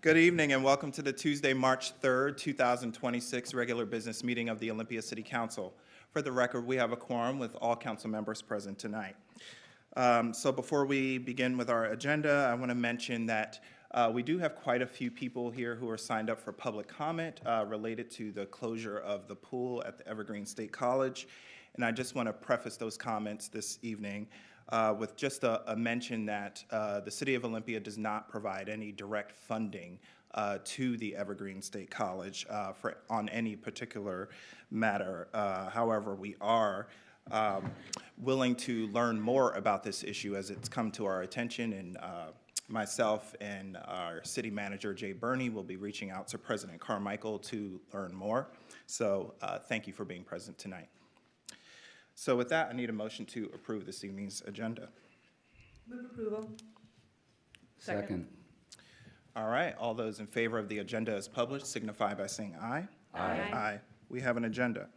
Good evening and welcome to the Tuesday, March 3rd, 2026 regular business meeting of the Olympia City Council. For the record, we have a quorum with all council members present tonight. So before we begin with our agenda, I want to mention that we do have quite a few people here who are signed up for public comment related to the closure of the pool at the Evergreen State College. And I just want to preface those comments this evening with just a mention that the City of Olympia does not provide any direct funding to the Evergreen State College on any particular matter. However, we are willing to learn more about this issue as it's come to our attention, and myself and our city manager, Jay Burney, will be reaching out to President Carmichael to learn more. So thank you for being present tonight. So with that, I need a motion to approve this evening's agenda. Move approval. Second. All right, all those in favor of the agenda as published signify by saying aye. Aye. Aye. We have an agenda.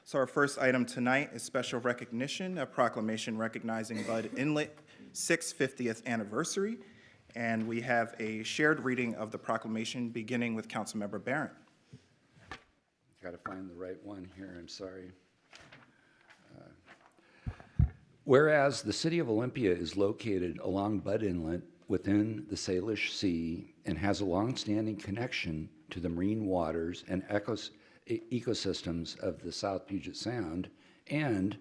So our first item tonight is special recognition, a proclamation recognizing Bud Inlet 650th anniversary. And we have a shared reading of the proclamation beginning with Councilmember Barron. Got to find the right one here, I'm sorry. Whereas the city of Olympia is located along Bud Inlet within the Salish Sea and has a long-standing connection to the marine waters and ecosystems of the South Puget Sound, and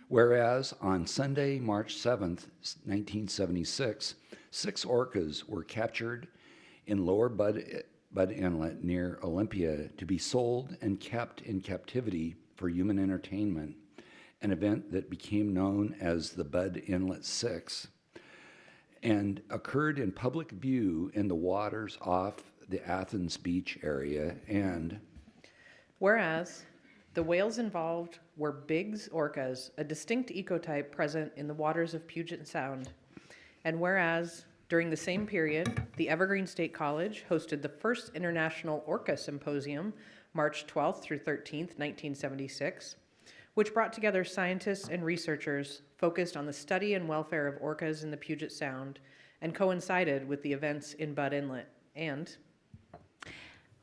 whereas on Sunday, March 7th, 1976, 6 orcas were captured in lower Bud Inlet near Olympia to be sold and kept in captivity for human entertainment, an event that became known as the Bud Inlet 6 and occurred in public view in the waters off the Athens Beach area. And whereas the whales involved were Biggs orcas, a distinct ecotype present in the waters of Puget Sound. And whereas during the same period, the Evergreen State College hosted the first International Orca Symposium, March 12th through 13th, 1976, which brought together scientists and researchers focused on the study and welfare of orcas in the Puget Sound and coincided with the events in Bud Inlet. And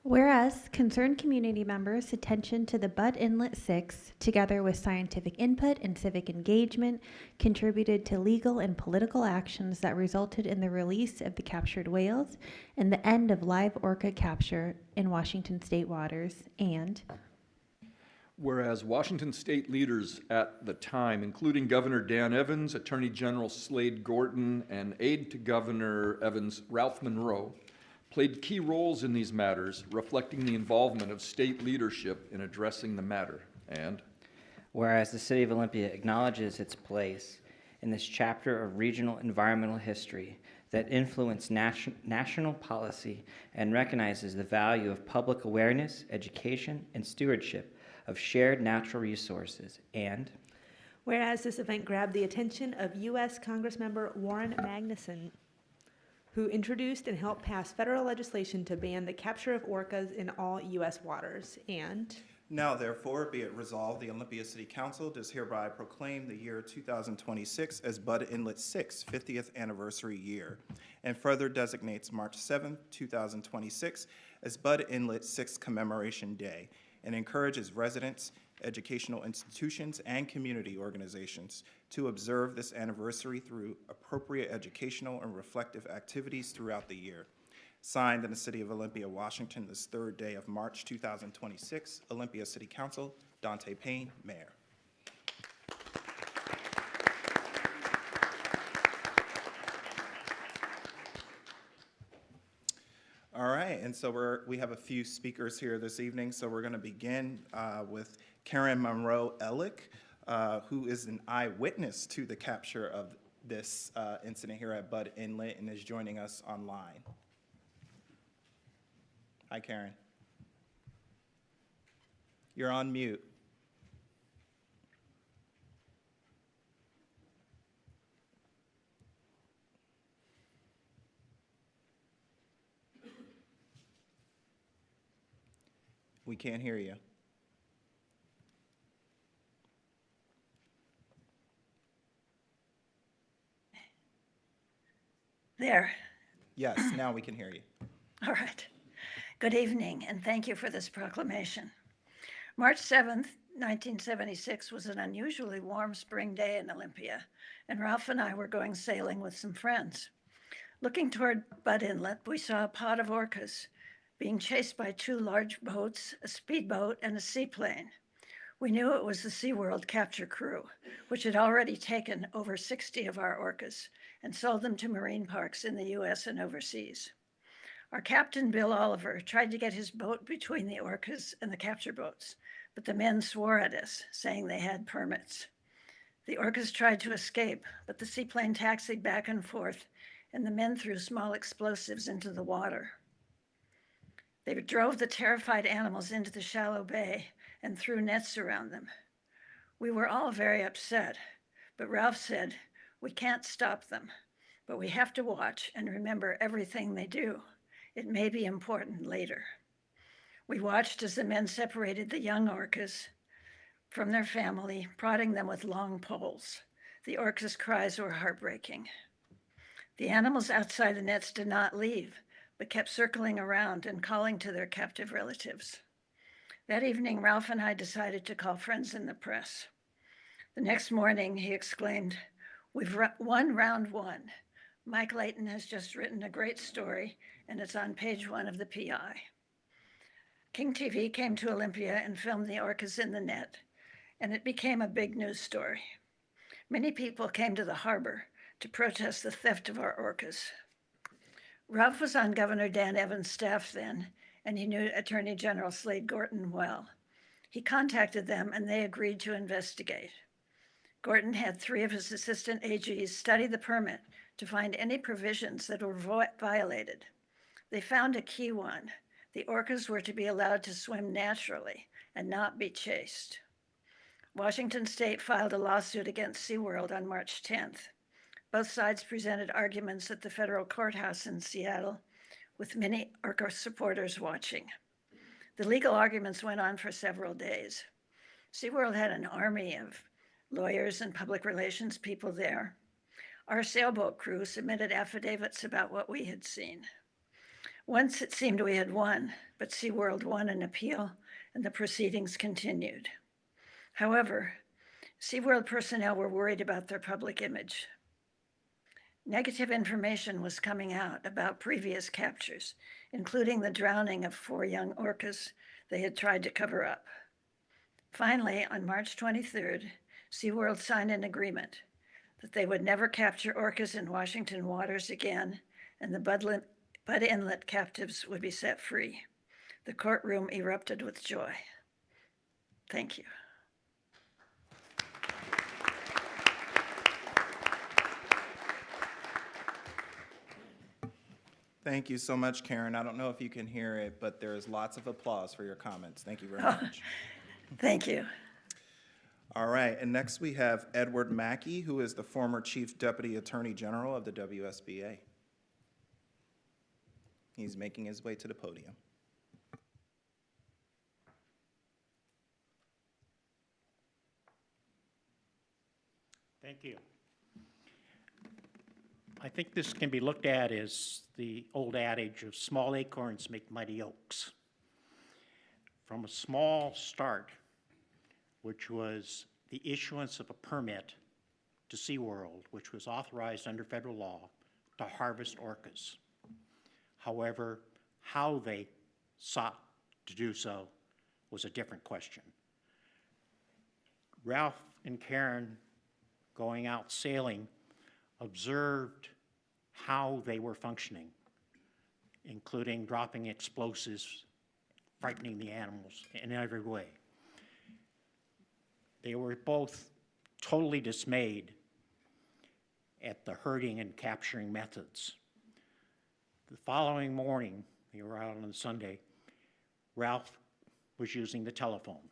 whereas concerned community members' attention to the Bud Inlet 6, together with scientific input and civic engagement, contributed to legal and political actions that resulted in the release of the captured whales and the end of live orca capture in Washington state waters. And whereas Washington state leaders at the time, including Governor Dan Evans, Attorney General Slade Gorton, and aide to Governor Evans, Ralph Monroe, played key roles in these matters, reflecting the involvement of state leadership in addressing the matter. And whereas the City of Olympia acknowledges its place in this chapter of regional environmental history that influenced national policy and recognizes the value of public awareness, education, and stewardship of shared natural resources. And whereas this event grabbed the attention of U.S. Congressmember Warren Magnuson, who introduced and helped pass federal legislation to ban the capture of orcas in all U.S. waters. And now, therefore, be it resolved, the Olympia City Council does hereby proclaim the year 2026 as Bud Inlet 6 50th anniversary year, and further designates March 7th, 2026 as Bud Inlet 6 Commemoration Day, and encourages residents, educational institutions, and community organizations to observe this anniversary through appropriate educational and reflective activities throughout the year. Signed in the City of Olympia, Washington, this 3rd day of March 2026, Olympia City Council, Dante Payne, Mayor. All right, and so we have a few speakers here this evening, so we're going to begin with Karen Monroe Ellick, who is an eyewitness to the capture of this incident here at Bud Inlet and is joining us online. Hi, Karen. You're on mute. We can't hear you. There. Yes, now we can hear you. All right. Good evening, and thank you for this proclamation. March 7th, 1976 was an unusually warm spring day in Olympia, and Ralph and I were going sailing with some friends. Looking toward Bud Inlet, we saw a pod of orcas being chased by two large boats, a speedboat, and a seaplane. We knew it was the SeaWorld capture crew, which had already taken over 60 of our orcas and sold them to marine parks in the US and overseas. Our captain, Bill Oliver, tried to get his boat between the orcas and the capture boats, but the men swore at us, saying they had permits. The orcas tried to escape, but the seaplane taxied back and forth, and the men threw small explosives into the water. They drove the terrified animals into the shallow bay and threw nets around them. We were all very upset, but Ralph said, "We can't stop them, but we have to watch and remember everything they do. It may be important later." We watched as the men separated the young orcas from their family, prodding them with long poles. The orcas' cries were heartbreaking. The animals outside the nets did not leave, but kept circling around and calling to their captive relatives. That evening, Ralph and I decided to call friends in the press. The next morning, he exclaimed, "We've won round one. Mike Layton has just written a great story, and it's on page 1 of the PI." King TV came to Olympia and filmed the orcas in the net, and it became a big news story. Many people came to the harbor to protest the theft of our orcas. Ralph was on Governor Dan Evans' staff then, and he knew Attorney General Slade Gorton well. He contacted them, and they agreed to investigate. Gorton had 3 of his assistant AGs study the permit to find any provisions that were violated. They found a key one. The orcas were to be allowed to swim naturally and not be chased. Washington State filed a lawsuit against SeaWorld on March 10th. Both sides presented arguments at the federal courthouse in Seattle, with many orca supporters watching. The legal arguments went on for several days. SeaWorld had an army of lawyers and public relations people there. Our sailboat crew submitted affidavits about what we had seen. Once it seemed we had won, but SeaWorld won an appeal and the proceedings continued. However, SeaWorld personnel were worried about their public image. Negative information was coming out about previous captures, including the drowning of 4 young orcas they had tried to cover up. Finally, on March 23rd, SeaWorld signed an agreement that they would never capture orcas in Washington waters again, and the Bud Inlet captives would be set free. The courtroom erupted with joy. Thank you. Thank you so much, Karen. I don't know if you can hear it, but there is lots of applause for your comments. Thank you very much. Thank you. All right, and next we have Edward Mackey, who is the former Chief Deputy Attorney General of the WSBA. He's making his way to the podium. Thank you. I think this can be looked at as the old adage of small acorns make mighty oaks. From a small start, which was the issuance of a permit to SeaWorld, which was authorized under federal law to harvest orcas. However, how they sought to do so was a different question. Ralph and Karen, going out sailing, observed how they were functioning, including dropping explosives, frightening the animals in every way. They were both totally dismayed at the herding and capturing methods. The following morning, they were out on Sunday, Ralph was using the telephone.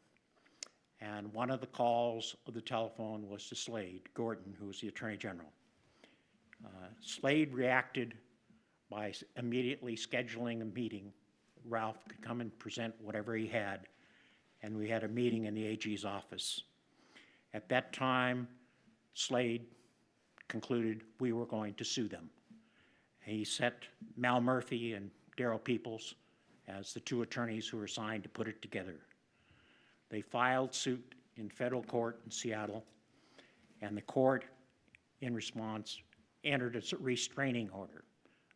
And one of the calls of the telephone was to Slade Gorton, who was the Attorney General. Slade reacted by immediately scheduling a meeting. Ralph could come and present whatever he had, and we had a meeting in the AG's office. At that time, Slade concluded we were going to sue them. He set Mal Murphy and Darrell Peoples as the two attorneys who were assigned to put it together. They filed suit in federal court in Seattle, and the court, in response, entered a restraining order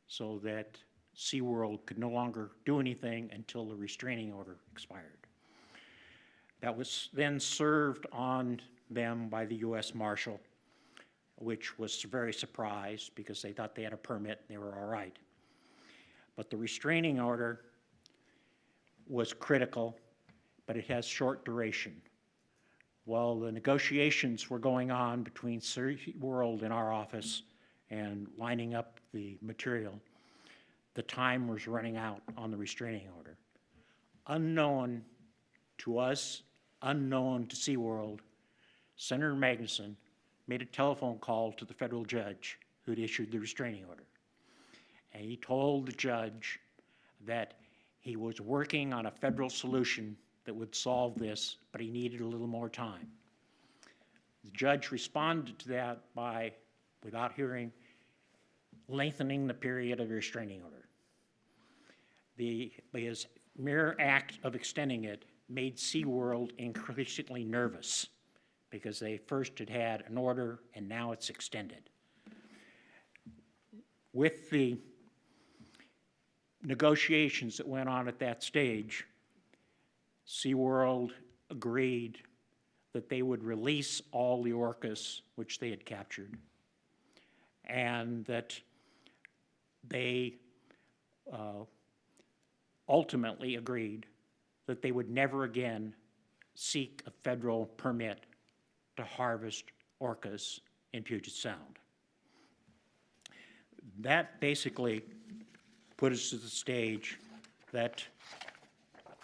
so that SeaWorld could no longer do anything until the restraining order expired. That was then served on them by the U.S. Marshal, which was very surprised because they thought they had a permit and they were all right. But the restraining order was critical, but it has short duration. While the negotiations were going on between SeaWorld and our office and lining up the material, the time was running out on the restraining order. Unknown to us, unknown to SeaWorld, Senator Magnuson made a telephone call to the federal judge who'd issued the restraining order. And he told the judge that he was working on a federal solution that would solve this, but he needed a little more time. The judge responded to that by, without hearing, lengthening the period of the restraining order. His mere act of extending it made SeaWorld increasingly nervous because they first had had an order and now it's extended. With the negotiations that went on at that stage, SeaWorld agreed that they would release all the orcas which they had captured, and that they ultimately agreed that they would never again seek a federal permit to harvest orcas in Puget Sound. That basically put us to the stage that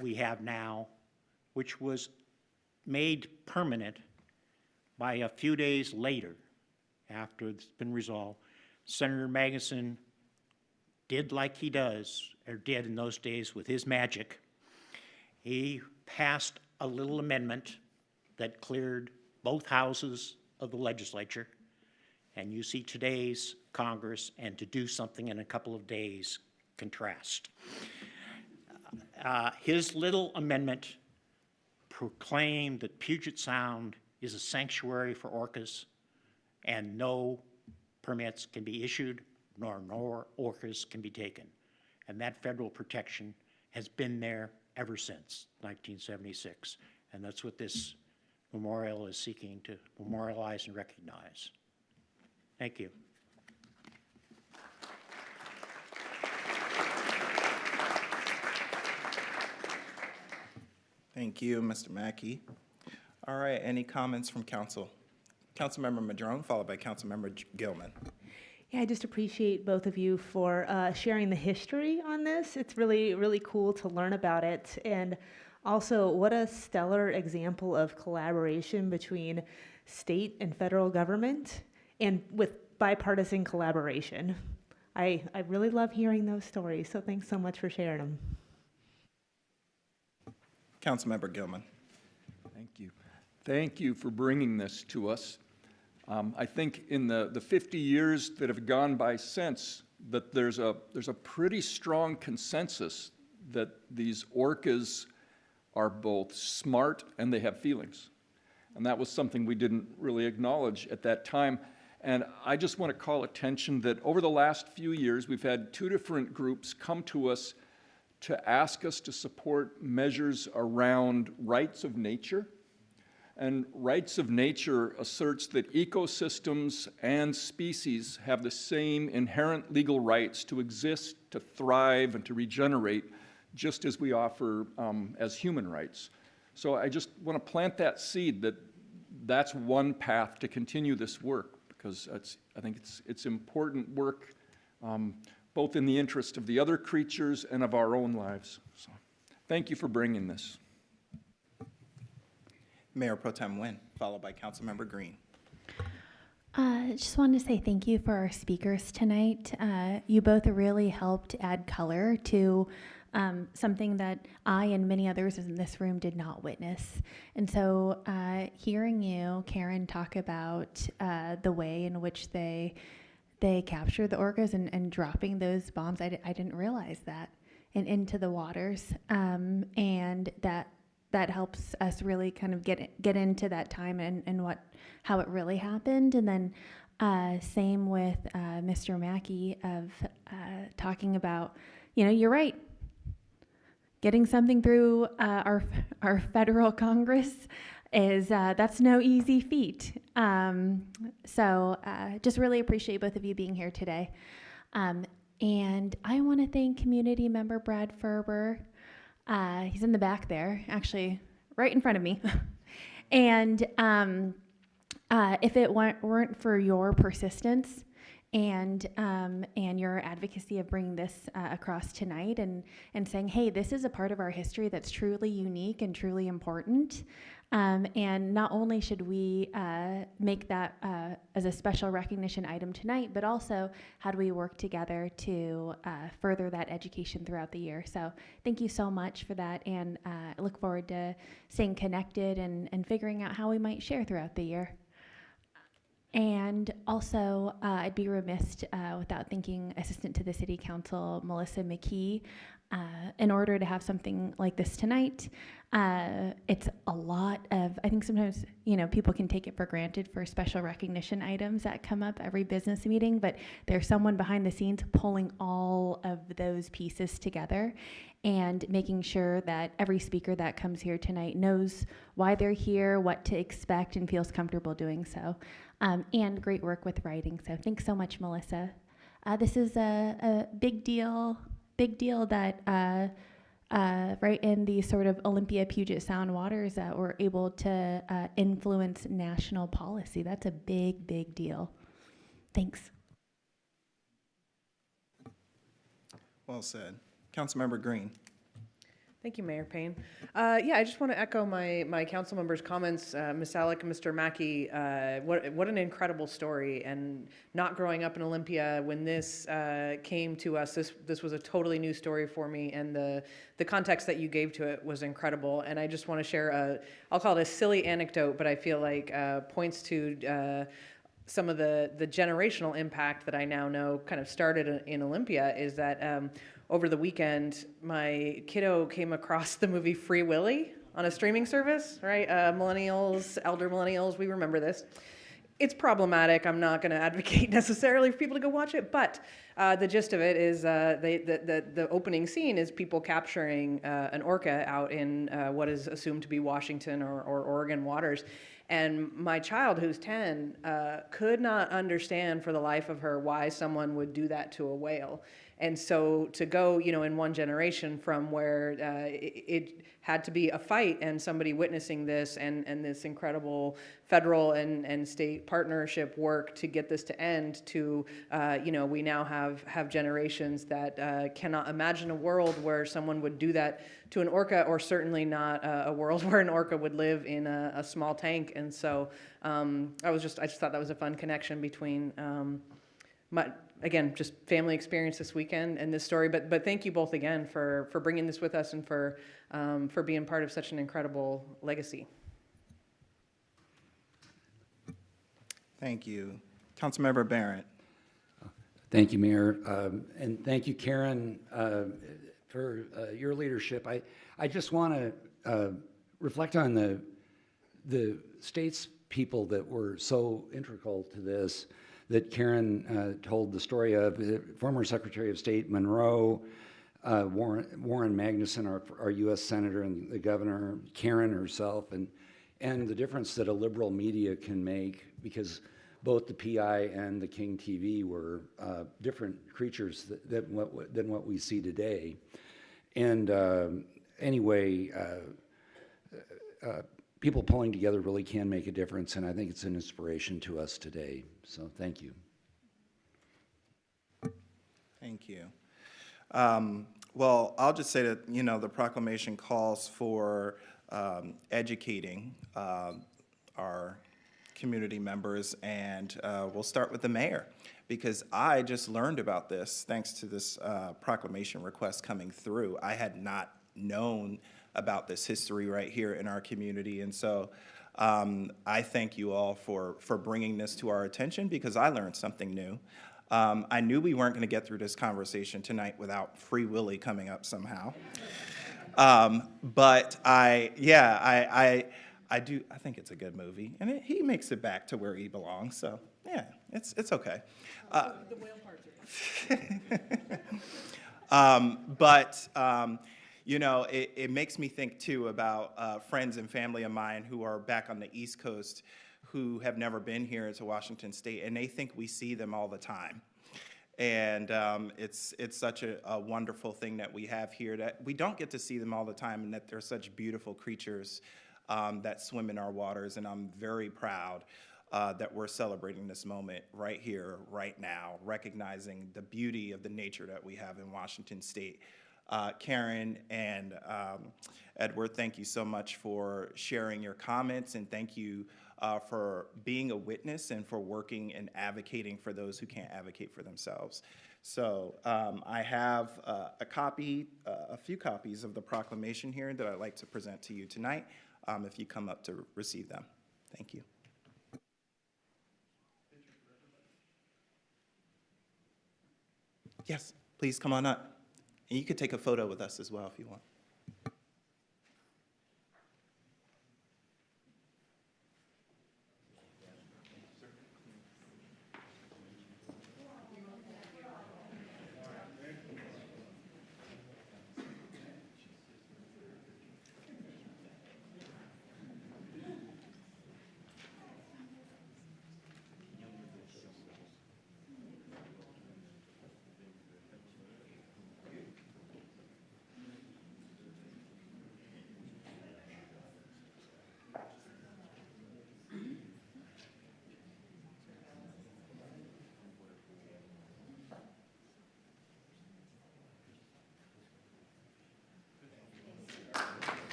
we have now, which was made permanent by a few days later, after it's been resolved. Senator Magnuson did like he does, or did in those days with his magic. He passed a little amendment that cleared both houses of the legislature, and you see today's Congress, and to do something in a couple of days contrast. His little amendment proclaimed that Puget Sound is a sanctuary for orcas and no permits can be issued nor orcas can be taken. And that federal protection has been there ever since 1976. And that's what this memorial is seeking to memorialize and recognize. Thank you. Thank you, Mr. Mackey. All right, any comments from council? Councilmember Madrone, followed by Councilmember Gilman. Yeah, I just appreciate both of you for sharing the history on this. It's really, really cool to learn about it. And also, what a stellar example of collaboration between state and federal government and with bipartisan collaboration. I really love hearing those stories, so thanks so much for sharing them. Councilmember Gilman. Thank you. Thank you for bringing this to us. I think in the 50 years that have gone by since, that there's a pretty strong consensus that these orcas are both smart and they have feelings. And that was something we didn't really acknowledge at that time. And I just want to call attention that over the last few years, we've had two different groups come to us to ask us to support measures around rights of nature. And rights of nature asserts that ecosystems and species have the same inherent legal rights to exist, to thrive, and to regenerate, just as we offer as human rights. So I just want to plant that seed that that's one path to continue this work, because I think it's important work, both in the interest of the other creatures and of our own lives. So thank you for bringing this. Mayor Pro Tem Nguyen, followed by Councilmember Green. Just wanted to say thank you for our speakers tonight. You both really helped add color to something that I and many others in this room did not witness. And so hearing you, Karen, talk about the way in which they capture the orcas and dropping those bombs, I didn't realize that. and into the waters, and that helps us really kind of get into that time and how it really happened. And then same with Mr. Mackey of talking about, you're right. Getting something through our federal Congress is that's no easy feat. So just really appreciate both of you being here today. And I want to thank community member Brad Ferber. He's in the back there, actually right in front of me. And if it weren't for your persistence and your advocacy of bringing this across tonight and saying, hey, this is a part of our history that's truly unique and truly important. And not only should we make that as a special recognition item tonight, but also how do we work together to further that education throughout the year. So thank you so much for that, and I look forward to staying connected and figuring out how we might share throughout the year. And also, I'd be remiss without thanking Assistant to the City Council, Melissa McKee. In order to have something like this tonight, it's a lot of, I think sometimes, people can take it for granted for special recognition items that come up every business meeting, but there's someone behind the scenes pulling all of those pieces together and making sure that every speaker that comes here tonight knows why they're here, what to expect, and feels comfortable doing so. And great work with writing. So thanks so much, Melissa. This is a big deal that right in the sort of Olympia Puget Sound waters that we're able to influence national policy. That's a big, big deal. Thanks. Well said. Councilmember Green. Thank you, Mayor Payne. I just want to echo my council members' comments. Ms. Alec and Mr. Mackey, what an incredible story. And not growing up in Olympia, when this came to us, this was a totally new story for me, and the context that you gave to it was incredible. And I just want to share I'll call it a silly anecdote, but I feel like points to some of the generational impact that I now know kind of started in Olympia is that over the weekend, my kiddo came across the movie Free Willy on a streaming service, right? Millennials, elder millennials, we remember this. It's problematic. I'm not going to advocate necessarily for people to go watch it, but the gist of it is the opening scene is people capturing an orca out in what is assumed to be Washington or Oregon waters. And my child, who's 10, could not understand for the life of her why someone would do that to a whale. And so to go, in one generation from where it had to be a fight and somebody witnessing this and this incredible federal and state partnership work to get this to end to, we now have generations that cannot imagine a world where someone would do that to an orca, or certainly not a world where an orca would live in a small tank. And so I just thought that was a fun connection between again, just family experience this weekend and this story. But thank you both again for bringing this with us and for being part of such an incredible legacy. Thank you. Councilmember Barrett. Thank you, Mayor. And thank you, Karen, for your leadership. I just want to reflect on the state's people that were so integral to this, that Karen told the story of. Former Secretary of State Monroe, Warren Magnuson, our U.S. Senator, and the governor, Karen herself, and the difference that a liberal media can make, because both the PI and the King TV were different creatures than what we see today. And anyway, people pulling together really can make a difference, and I think it's an inspiration to us today. So thank you. Thank you. Well, I'll just say that, the proclamation calls for educating our community members, and we'll start with the mayor, because I just learned about this thanks to this proclamation request coming through. I had not known about this history right here in our community, and so I thank you all for bringing this to our attention, because I learned something new. I knew we weren't going to get through this conversation tonight without Free Willy coming up somehow. But I think it's a good movie, and he makes it back to where he belongs. So yeah, it's okay. The whale parts are You know, it makes me think too about friends and family of mine who are back on the East Coast who have never been here to Washington State, and they think we see them all the time. And it's such a wonderful thing that we have here, that we don't get to see them all the time, and that they're such beautiful creatures that swim in our waters. And I'm very proud that we're celebrating this moment right here, right now, recognizing the beauty of the nature that we have in Washington State. Karen and Edward, thank you so much for sharing your comments, and thank you for being a witness and for working and advocating for those who can't advocate for themselves. So I have a few copies of the proclamation here that I'd like to present to you tonight, if you come up to receive them. Thank you. Yes, please come on up. And you could take a photo with us as well if you want.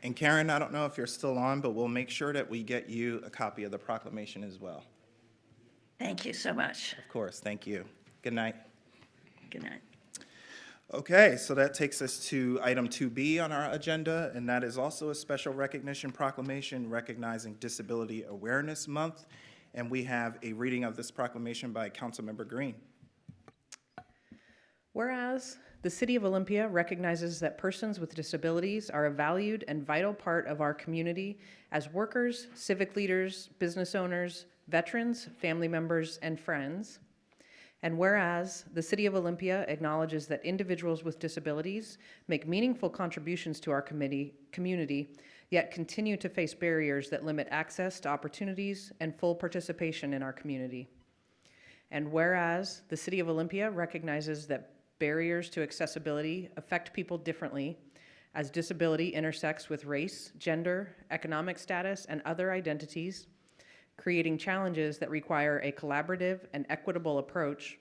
And Karen, I don't know if you're still on, but we'll make sure that we get you a copy of the proclamation as well. Thank you so much. Of course, thank you. Good night. Good night. Okay, so that takes us to item 2B on our agenda, and that is also a special recognition proclamation recognizing Disability Awareness Month. And we have a reading of this proclamation by Councilmember Green. Whereas the City of Olympia recognizes that persons with disabilities are a valued and vital part of our community as workers, civic leaders, business owners, veterans, family members, and friends. And whereas the City of Olympia acknowledges that individuals with disabilities make meaningful contributions to our community, yet continue to face barriers that limit access to opportunities and full participation in our community. And whereas the City of Olympia recognizes that barriers to accessibility affect people differently, as disability intersects with race, gender, economic status, and other identities, creating challenges that require a collaborative and equitable approach.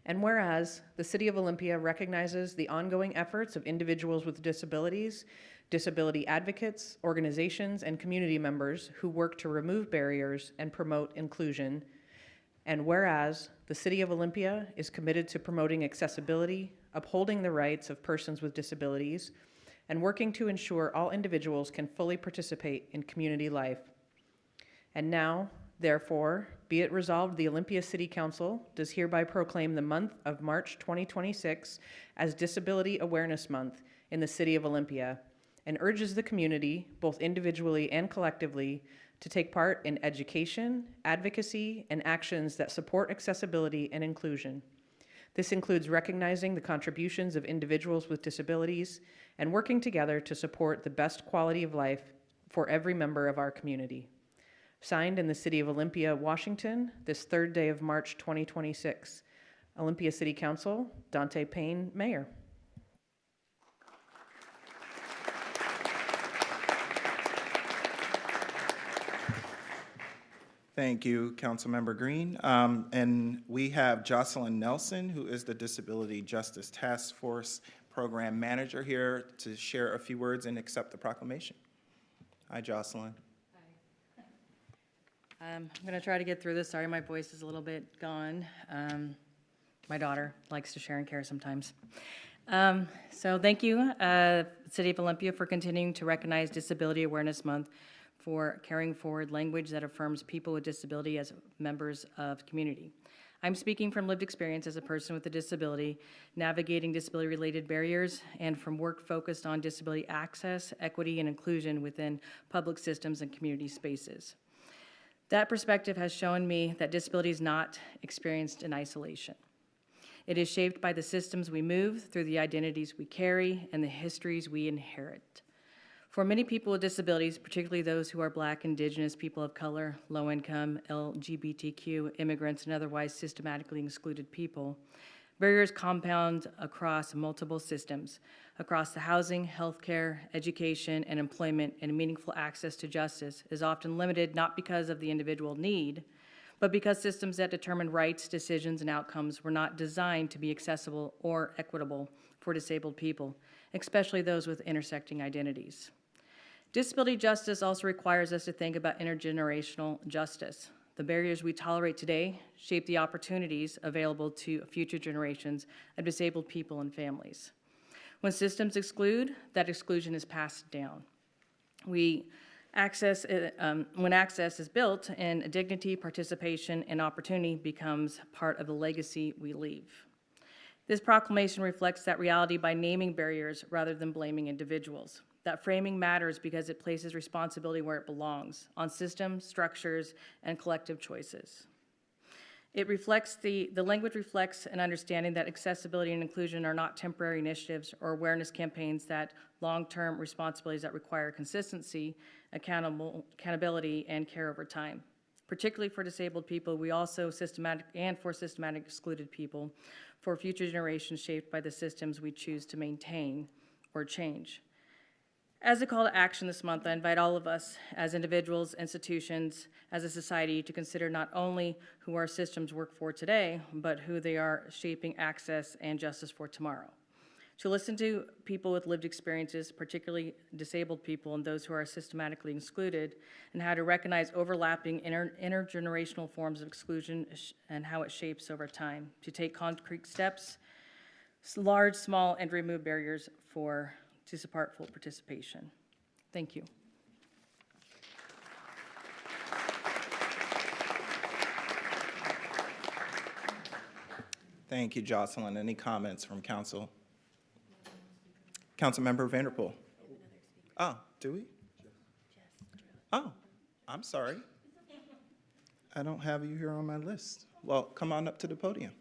And whereas the City of Olympia recognizes the ongoing efforts of individuals with disabilities, disability advocates, organizations, and community members who work to remove barriers and promote inclusion. And whereas the City of Olympia is committed to promoting accessibility, upholding the rights of persons with disabilities, and working to ensure all individuals can fully participate in community life. And now, therefore, be it resolved, the Olympia City Council does hereby proclaim the month of March 2026 as Disability Awareness Month in the City of Olympia, and urges the community, both individually and collectively, to take part in education, advocacy, and actions that support accessibility and inclusion. This includes recognizing the contributions of individuals with disabilities and working together to support the best quality of life for every member of our community. Signed in the City of Olympia, Washington, this third day of March 2026. Olympia City Council, Dante Payne, Mayor. Thank you, Councilmember Green. And we have Jocelyn Nelson, who is the Disability Justice Task Force Program Manager, here to share a few words and accept the proclamation. Hi, Jocelyn. Hi. I'm going to try to get through this. Sorry, my voice is a little bit gone. My daughter likes to share and care sometimes. So thank you, City of Olympia, for continuing to recognize Disability Awareness Month, for carrying forward language that affirms people with disability as members of community. I'm speaking from lived experience as a person with a disability, navigating disability-related barriers, and from work focused on disability access, equity, and inclusion within public systems and community spaces. That perspective has shown me that disability is not experienced in isolation. It is shaped by the systems we move, through the identities we carry, and the histories we inherit. For many people with disabilities, particularly those who are Black, Indigenous, people of color, low income, LGBTQ, immigrants, and otherwise systematically excluded people, barriers compound across multiple systems, across the housing, healthcare, education, and employment, and meaningful access to justice is often limited not because of the individual need, but because systems that determine rights, decisions, and outcomes were not designed to be accessible or equitable for disabled people, especially those with intersecting identities. Disability justice also requires us to think about intergenerational justice. The barriers we tolerate today shape the opportunities available to future generations of disabled people and families. When systems exclude, that exclusion is passed down. When access is built, and dignity, participation, and opportunity becomes part of the legacy we leave. This proclamation reflects that reality by naming barriers rather than blaming individuals. That framing matters because it places responsibility where it belongs, on systems, structures, and collective choices. It reflects the language reflects an understanding that accessibility and inclusion are not temporary initiatives or awareness campaigns, that long-term responsibilities that require consistency, accountability, and care over time. Particularly for disabled people, we also systematic excluded people, for future generations shaped by the systems we choose to maintain or change. As a call to action this month, I invite all of us as individuals, institutions, as a society to consider not only who our systems work for today, but who they are shaping access and justice for tomorrow. To listen to people with lived experiences, particularly disabled people and those who are systematically excluded, and how to recognize overlapping intergenerational forms of exclusion and how it shapes over time. To take concrete steps, large, small, and remove barriers to support full participation. Thank you. Thank you, Jocelyn. Any comments from council? Councilmember Vanderpool. Oh, do we? Oh, I'm sorry. I don't have you here on my list. Well, come on up to the podium.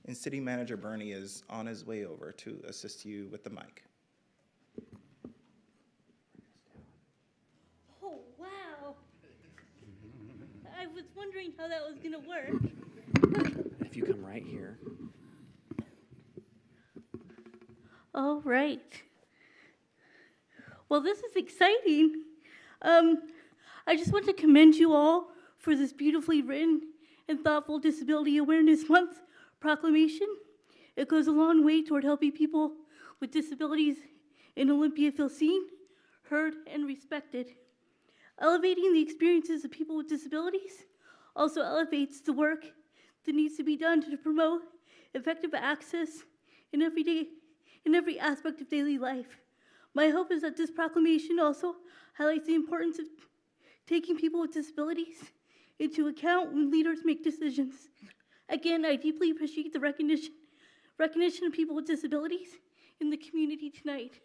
And City Manager Bernie is on his way over to assist you with the mic. Oh, wow. I was wondering how that was going to work. If you come right here. All right. Well, this is exciting. I just want to commend you all for this beautifully written and thoughtful Disability Awareness Month proclamation. It goes a long way toward helping people with disabilities in Olympia feel seen, heard, and respected. Elevating the experiences of people with disabilities also elevates the work that needs to be done to promote effective access in every aspect of daily life. My hope is that this proclamation also highlights the importance of taking people with disabilities into account when leaders make decisions. Again, I deeply appreciate the recognition of people with disabilities in the community tonight.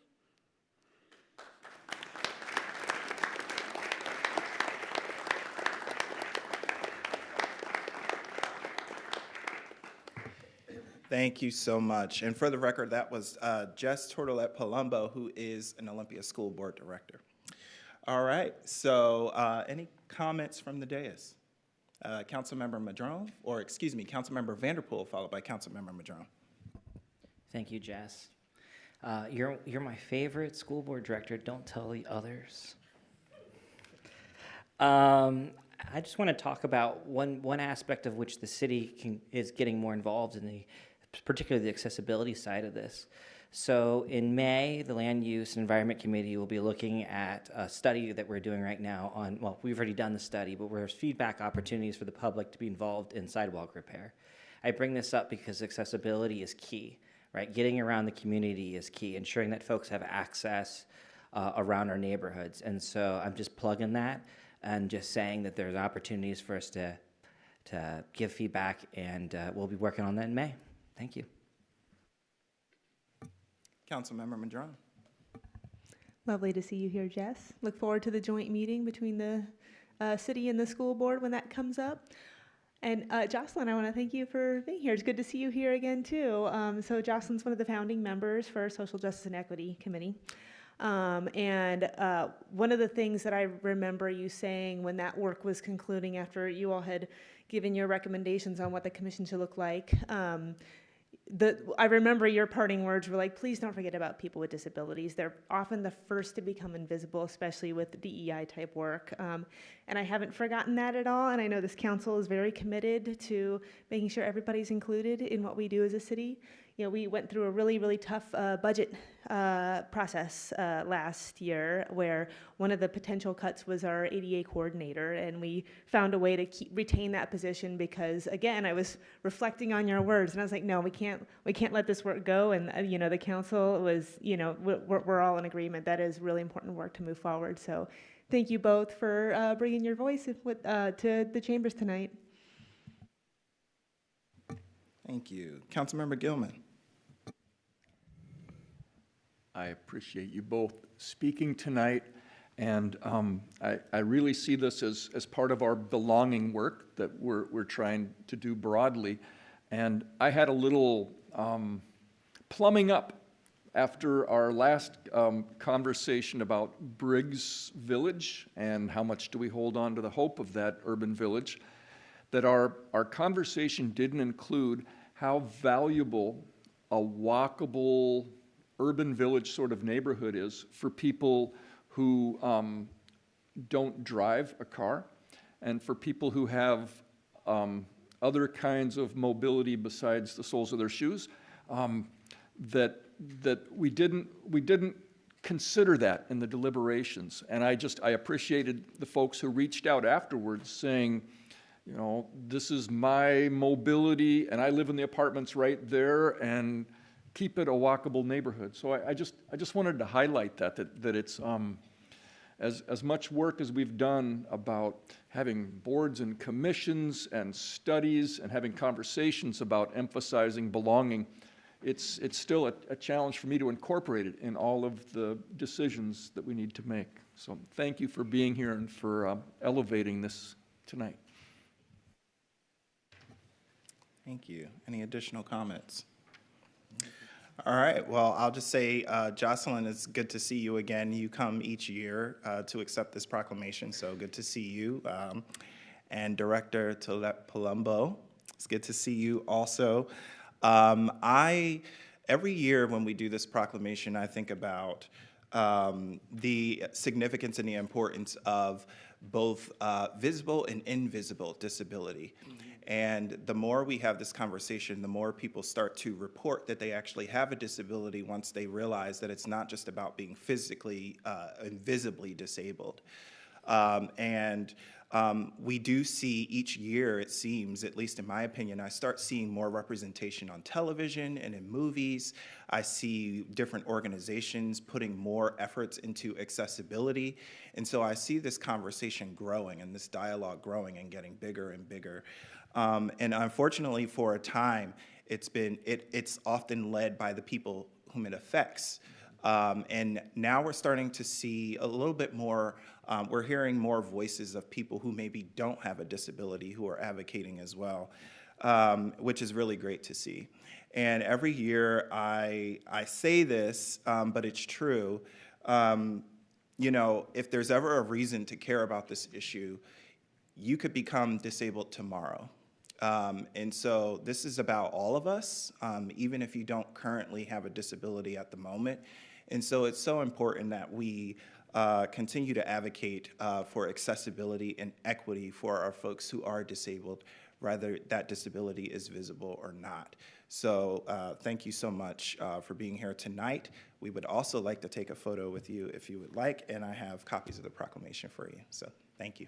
Thank you so much. And for the record, that was Jess Tortolet Palumbo, who is an Olympia School Board Director. All right, so any comments from the dais? Councilmember Madrone, or excuse me, Councilmember Vanderpool, followed by Councilmember Madrone. Thank you, Jess. You're my favorite school board director. Don't tell the others. I just want to talk about one aspect of which the city is getting more involved in, particularly the accessibility side of this. So in May, the Land Use and Environment Committee will be looking at a study that we're doing right now on, well, we've already done the study, but there's feedback opportunities for the public to be involved in sidewalk repair. I bring this up because accessibility is key, right? Getting around the community is key, ensuring that folks have access around our neighborhoods. And so I'm just plugging that and just saying that there's opportunities for us to give feedback, and we'll be working on that in May. Thank you. Councilmember Madrone. Lovely to see you here, Jess. Look forward to the joint meeting between the city and the school board when that comes up. And Jocelyn, I want to thank you for being here. It's good to see you here again, too. So Jocelyn's one of the founding members for our Social Justice and Equity Committee. And one of the things that I remember you saying when that work was concluding after you all had given your recommendations on what the commission should look like, I remember your parting words were like, please don't forget about people with disabilities. They're often the first to become invisible, especially with DEI type work. And I haven't forgotten that at all. And I know this council is very committed to making sure everybody's included in what we do as a city. You know, we went through a really, really tough budget process last year, where one of the potential cuts was our ADA coordinator, and we found a way to retain that position because, again, I was reflecting on your words, and I was like, no, we can't let this work go. And you know, the council was, you know, we're all in agreement that is really important work to move forward. So, thank you both for bringing your voice to the chambers tonight. Thank you. Councilmember Gilman. I appreciate you both speaking tonight, and I really see this as part of our belonging work that we're trying to do broadly. And I had a little plumbing up after our last conversation about Briggs Village and how much do we hold on to the hope of that urban village, that our conversation didn't include how valuable a walkable urban village sort of neighborhood is for people who don't drive a car, and for people who have other kinds of mobility besides the soles of their shoes, that we didn't consider that in the deliberations. And I appreciated the folks who reached out afterwards saying, you know, this is my mobility, and I live in the apartments right there, and keep it a walkable neighborhood. So I just wanted to highlight that it's as much work as we've done about having boards and commissions and studies and having conversations about emphasizing belonging, it's still a challenge for me to incorporate it in all of the decisions that we need to make. So thank you for being here and for elevating this tonight. Thank you. Any additional comments? All right, well, I'll just say, Jocelyn, it's good to see you again. You come each year to accept this proclamation, so good to see you. And Director Palumbo, it's good to see you also. Every year when we do this proclamation, I think about the significance and the importance of both visible and invisible disability. And the more we have this conversation, the more people start to report that they actually have a disability once they realize that it's not just about being physically and visibly disabled. We do see each year, it seems, at least in my opinion, I start seeing more representation on television and in movies. I see different organizations putting more efforts into accessibility. And so I see this conversation growing and this dialogue growing and getting bigger and bigger. And unfortunately, for a time, it's often led by the people whom it affects. And now we're starting to see a little bit more, we're hearing more voices of people who maybe don't have a disability who are advocating as well, which is really great to see. And every year I say this, but it's true. You know, if there's ever a reason to care about this issue, you could become disabled tomorrow. And so this is about all of us, even if you don't currently have a disability at the moment. And so it's so important that we continue to advocate for accessibility and equity for our folks who are disabled, whether that disability is visible or not. So thank you so much for being here tonight. We would also like to take a photo with you if you would like, and I have copies of the proclamation for you. So thank you.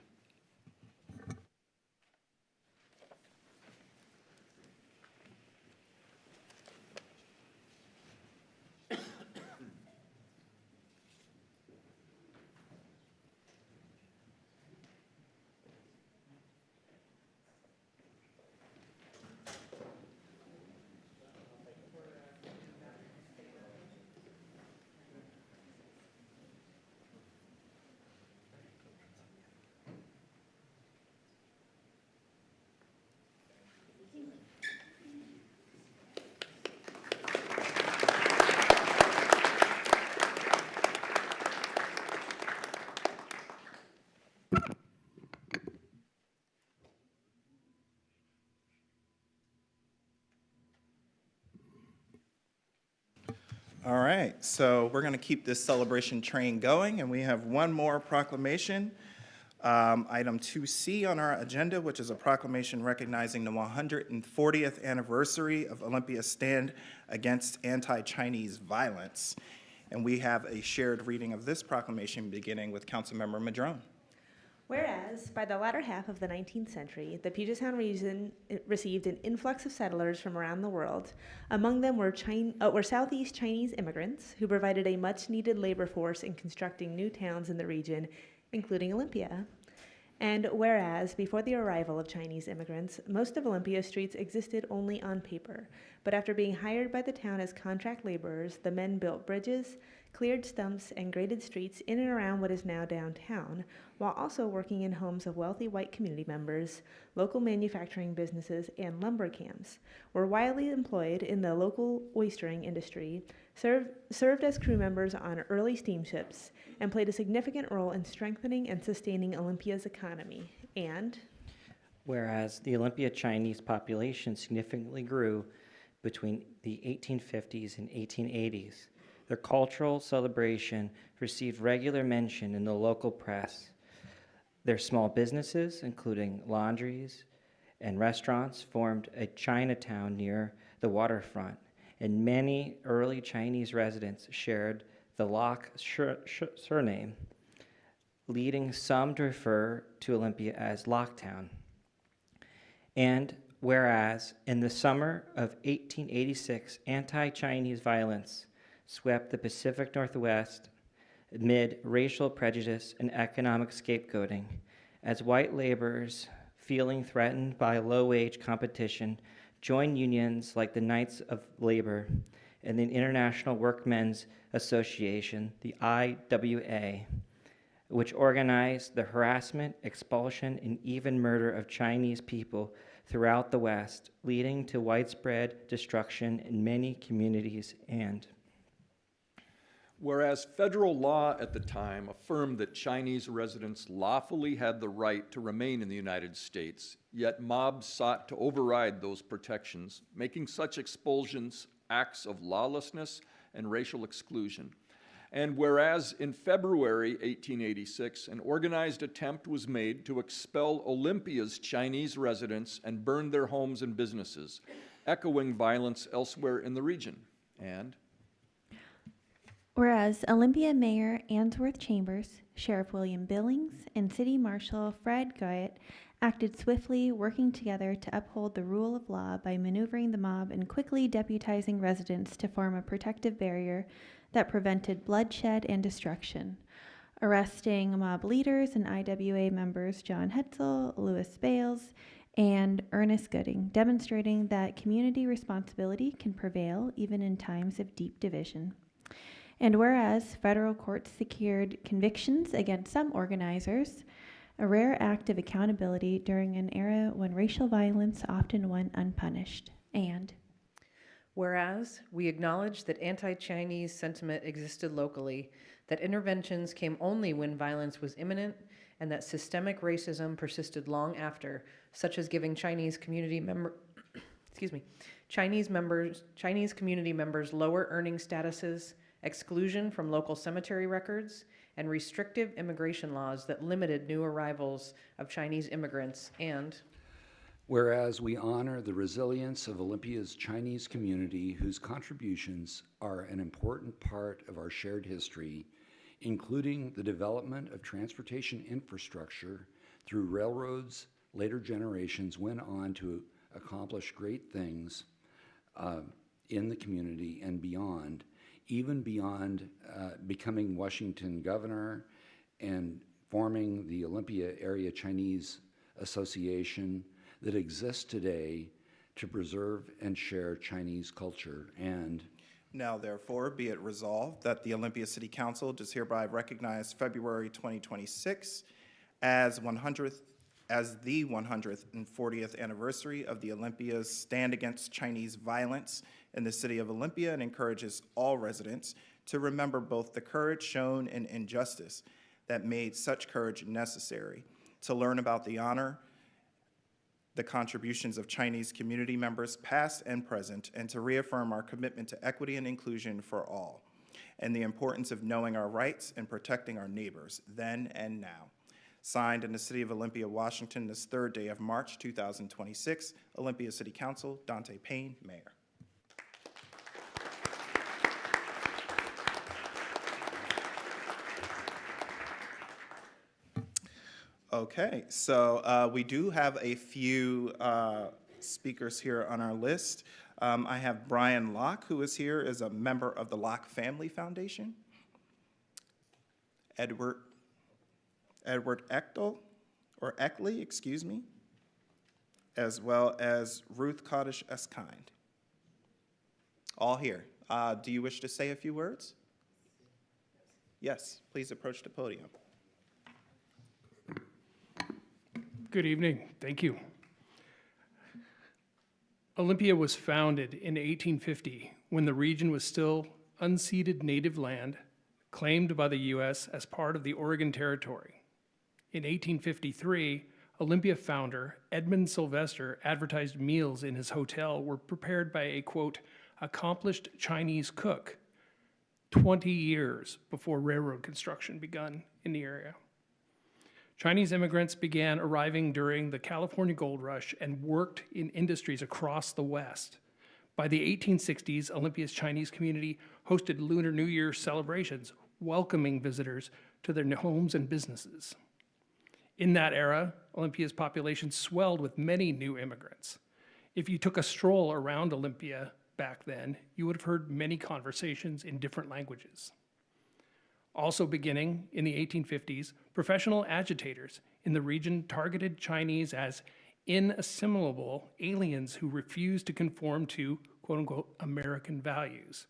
All right, so we're going to keep this celebration train going, and we have one more proclamation. Item 2C on our agenda, which is a proclamation recognizing the 140th anniversary of Olympia's stand against anti-Chinese violence. And we have a shared reading of this proclamation beginning with Councilmember Madrone. Whereas, by the latter half of the 19th century, the Puget Sound region received an influx of settlers from around the world. Among them were Southeast Chinese immigrants who provided a much-needed labor force in constructing new towns in the region, including Olympia. And whereas, before the arrival of Chinese immigrants, most of Olympia's streets existed only on paper. But after being hired by the town as contract laborers, the men built bridges, cleared stumps, and graded streets in and around what is now downtown, while also working in homes of wealthy white community members, local manufacturing businesses, and lumber camps, were widely employed in the local oystering industry, served as crew members on early steamships, and played a significant role in strengthening and sustaining Olympia's economy. And whereas the Olympia Chinese population significantly grew between the 1850s and 1880s, their cultural celebration received regular mention in the local press. Their small businesses, including laundries and restaurants, formed a Chinatown near the waterfront, and many early Chinese residents shared the Locke surname, leading some to refer to Olympia as Locktown. And whereas in the summer of 1886, anti-Chinese violence swept the Pacific Northwest amid racial prejudice and economic scapegoating, as white laborers, feeling threatened by low-wage competition, joined unions like the Knights of Labor and the International Workmen's Association, the IWA, which organized the harassment, expulsion, and even murder of Chinese people throughout the West, leading to widespread destruction in many communities. And whereas federal law at the time affirmed that Chinese residents lawfully had the right to remain in the United States, yet mobs sought to override those protections, making such expulsions acts of lawlessness and racial exclusion. And whereas in February 1886, an organized attempt was made to expel Olympia's Chinese residents and burn their homes and businesses, echoing violence elsewhere in the region. And whereas Olympia Mayor Answorth Chambers, Sheriff William Billings, and City Marshal Fred Goyette acted swiftly, working together to uphold the rule of law by maneuvering the mob and quickly deputizing residents to form a protective barrier that prevented bloodshed and destruction, arresting mob leaders and IWA members John Hetzel, Louis Bales, and Ernest Gooding, demonstrating that community responsibility can prevail even in times of deep division. And whereas federal courts secured convictions against some organizers, a rare act of accountability during an era when racial violence often went unpunished. And whereas we acknowledge that anti-Chinese sentiment existed locally, that interventions came only when violence was imminent, and that systemic racism persisted long after, such as giving Chinese community community members lower earning statuses, exclusion from local cemetery records, and restrictive immigration laws that limited new arrivals of Chinese immigrants. And Whereas we honor the resilience of Olympia's Chinese community, whose contributions are an important part of our shared history, including the development of transportation infrastructure through railroads. Later generations went on to accomplish great things in the community and beyond, even beyond becoming Washington governor and forming the Olympia Area Chinese Association that exists today to preserve and share Chinese culture. And now therefore be it resolved that the Olympia City Council does hereby recognize February 2026 as the 140th anniversary of the Olympia's Stand Against Chinese Violence in the city of Olympia, and encourages all residents to remember both the courage shown in injustice that made such courage necessary, to learn about the honor, the contributions of Chinese community members past and present, and to reaffirm our commitment to equity and inclusion for all, and the importance of knowing our rights and protecting our neighbors then and now. Signed in the city of Olympia, Washington, this 3rd day of March 2026, Olympia City Council, Dante Payne, Mayor. Okay, so we do have a few speakers here on our list. I have Brian Locke, who is here as a member of the Locke Family Foundation. Edward Eckley, excuse me, as well as Ruth Cottish Eskind. All here. Do you wish to say a few words? Yes, please approach the podium. Good evening. Thank you. Olympia was founded in 1850 when the region was still unceded native land claimed by the U.S. as part of the Oregon Territory. In 1853, Olympia founder Edmund Sylvester advertised meals in his hotel were prepared by a, quote, accomplished Chinese cook 20 years before railroad construction begun in the area. Chinese immigrants began arriving during the California Gold Rush and worked in industries across the West. By the 1860s, Olympia's Chinese community hosted Lunar New Year celebrations, welcoming visitors to their homes and businesses. In that era, Olympia's population swelled with many new immigrants. If you took a stroll around Olympia back then, you would have heard many conversations in different languages. Also beginning in the 1850s, professional agitators in the region targeted Chinese as inassimilable aliens who refused to conform to, quote-unquote, American values.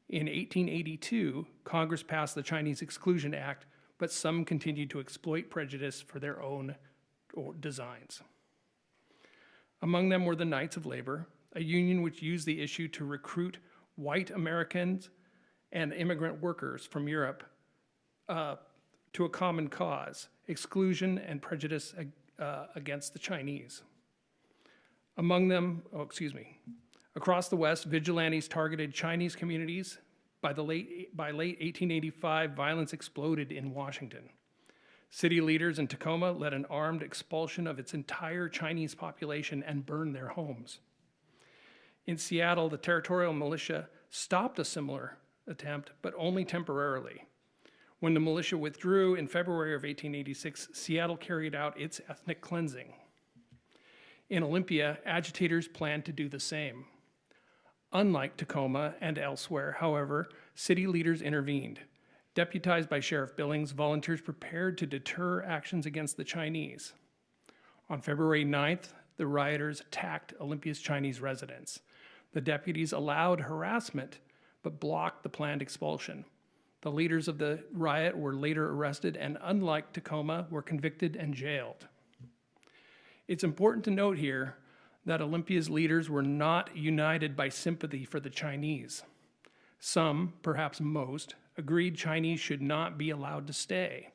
In 1882, Congress passed the Chinese Exclusion Act, but some continued to exploit prejudice for their own designs. Among them were the Knights of Labor, a union which used the issue to recruit white Americans and immigrant workers from Europe to a common cause, exclusion and prejudice against the Chinese. Among them, across the West, vigilantes targeted Chinese communities. By late 1885, violence exploded in Washington. City leaders in Tacoma led an armed expulsion of its entire Chinese population and burned their homes. In Seattle, the territorial militia stopped a similar attempt, but only temporarily. When the militia withdrew in February of 1886, Seattle carried out its ethnic cleansing. In Olympia, agitators planned to do the same. Unlike Tacoma and elsewhere, however, city leaders intervened. Deputized by Sheriff Billings, volunteers prepared to deter actions against the Chinese. On February 9th, the rioters attacked Olympia's Chinese residents. The deputies allowed harassment, but blocked the planned expulsion. The leaders of the riot were later arrested and, unlike Tacoma, were convicted and jailed. It's important to note here that Olympia's leaders were not united by sympathy for the Chinese. Some, perhaps most, agreed Chinese should not be allowed to stay.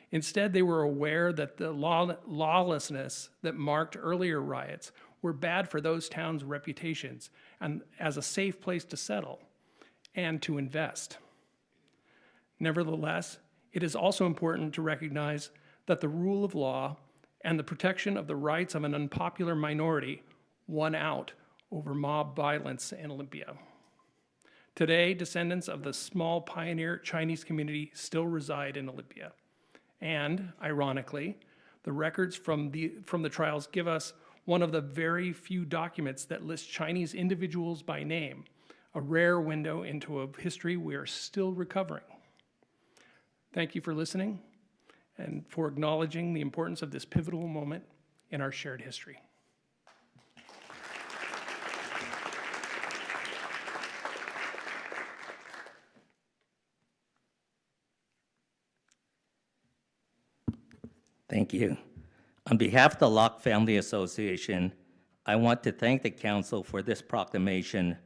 Instead, they were aware that the lawlessness that marked earlier riots were bad for those towns' reputations and as a safe place to settle and to invest. Nevertheless, it is also important to recognize that the rule of law and the protection of the rights of an unpopular minority won out over mob violence in Olympia. Today, descendants of the small pioneer Chinese community still reside in Olympia. And, ironically, the records from the trials give us one of the very few documents that list Chinese individuals by name, a rare window into a history we are still recovering. Thank you for listening and for acknowledging the importance of this pivotal moment in our shared history. Thank you. On behalf of the Locke Family Association, I want to thank the Council for this proclamation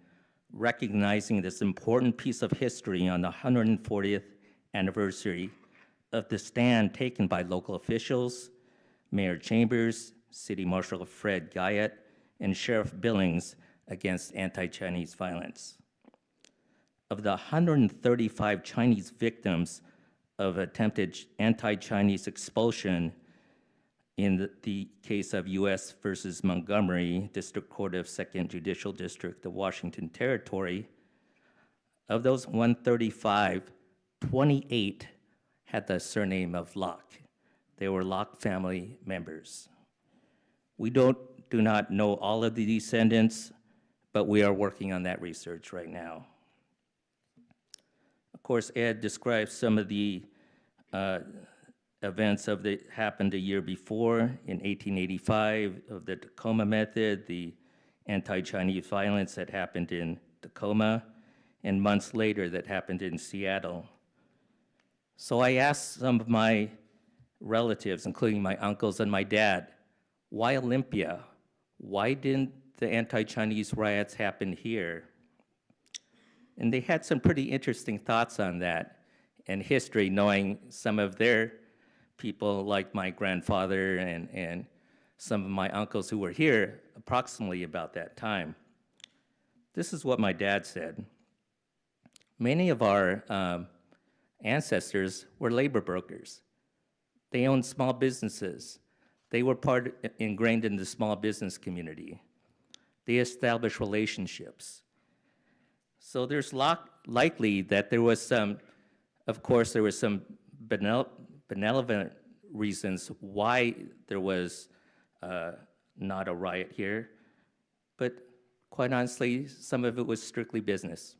recognizing this important piece of history on the 140th anniversary of the stand taken by local officials, Mayor Chambers, City Marshal Fred Guyot, and Sheriff Billings against anti-Chinese violence. Of the 135 Chinese victims of attempted anti-Chinese expulsion in the case of U.S. versus Montgomery, District Court of 2nd Judicial District of Washington Territory, of those 135, 28 had the surname of Locke. They were Locke family members. We do not know all of the descendants, but we are working on that research right now. Of course, Ed described some of the events that happened a year before in 1885 of the Tacoma method, the anti-Chinese violence that happened in Tacoma, and months later that happened in Seattle. So I asked some of my relatives, including my uncles and my dad, why Olympia? Why didn't the anti-Chinese riots happen here? And they had some pretty interesting thoughts on that and history, knowing some of their people like my grandfather and some of my uncles who were here approximately about that time. This is what my dad said. Many of our ancestors were labor brokers. They owned small businesses. They were ingrained in the small business community. They established relationships. So there's likely that there was some, of course, there was some benevolent reasons why there was not a riot here, but quite honestly, some of it was strictly business.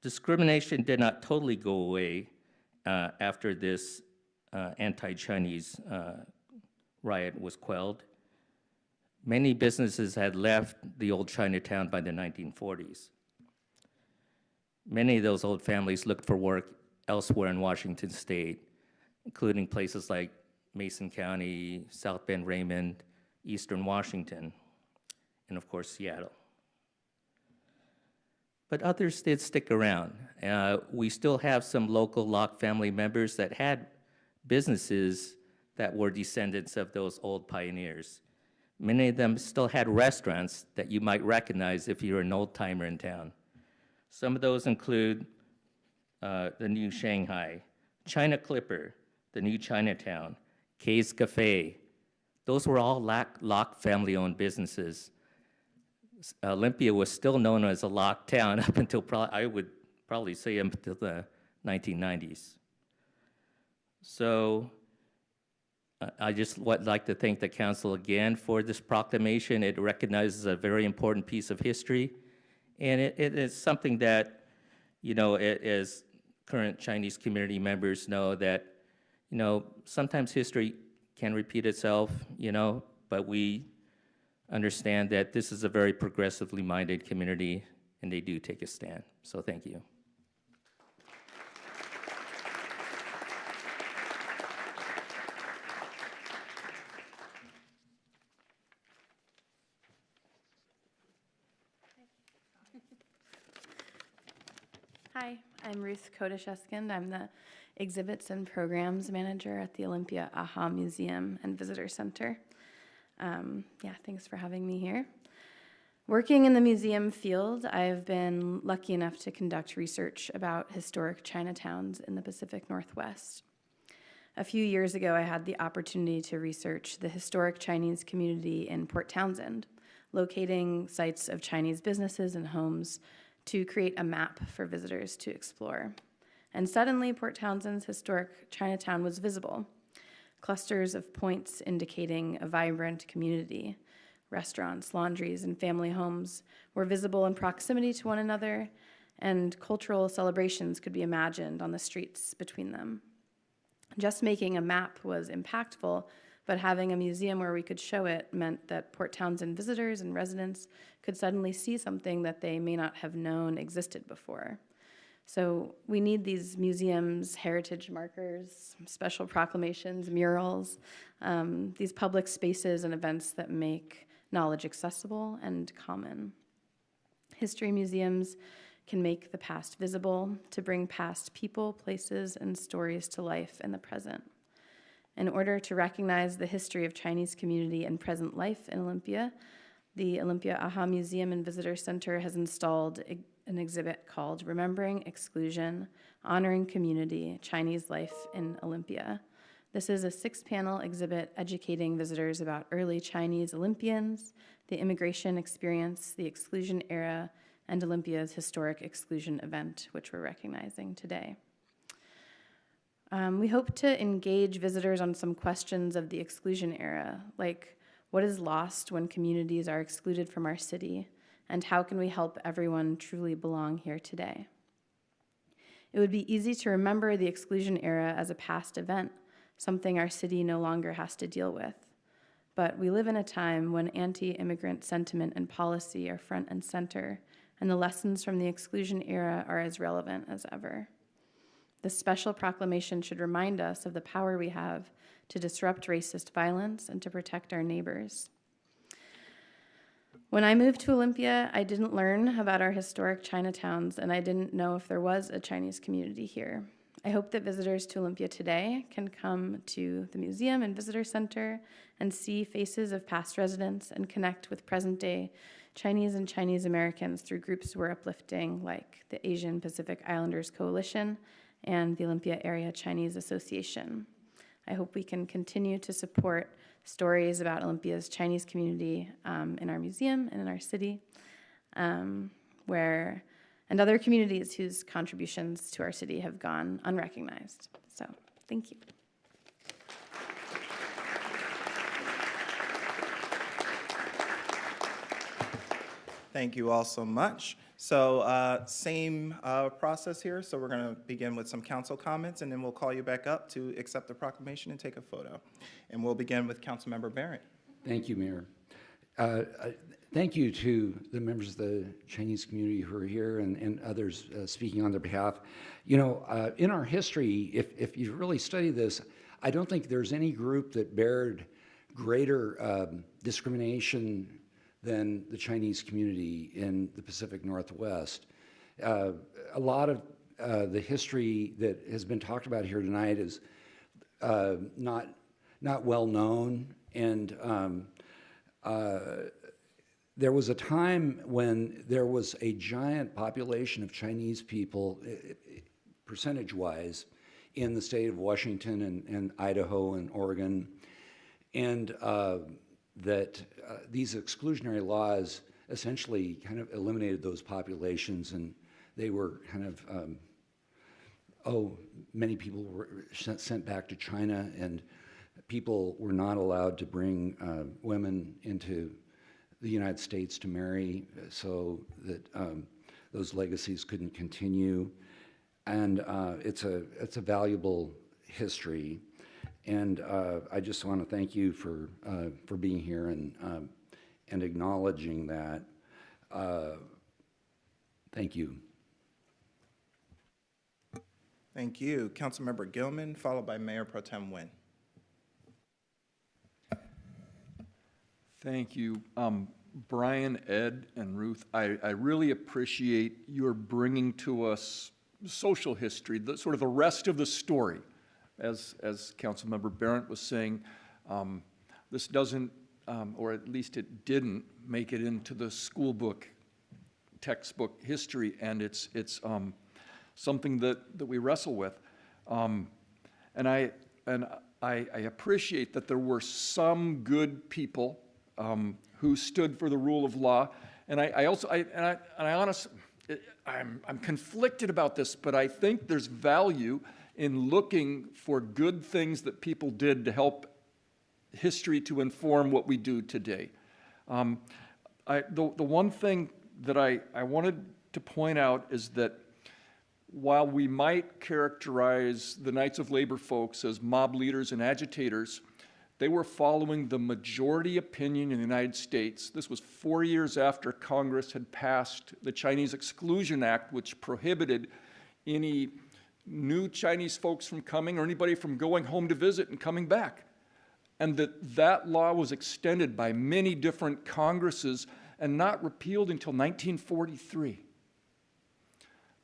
Discrimination did not totally go away after this anti-Chinese riot was quelled. Many businesses had left the old Chinatown by the 1940s. Many of those old families looked for work elsewhere in Washington State, including places like Mason County, South Bend, Raymond, Eastern Washington, and of course, Seattle. But others did stick around. We still have some local Locke family members that had businesses that were descendants of those old pioneers. Many of them still had restaurants that you might recognize if you're an old timer in town. Some of those include the New Shanghai, China Clipper, the New Chinatown, Kay's Cafe. Those were all Locke family-owned businesses. Olympia was still known as a Locke town up until I would probably say up until the 1990s. So I just would like to thank the council again for this proclamation. It recognizes a very important piece of history, and it is something that, you know, as current Chinese community members know that, you know, sometimes history can repeat itself, you know, but we understand that this is a very progressively minded community, and they do take a stand. So thank you. Hi, I'm Ruth Kodesh-Eskind. I'm the Exhibits and Programs Manager at the Olympia AHA Museum and Visitor Center. Yeah, thanks for having me here. Working in the museum field, I've been lucky enough to conduct research about historic Chinatowns in the Pacific Northwest. A few years ago, I had the opportunity to research the historic Chinese community in Port Townsend, locating sites of Chinese businesses and homes to create a map for visitors to explore. And suddenly, Port Townsend's historic Chinatown was visible. Clusters of points indicating a vibrant community. Restaurants, laundries, and family homes were visible in proximity to one another, and cultural celebrations could be imagined on the streets between them. Just making a map was impactful, but having a museum where we could show it meant that Port Townsend visitors and residents could suddenly see something that they may not have known existed before. So we need these museums, heritage markers, special proclamations, murals, these public spaces and events that make knowledge accessible and common. History museums can make the past visible to bring past people, places, and stories to life in the present. In order to recognize the history of Chinese community and present life in Olympia, the Olympia AHA Museum and Visitor Center has installed an exhibit called Remembering Exclusion, Honoring Community, Chinese Life in Olympia. This is a 6-panel exhibit educating visitors about early Chinese Olympians, the immigration experience, the exclusion era, and Olympia's historic exclusion event, which we're recognizing today. We hope to engage visitors on some questions of the exclusion era, like what is lost when communities are excluded from our city, and how can we help everyone truly belong here today? It would be easy to remember the exclusion era as a past event, something our city no longer has to deal with. But we live in a time when anti-immigrant sentiment and policy are front and center, and the lessons from the exclusion era are as relevant as ever. This special proclamation should remind us of the power we have to disrupt racist violence and to protect our neighbors. When I moved to Olympia, I didn't learn about our historic Chinatowns, and I didn't know if there was a Chinese community here. I hope that visitors to Olympia today can come to the museum and visitor center and see faces of past residents and connect with present-day Chinese and Chinese Americans through groups we're uplifting, like the Asian Pacific Islanders Coalition and the Olympia Area Chinese Association. I hope we can continue to support stories about Olympia's Chinese community in our museum and in our city, and other communities whose contributions to our city have gone unrecognized. So, thank you. Thank you all so much. So same process here. So we're going to begin with some council comments, and then we'll call you back up to accept the proclamation and take a photo. And we'll begin with Councilmember Barrett. Thank you, Mayor. Thank you to the members of the Chinese community who are here and others speaking on their behalf. You know, in our history, if you really study this, I don't think there's any group that bared greater discrimination than the Chinese community in the Pacific Northwest. A lot of the history that has been talked about here tonight is not well known, and there was a time when there was a giant population of Chinese people, percentage-wise, in the state of Washington and Idaho and Oregon, and that these exclusionary laws essentially kind of eliminated those populations, and they were kind of, many people were sent back to China, and people were not allowed to bring women into the United States to marry, so that those legacies couldn't continue. And it's a valuable history. And I just want to thank you for being here and acknowledging that. Thank you. Thank you. Councilmember Gilman, followed by Mayor Pro Tem Nguyen. Thank you. Brian, Ed, and Ruth, I really appreciate your bringing to us social history, sort of the rest of the story. As Councilmember Barrett was saying, this doesn't, or at least it didn't, make it into the school book, textbook history, and it's something that we wrestle with. And I and I appreciate that there were some good people who stood for the rule of law. And I'm conflicted about this, but I think there's value in looking for good things that people did to help history to inform what we do today. The one thing that I wanted to point out is that while we might characterize the Knights of Labor folks as mob leaders and agitators, they were following the majority opinion in the United States. This was 4 years after Congress had passed the Chinese Exclusion Act, which prohibited any new Chinese folks from coming or anybody from going home to visit and coming back. And that law was extended by many different Congresses and not repealed until 1943.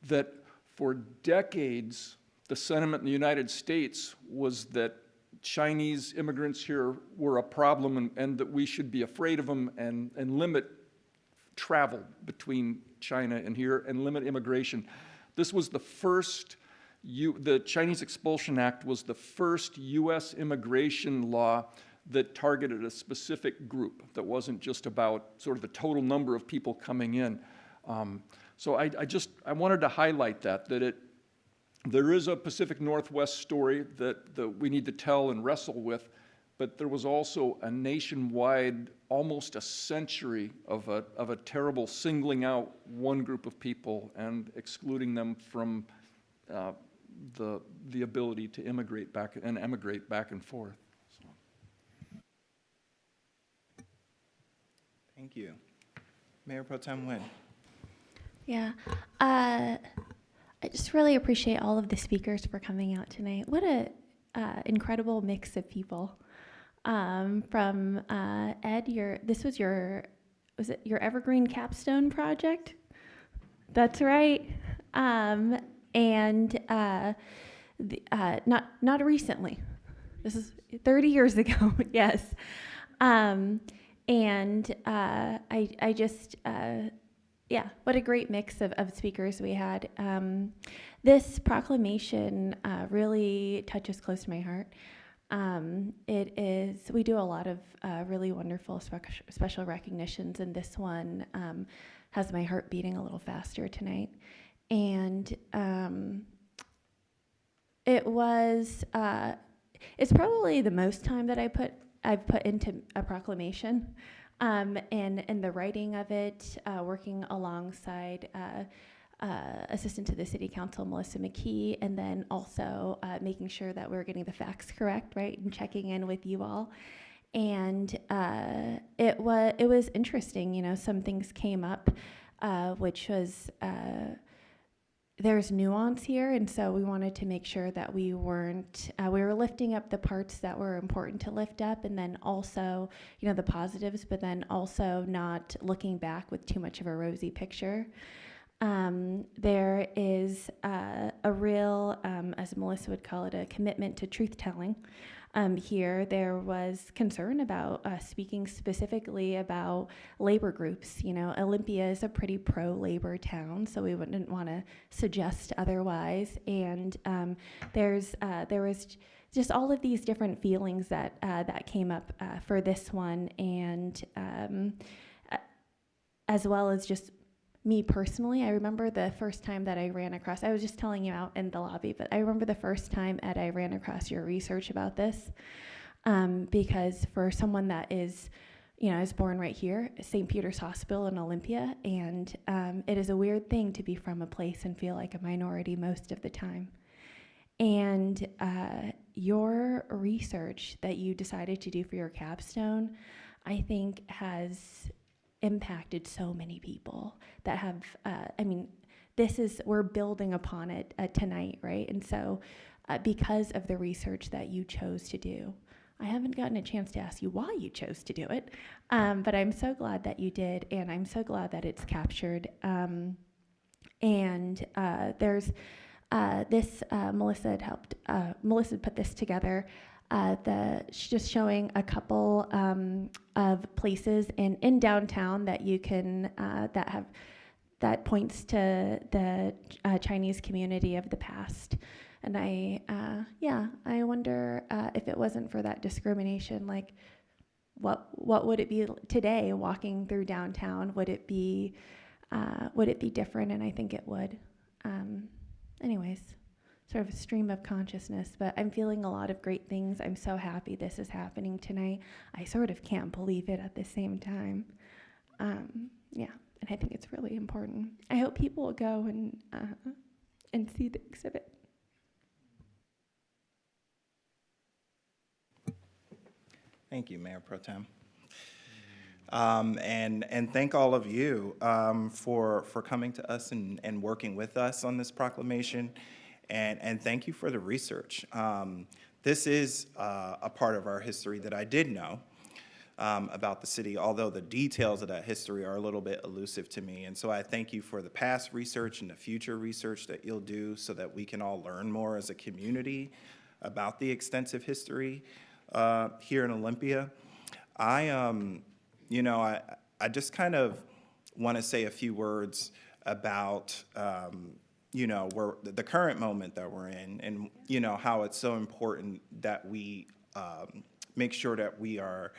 That for decades, the sentiment in the United States was that Chinese immigrants here were a problem and that we should be afraid of them and limit travel between China and here and limit immigration. This was the first, the Chinese Expulsion Act was the first U.S. immigration law that targeted a specific group that wasn't just about sort of the total number of people coming in. So I wanted to highlight that there is a Pacific Northwest story that we need to tell and wrestle with, but there was also a nationwide, almost a century of a terrible singling out one group of people and excluding them from the ability to emigrate back and forth. So. Thank you. Mayor Pro Tem Nguyen. Yeah, I just really appreciate all of the speakers for coming out tonight. What a incredible mix of people. From Ed, was it your Evergreen Capstone project? That's right. And not recently. This is 30 years ago. Yes. Yeah, what a great mix of speakers we had. This proclamation really touches close to my heart. We do a lot of really wonderful special recognitions, and this one has my heart beating a little faster tonight. And it's probably the most time that I've put into a proclamation. And the writing of it, working alongside Assistant to the City Council, Melissa McKee, and then also making sure that we're getting the facts correct, right, and checking in with you all. And it was interesting, some things came up, which was there's nuance here, and so we wanted to make sure that we were lifting up the parts that were important to lift up, and then also, the positives, but then also not looking back with too much of a rosy picture. There is a real, as Melissa would call it, a commitment to truth-telling. Here, there was concern about speaking specifically about labor groups. Olympia is a pretty pro-labor town, so we wouldn't want to suggest otherwise. And there was just all of these different feelings that came up for this one, and as well as just me personally. I remember the first time that I ran across, I was just telling you out in the lobby, but I remember the first time, Ed, I ran across your research about this, because for someone that is, I was born right here, St. Peter's Hospital in Olympia, and it is a weird thing to be from a place and feel like a minority most of the time. And your research that you decided to do for your capstone, I think has impacted so many people that have, we're building upon it tonight, right? And so because of the research that you chose to do, I haven't gotten a chance to ask you why you chose to do it, but I'm so glad that you did, and I'm so glad that it's captured. There's this, Melissa had helped, Melissa put this together, just showing a couple of places in downtown that you can, that points to the Chinese community of the past. And I wonder if it wasn't for that discrimination, like what would it be today walking through downtown? Would it be different? And I think it would. Anyways, sort of a stream of consciousness, but I'm feeling a lot of great things. I'm so happy this is happening tonight. I sort of can't believe it at the same time. And I think it's really important. I hope people will go and see the exhibit. Thank you, Mayor Pro Tem. And thank all of you for coming to us and working with us on this proclamation. And thank you for the research. This is a part of our history that I did know about the city, although the details of that history are a little bit elusive to me. And so I thank you for the past research and the future research that you'll do so that we can all learn more as a community about the extensive history here in Olympia. I just kind of want to say a few words about where the current moment that we're in, and how it's so important that we make sure that we are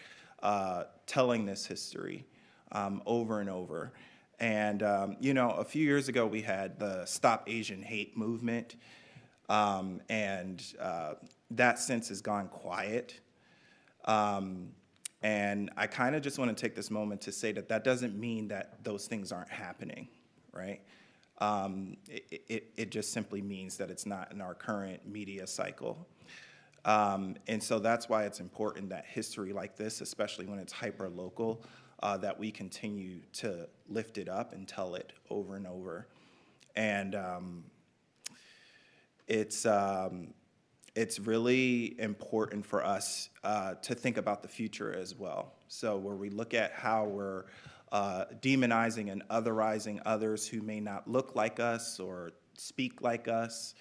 telling this history over and over. And a few years ago we had the Stop Asian Hate movement, and that since has gone quiet. And I kind of just want to take this moment to say that doesn't mean that those things aren't happening, right? It just simply means that it's not in our current media cycle. And so that's why it's important that history like this, especially when it's hyper-local, that we continue to lift it up and tell it over and over. And it's really important for us to think about the future as well. So where we look at how we're demonizing and otherizing others who may not look like us or speak like us.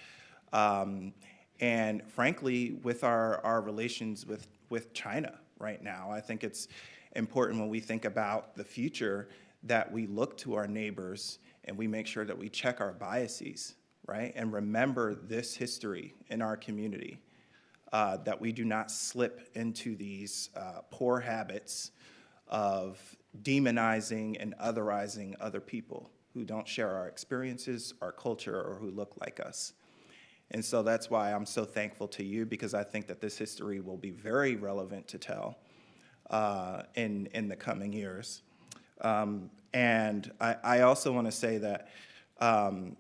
And frankly, with our relations with China right now, I think it's important when we think about the future that we look to our neighbors and we make sure that we check our biases, right? And remember this history in our community, that we do not slip into these poor habits of demonizing and otherizing other people who don't share our experiences, our culture, or who look like us. And so that's why I'm so thankful to you, because I think that this history will be very relevant to tell in the coming years. And I also want to say that, how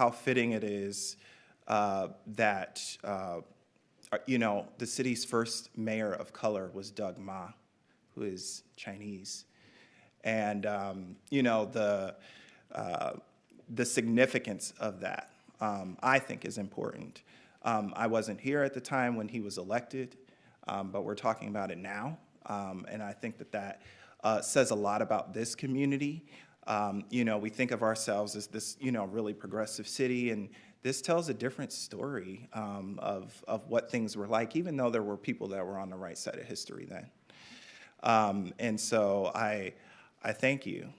fitting it is that, the city's first mayor of color was Doug Ma, who is Chinese. And, the significance of that, I think, is important. I wasn't here at the time when he was elected, but we're talking about it now. And I think that says a lot about this community. We think of ourselves as this, really progressive city, and this tells a different story of what things were like, even though there were people that were on the right side of history then. And so I thank you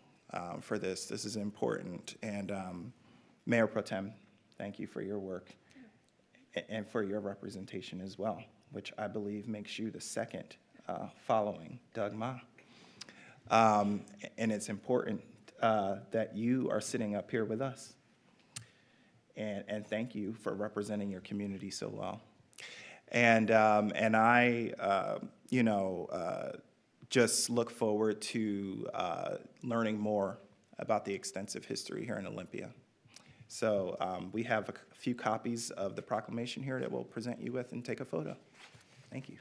for this. This is important. And Mayor Pro Tem, thank you for your work and for your representation as well, which I believe makes you the second following Doug Ma. And it's important that you are sitting up here with us. And thank you for representing your community so well. And I, just look forward to learning more about the extensive history here in Olympia. So we have a few copies of the proclamation here that we'll present you with and take a photo. Thank you.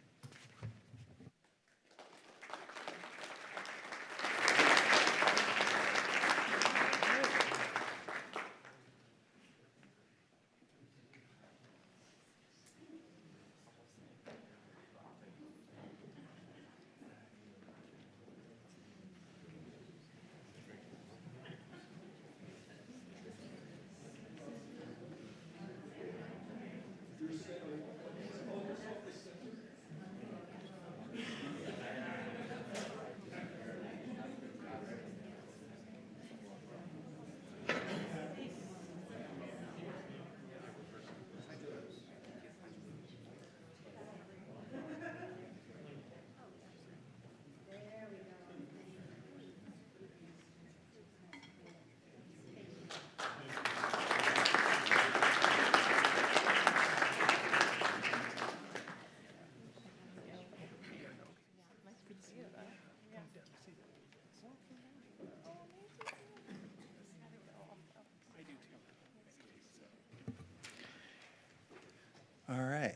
All right,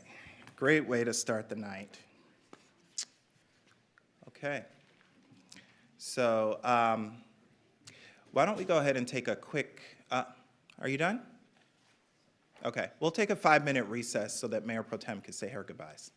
great way to start the night. Okay, so why don't we go ahead and take a quick, are you done? Okay, we'll take a 5-minute recess so that Mayor Pro Tem can say her goodbyes.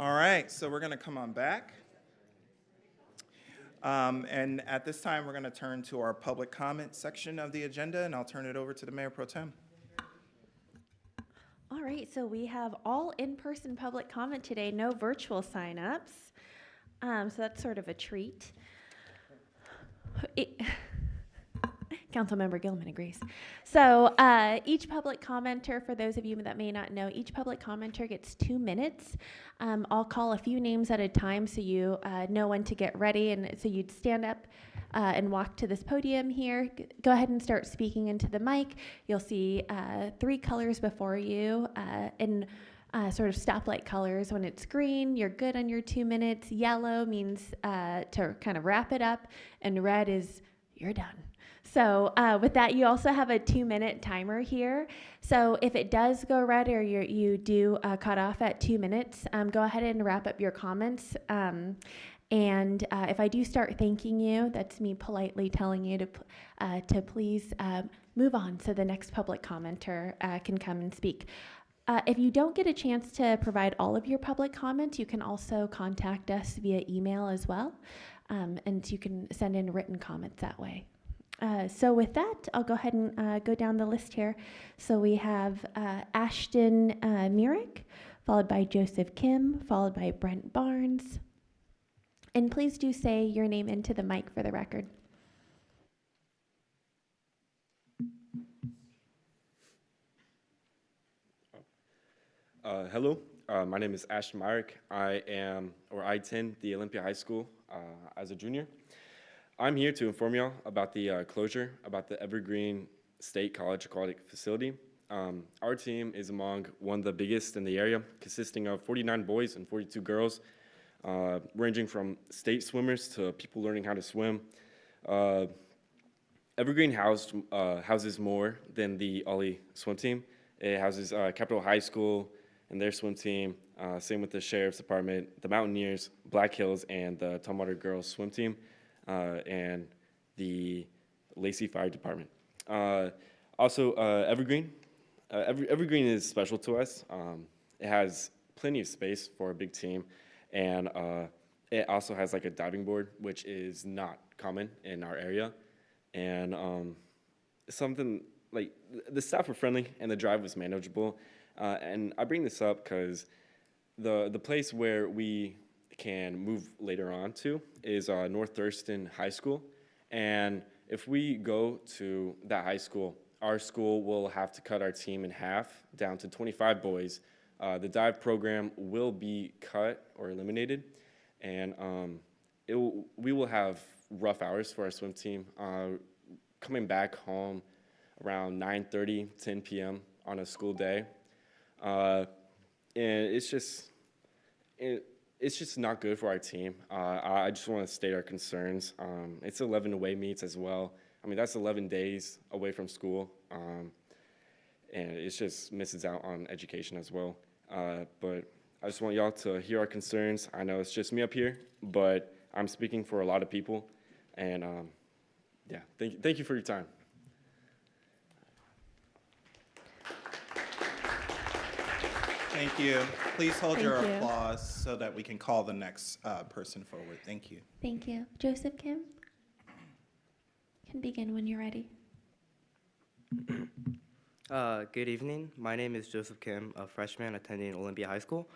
All right, so we're going to come on back. And at this time, we're going to turn to our public comment section of the agenda, and I'll turn it over to the Mayor Pro Tem. All right, so we have all in-person public comment today, no virtual sign-ups. So that's sort of a treat. Councilmember Gilman agrees. So each public commenter, for those of you that may not know, each public commenter gets 2 minutes. I'll call a few names at a time so you know when to get ready, and so you'd stand up and walk to this podium here. Go ahead and start speaking into the mic. You'll see 3 colors before you in sort of stoplight colors. When it's green, you're good on your 2 minutes. Yellow means to kind of wrap it up, and red is you're done. So with that, you also have a 2-minute timer here. So if it does go red or you do cut off at 2 minutes, go ahead and wrap up your comments. And if I do start thanking you, that's me politely telling you to please move on so the next public commenter can come and speak. If you don't get a chance to provide all of your public comments, you can also contact us via email as well. And you can send in written comments that way. So with that, I'll go ahead and go down the list here. So we have Ashton Myrick, followed by Joseph Kim, followed by Brent Barnes. And please do say your name into the mic for the record. Hello, my name is Ashton Myrick. I attend the Olympia High School as a junior. I'm here to inform y'all about the closure, about the Evergreen State College Aquatic Facility. Our team is among one of the biggest in the area, consisting of 49 boys and 42 girls, ranging from state swimmers to people learning how to swim. Evergreen houses more than the Ollie swim team. It houses Capitol High School and their swim team, same with the Sheriff's Department, the Mountaineers, Black Hills, and the Tumwater Girls swim team. And the Lacey Fire Department. Also, Evergreen. Evergreen is special to us. It has plenty of space for a big team, and it also has like a diving board, which is not common in our area. And something like the staff were friendly and the drive was manageable. And I bring this up because the place where we can move later on to is North Thurston High School. And if we go to that high school, our school will have to cut our team in half down to 25 boys. The dive program will be cut or eliminated. And we will have rough hours for our swim team. Coming back home around 9:30, 10 p.m. on a school day. And it's just not good for our team. I just want to state our concerns. It's 11 away meets as well. I mean, that's 11 days away from school. And it just misses out on education as well. But I just want y'all to hear our concerns. I know it's just me up here, but I'm speaking for a lot of people. And yeah, thank you for your time. Thank you. Please hold Thank your you. applause so that we can call the next person forward. Thank you. Thank you. Joseph Kim? Can begin when you're ready. Good evening. My name is Joseph Kim, a freshman attending Olympia High School,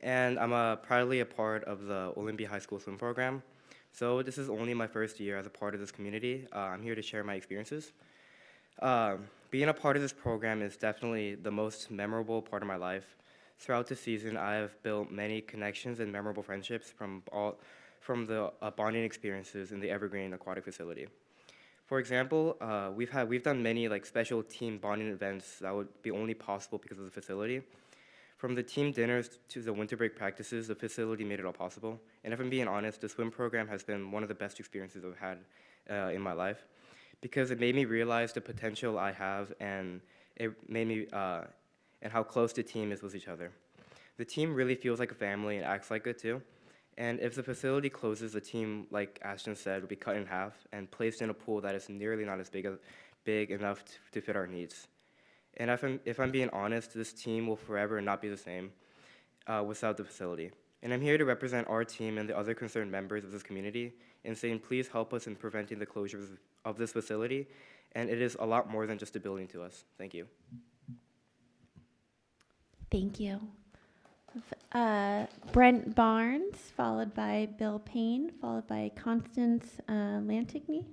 and I'm proudly a part of the Olympia High School swim program. So this is only my first year as a part of this community. I'm here to share my experiences. Being a part of this program is definitely the most memorable part of my life. Throughout the season, I have built many connections and memorable friendships from the bonding experiences in the Evergreen Aquatic Facility. For example, we've done many like special team bonding events that would be only possible because of the facility. From the team dinners to the winter break practices, the facility made it all possible. And if I'm being honest, the swim program has been one of the best experiences I've had in my life, because it made me realize the potential I have, and it made me and how close the team is with each other. The team really feels like a family and acts like it too. And if the facility closes, the team, like Ashton said, will be cut in half and placed in a pool that is nearly not as big enough to fit our needs. And if I'm being honest, this team will forever not be the same without the facility. And I'm here to represent our team and the other concerned members of this community in saying, please help us in preventing the closure of this facility. And it is a lot more than just a building to us. Thank you. Thank you. Brent Barnes, followed by Bill Payne, followed by Constance Lantigny.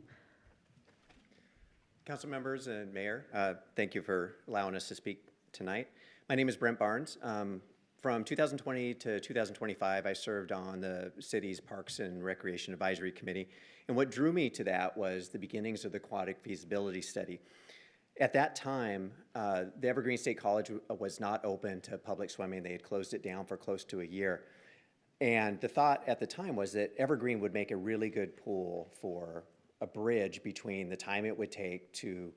Council members and Mayor, thank you for allowing us to speak tonight. My name is Brent Barnes. From 2020 to 2025, I served on the city's Parks and Recreation Advisory Committee. And what drew me to that was the beginnings of the aquatic feasibility study. At that time, the Evergreen State College was not open to public swimming. They had closed it down for close to a year. And the thought at the time was that Evergreen would make a really good pool for a bridge between the time it would take to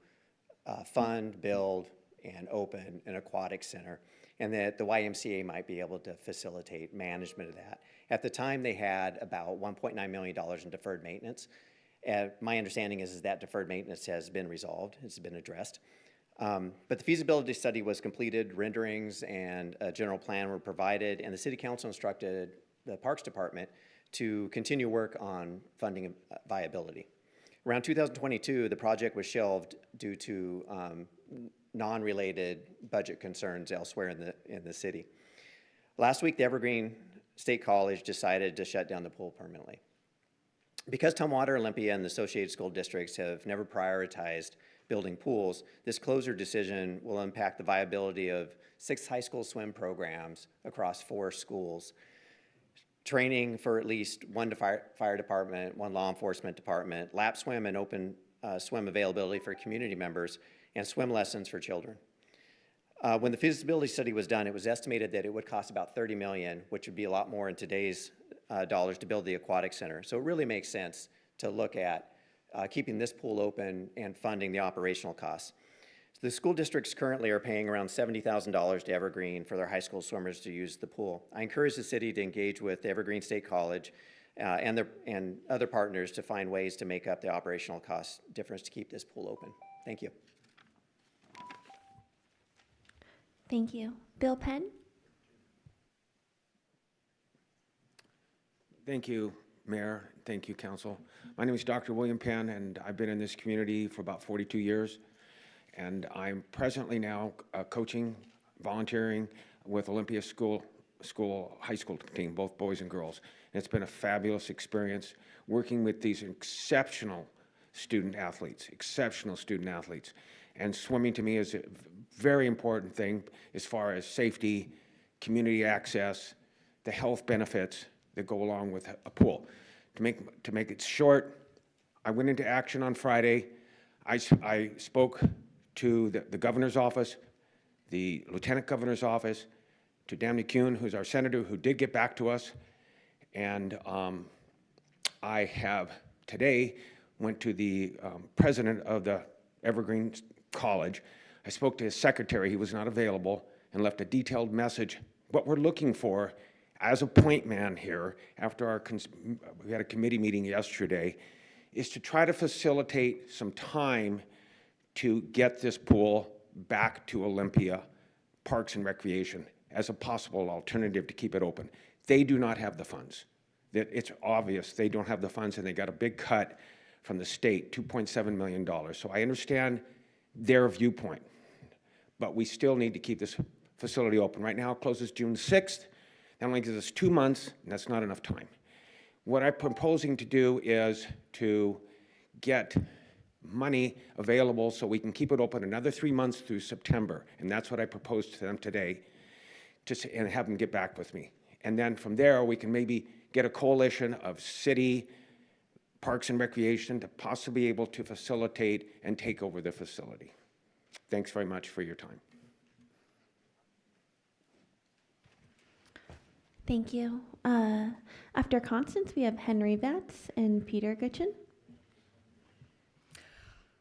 fund, build, and open an aquatic center, and that the YMCA might be able to facilitate management of that. At the time, they had about $1.9 million in deferred maintenance. My understanding is that deferred maintenance has been resolved, it's been addressed. But the feasibility study was completed, renderings and a general plan were provided, and the City Council instructed the Parks Department to continue work on funding viability. Around 2022, the project was shelved due to non-related budget concerns elsewhere in the city. Last week, the Evergreen State College decided to shut down the pool permanently. Because Tumwater, Olympia, and the associated school districts have never prioritized building pools, this closure decision will impact the viability of 6 high school swim programs across 4 schools, training for at least 1 fire department, 1 law enforcement department, lap swim and open swim availability for community members, and swim lessons for children. When the feasibility study was done, it was estimated that it would cost about $30 million, which would be a lot more in today's dollars to build the aquatic center. So it really makes sense to look at keeping this pool open and funding the operational costs. So the school districts currently are paying around $70,000 to Evergreen for their high school swimmers to use the pool. I encourage the city to engage with the Evergreen State College and other partners to find ways to make up the operational cost difference to keep this pool open. Thank you. Thank you. Bill Penn? Thank you, Mayor. Thank you, Council. My name is Dr. William Penn, and I've been in this community for about 42 years. And I'm presently now coaching, volunteering with Olympia high school team, both boys and girls. And it's been a fabulous experience working with these exceptional student athletes. And swimming to me is a very important thing as far as safety, community access, the health benefits that go along with a pool. To make it short, I went into action on Friday. I spoke to the governor's office, the lieutenant governor's office, to Dan McCune, who's our senator, who did get back to us. And I have today went to the president of the Evergreen College. I spoke to his secretary, he was not available, and left a detailed message. What we're looking for as a point man here, after we had a committee meeting yesterday, is to try to facilitate some time to get this pool back to Olympia Parks and Recreation as a possible alternative to keep it open. They do not have the funds. It's obvious they don't have the funds, and they got a big cut from the state, $2.7 million. So I understand their viewpoint, but we still need to keep this facility open. Right now it closes June 6th. That only gives us 2 months, and that's not enough time. What I'm proposing to do is to get money available so we can keep it open another 3 months through September, and that's what I proposed to them today, and have them get back with me. And then from there, we can maybe get a coalition of city, Parks and Recreation to possibly be able to facilitate and take over the facility. Thanks very much for your time. Thank you. After Constance, we have Henry Vetz and Peter Gutchen.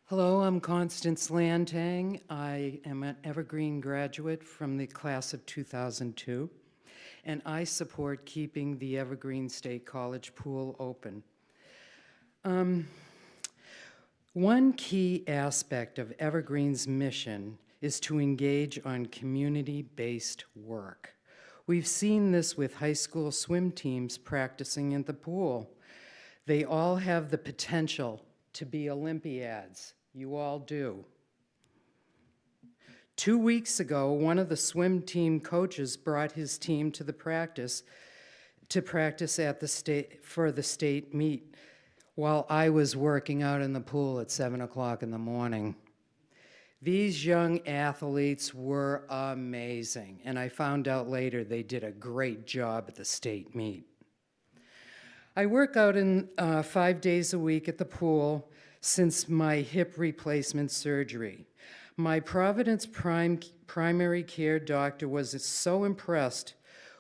Hello, I'm Constance Lantang. I am an Evergreen graduate from the class of 2002, and I support keeping the Evergreen State College pool open. One key aspect of Evergreen's mission is to engage on community-based work. We've seen this with high school swim teams practicing in the pool. They all have the potential to be Olympiads. You all do. 2 weeks ago, one of the swim team coaches brought his team to practice at for the state meet while I was working out in the pool at 7 o'clock in the morning. These young athletes were amazing, and I found out later they did a great job at the state meet. I work out 5 days a week at the pool since my hip replacement surgery. My Providence primary care doctor was so impressed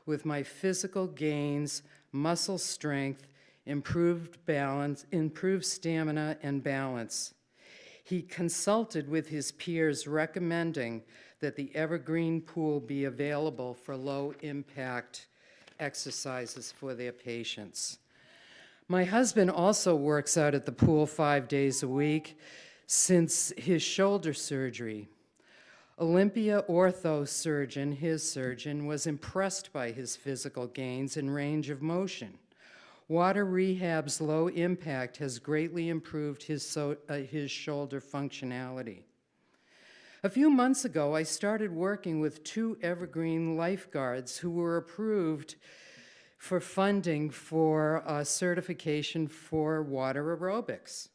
with my physical gains, muscle strength, improved balance, improved stamina and balance. He consulted with his peers recommending that the Evergreen Pool be available for low-impact exercises for their patients. My husband also works out at the pool 5 days a week since his shoulder surgery. Olympia ortho surgeon, his surgeon, was impressed by his physical gains and range of motion. Water Rehab's low impact has greatly improved his shoulder functionality. A few months ago, I started working with 2 Evergreen lifeguards who were approved for funding for certification for water aerobics.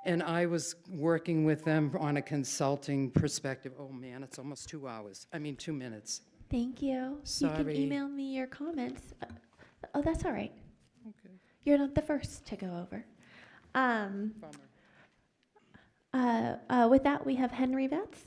And I was working with them on a consulting perspective. Oh man, it's almost 2 minutes. Thank you. Sorry. You can email me your comments. Oh, that's all right. Okay. You're not the first to go over. With that, we have Henry Vetz.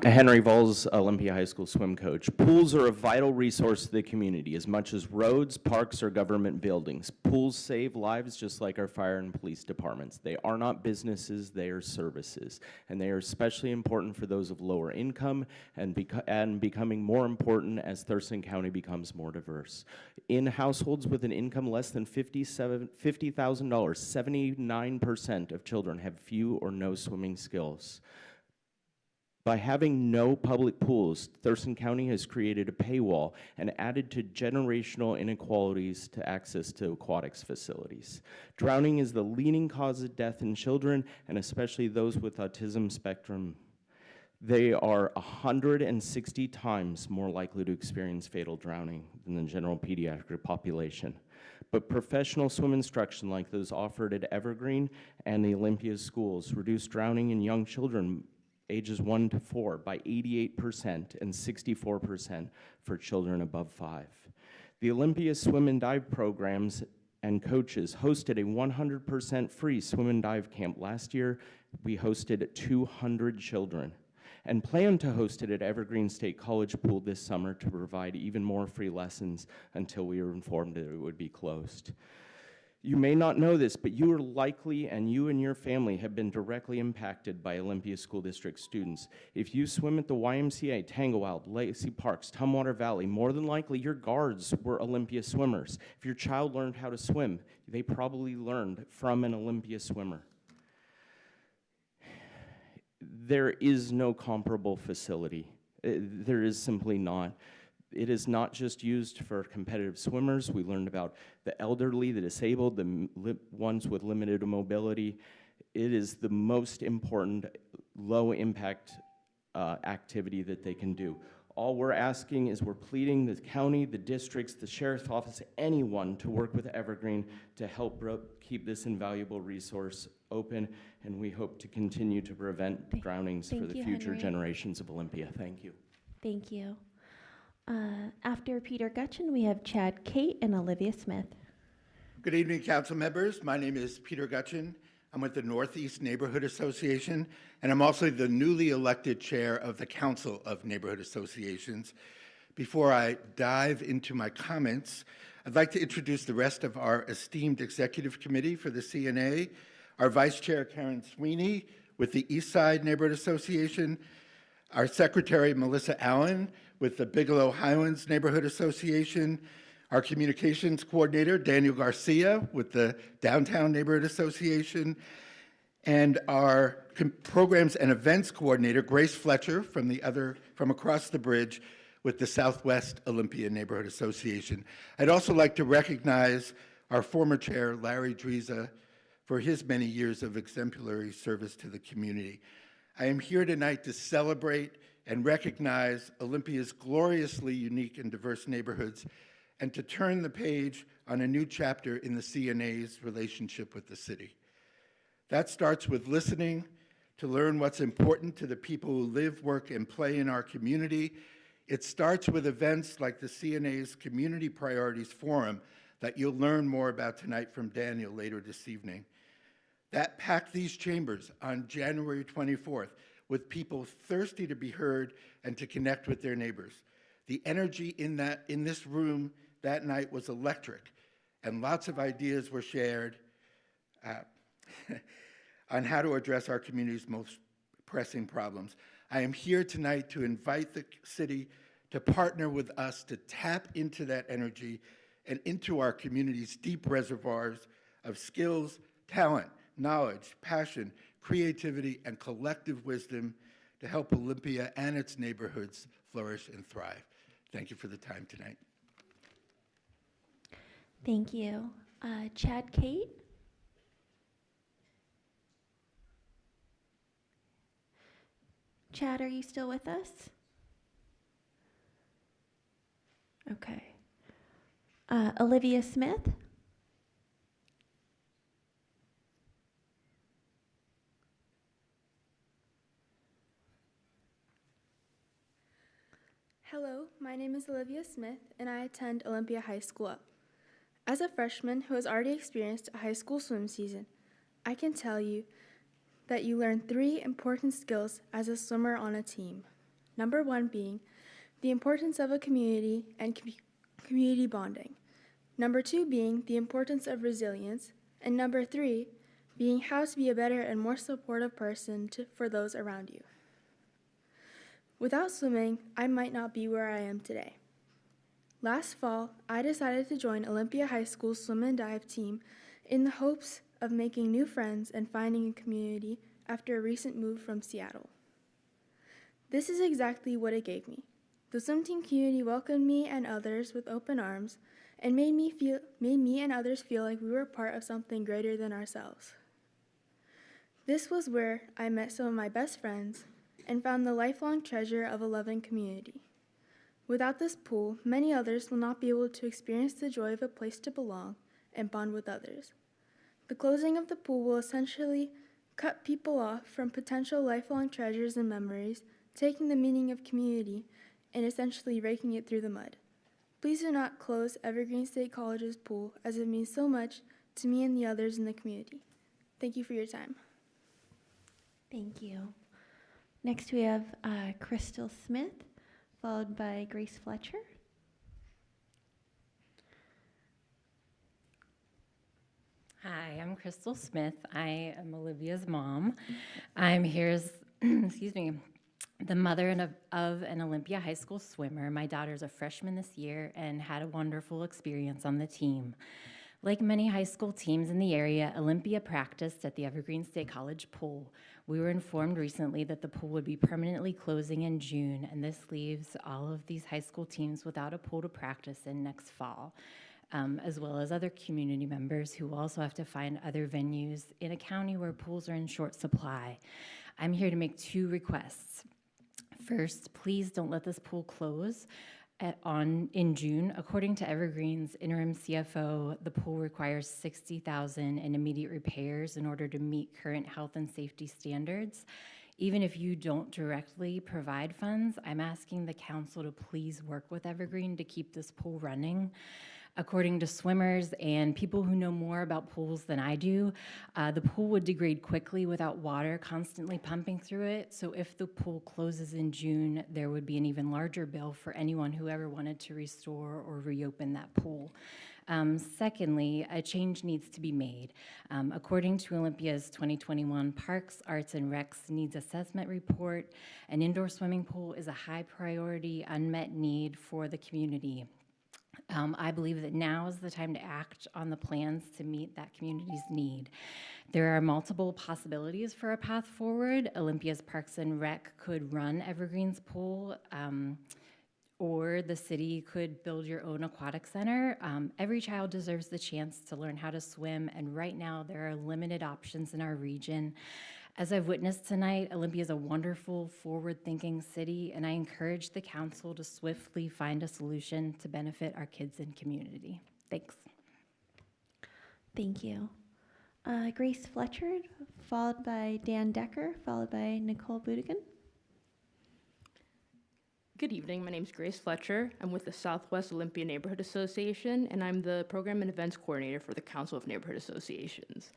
Henry Vols, Olympia High School swim coach. Pools are a vital resource to the community, as much as roads, parks, or government buildings. Pools save lives just like our fire and police departments. They are not businesses, they are services. And they are especially important for those of lower income and becoming more important as Thurston County becomes more diverse. In households with an income less than $50,000, 79% of children have few or no swimming skills. By having no public pools, Thurston County has created a paywall and added to generational inequalities to access to aquatics facilities. Drowning is the leading cause of death in children, and especially those with autism spectrum. They are 160 times more likely to experience fatal drowning than the general pediatric population. But professional swim instruction like those offered at Evergreen and the Olympia schools reduce drowning in young children ages 1 to 4 by 88% and 64% for children above 5. The Olympia swim and dive programs and coaches hosted a 100% free swim and dive camp last year. We hosted 200 children and plan to host it at Evergreen State College Pool this summer to provide even more free lessons until we were informed that it would be closed. You may not know this, but you are likely, and you and your family have been directly impacted by Olympia School District students. If you swim at the YMCA, Tanglewilde, Lacey Parks, Tumwater Valley, more than likely your guards were Olympia swimmers. If your child learned how to swim, they probably learned from an Olympia swimmer. There is no comparable facility. There is simply not. It is not just used for competitive swimmers. We learned about the elderly, the disabled, the ones with limited mobility. It is the most important low-impact activity that they can do. All we're asking is we're pleading the county, the districts, the sheriff's office, anyone to work with Evergreen to help keep this invaluable resource open, and we hope to continue to prevent drownings for the future generations of Olympia. Thank you. Thank you. After Peter Gutchin, we have Chad Kate and Olivia Smith. Good evening, council members. My name is Peter Gutchin. I'm with the Northeast Neighborhood Association, and I'm also the newly elected chair of the Council of Neighborhood Associations. Before I dive into my comments, I'd like to introduce the rest of our esteemed executive committee for the CNA, our vice chair, Karen Sweeney, with the East Side Neighborhood Association, our secretary, Melissa Allen, with the Bigelow Highlands Neighborhood Association, our communications coordinator, Daniel Garcia, with the Downtown Neighborhood Association, and our programs and events coordinator, Grace Fletcher, from across the bridge with the Southwest Olympia Neighborhood Association. I'd also like to recognize our former chair, Larry Driza, for his many years of exemplary service to the community. I am here tonight to celebrate and recognize Olympia's gloriously unique and diverse neighborhoods, and to turn the page on a new chapter in the CNA's relationship with the city. That starts with listening to learn what's important to the people who live, work, and play in our community. It starts with events like the CNA's Community Priorities Forum that you'll learn more about tonight from Daniel later this evening. That packed these chambers on January 24th with people thirsty to be heard and to connect with their neighbors. The energy in this room that night was electric, and lots of ideas were shared on how to address our community's most pressing problems. I am here tonight to invite the city to partner with us to tap into that energy and into our community's deep reservoirs of skills, talent, knowledge, passion, creativity, and collective wisdom to help Olympia and its neighborhoods flourish and thrive. Thank you for the time tonight. Thank you. Chad Kate? Chad, are you still with us? Okay. Olivia Smith? Hello, my name is Olivia Smith, and I attend Olympia High School. As a freshman who has already experienced a high school swim season, I can tell you that you learn 3 important skills as a swimmer on a team. Number 1 being the importance of a community and community bonding. Number 2 being the importance of resilience. And number 3 being how to be a better and more supportive person for those around you. Without swimming, I might not be where I am today. Last fall, I decided to join Olympia High School's swim and dive team in the hopes of making new friends and finding a community after a recent move from Seattle. This is exactly what it gave me. The swim team community welcomed me and others with open arms and made me and others feel like we were part of something greater than ourselves. This was where I met some of my best friends and found the lifelong treasure of a loving community. Without this pool, many others will not be able to experience the joy of a place to belong and bond with others. The closing of the pool will essentially cut people off from potential lifelong treasures and memories, taking the meaning of community and essentially raking it through the mud. Please do not close Evergreen State College's pool, as it means so much to me and the others in the community. Thank you for your time. Thank you. Next we have Crystal Smith, followed by Grace Fletcher. Hi, I'm Crystal Smith. I am Olivia's mom. I'm here as, excuse me, the mother of an Olympia High School swimmer. My daughter's a freshman this year and had a wonderful experience on the team. Like many high school teams in the area, Olympia practiced at the Evergreen State College pool. We were informed recently that the pool would be permanently closing in June, and this leaves all of these high school teams without a pool to practice in next fall, as well as other community members who also have to find other venues in a county where pools are in short supply. I'm here to make 2 requests. First, please don't let this pool close in June. According to Evergreen's interim CFO, the pool requires $60,000 in immediate repairs in order to meet current health and safety standards. Even if you don't directly provide funds, I'm asking the council to please work with Evergreen to keep this pool running. According to swimmers and people who know more about pools than I do, the pool would degrade quickly without water constantly pumping through it. So if the pool closes in June, there would be an even larger bill for anyone who ever wanted to restore or reopen that pool. Secondly, a change needs to be made. According to Olympia's 2021 Parks, Arts, and Recs Needs Assessment Report, an indoor swimming pool is a high priority unmet need for the community. I believe that now is the time to act on the plans to meet that community's need. There are multiple possibilities for a path forward. Olympia's Parks and Rec could run Evergreen's pool, or the city could build your own aquatic center. Every child deserves the chance to learn how to swim, and right now there are limited options in our region. As I've witnessed tonight, Olympia is a wonderful, forward-thinking city, and I encourage the council to swiftly find a solution to benefit our kids and community. Thanks. Thank you. Grace Fletcher, followed by Dan Decker, followed by Nicole Budigan. Good evening. My name is Grace Fletcher. I'm with the Southwest Olympia Neighborhood Association, and I'm the Program and Events Coordinator for the Council of Neighborhood Associations.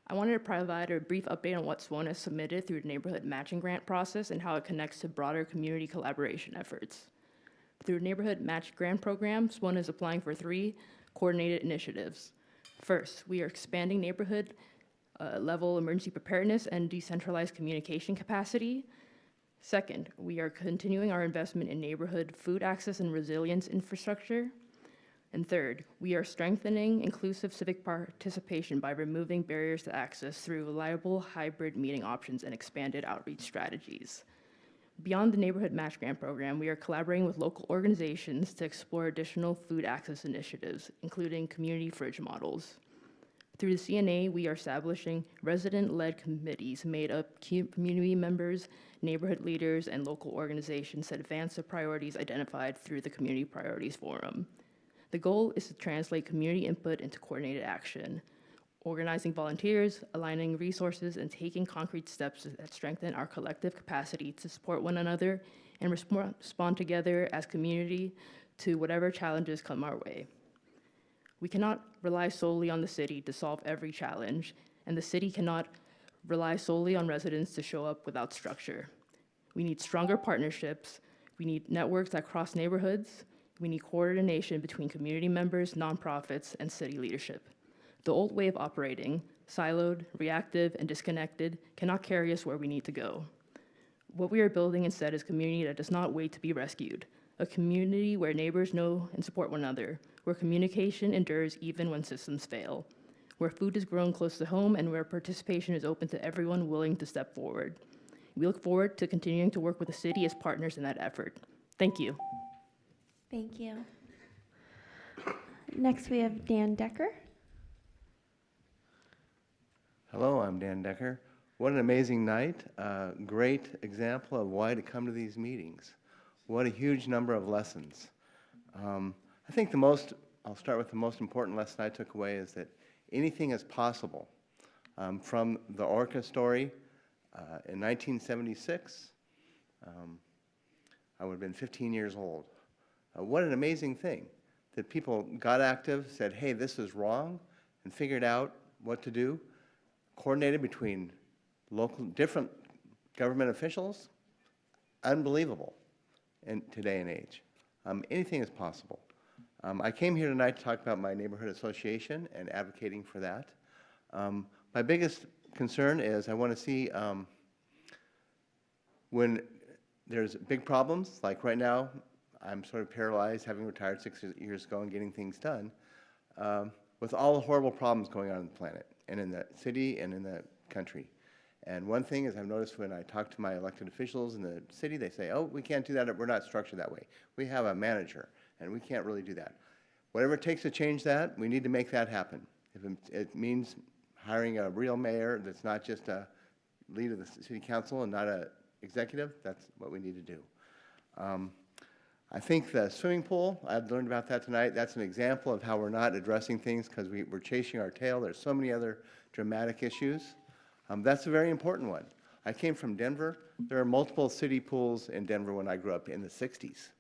I wanted to provide a brief update on what SWON has submitted through the neighborhood matching grant process and how it connects to broader community collaboration efforts. Through the neighborhood match grant program, SWON is applying for 3 coordinated initiatives. First, we are expanding neighborhood level emergency preparedness and decentralized communication capacity. Second, we are continuing our investment in neighborhood food access and resilience infrastructure. And third, we are strengthening inclusive civic participation by removing barriers to access through reliable hybrid meeting options and expanded outreach strategies. Beyond the Neighborhood Match Grant Program, we are collaborating with local organizations to explore additional food access initiatives, including community fridge models. Through the CNA, we are establishing resident-led committees made up of community members, neighborhood leaders, and local organizations that advance the priorities identified through the Community Priorities Forum. The goal is to translate community input into coordinated action, organizing volunteers, aligning resources, and taking concrete steps that strengthen our collective capacity to support one another and respond together as community to whatever challenges come our way. We cannot rely solely on the city to solve every challenge, and the city cannot rely solely on residents to show up without structure. We need stronger partnerships, we need networks that cross neighborhoods, we need coordination between community members, nonprofits, and city leadership. The old way of operating, siloed, reactive, and disconnected, cannot carry us where we need to go. What we are building instead is a community that does not wait to be rescued, a community where neighbors know and support one another, where communication endures even when systems fail, where food is grown close to home, and where participation is open to everyone willing to step forward. We look forward to continuing to work with the city as partners in that effort. Thank you. Thank you. Next, we have Dan Decker. Hello, I'm Dan Decker. What an amazing night. Great example of why to come to these meetings. What a huge number of lessons. I think I'll start with the most important lesson I took away is that anything is possible. From the Orca story in 1976, I would have been 15 years old. What an amazing thing that people got active, said, hey, this is wrong, and figured out what to do, coordinated between different government officials. Unbelievable in today and age. Anything is possible. I came here tonight to talk about my neighborhood association and advocating for that. My biggest concern is I want to see when there's big problems, like right now, I'm sort of paralyzed, having retired 6 years ago and getting things done, with all the horrible problems going on in the planet and in the city and in the country. And one thing is I've noticed when I talk to my elected officials in the city, they say, oh, we can't do that, we're not structured that way. We have a manager, and we can't really do that. Whatever it takes to change that, we need to make that happen. If it means hiring a real mayor that's not just a lead of the city council and not an executive, that's what we need to do. I think the swimming pool, I've learned about that tonight. That's an example of how we're not addressing things because we're chasing our tail. There's so many other dramatic issues. That's a very important one. I came from Denver. There are multiple city pools in Denver when I grew up in the 60s.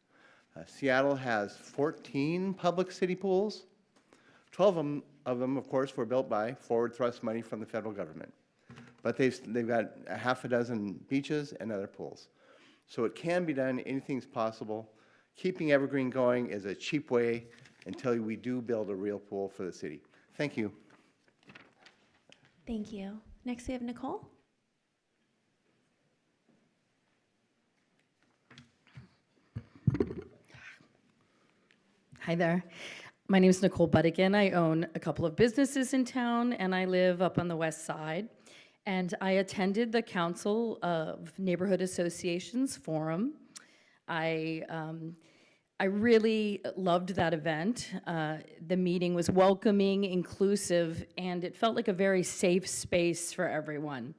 Seattle has 14 public city pools. 12 of them, of course, were built by forward thrust money from the federal government. But they've got a half a dozen beaches and other pools. So it can be done. Anything's possible. Keeping Evergreen going is a cheap way until we do build a real pool for the city. Thank you. Thank you. Next, we have Nicole. Hi there. My name is Nicole Budigan. I own a couple of businesses in town, and I live up on the west side. And I attended the Council of Neighborhood Associations Forum. I really loved that event. The meeting was welcoming, inclusive, and it felt like a very safe space for everyone.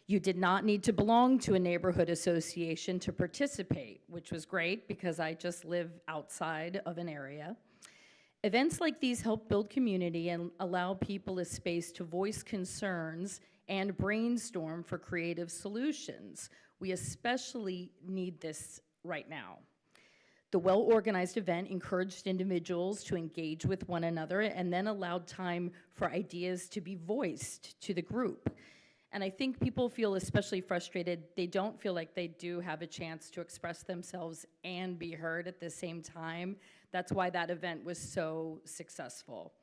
You did not need to belong to a neighborhood association to participate, which was great because I just live outside of an area. Events like these help build community and allow people a space to voice concerns and brainstorm for creative solutions. We especially need this right now. The well-organized event encouraged individuals to engage with one another and then allowed time for ideas to be voiced to the group. And I think people feel especially frustrated. They don't feel like they do have a chance to express themselves and be heard at the same time. That's why that event was so successful.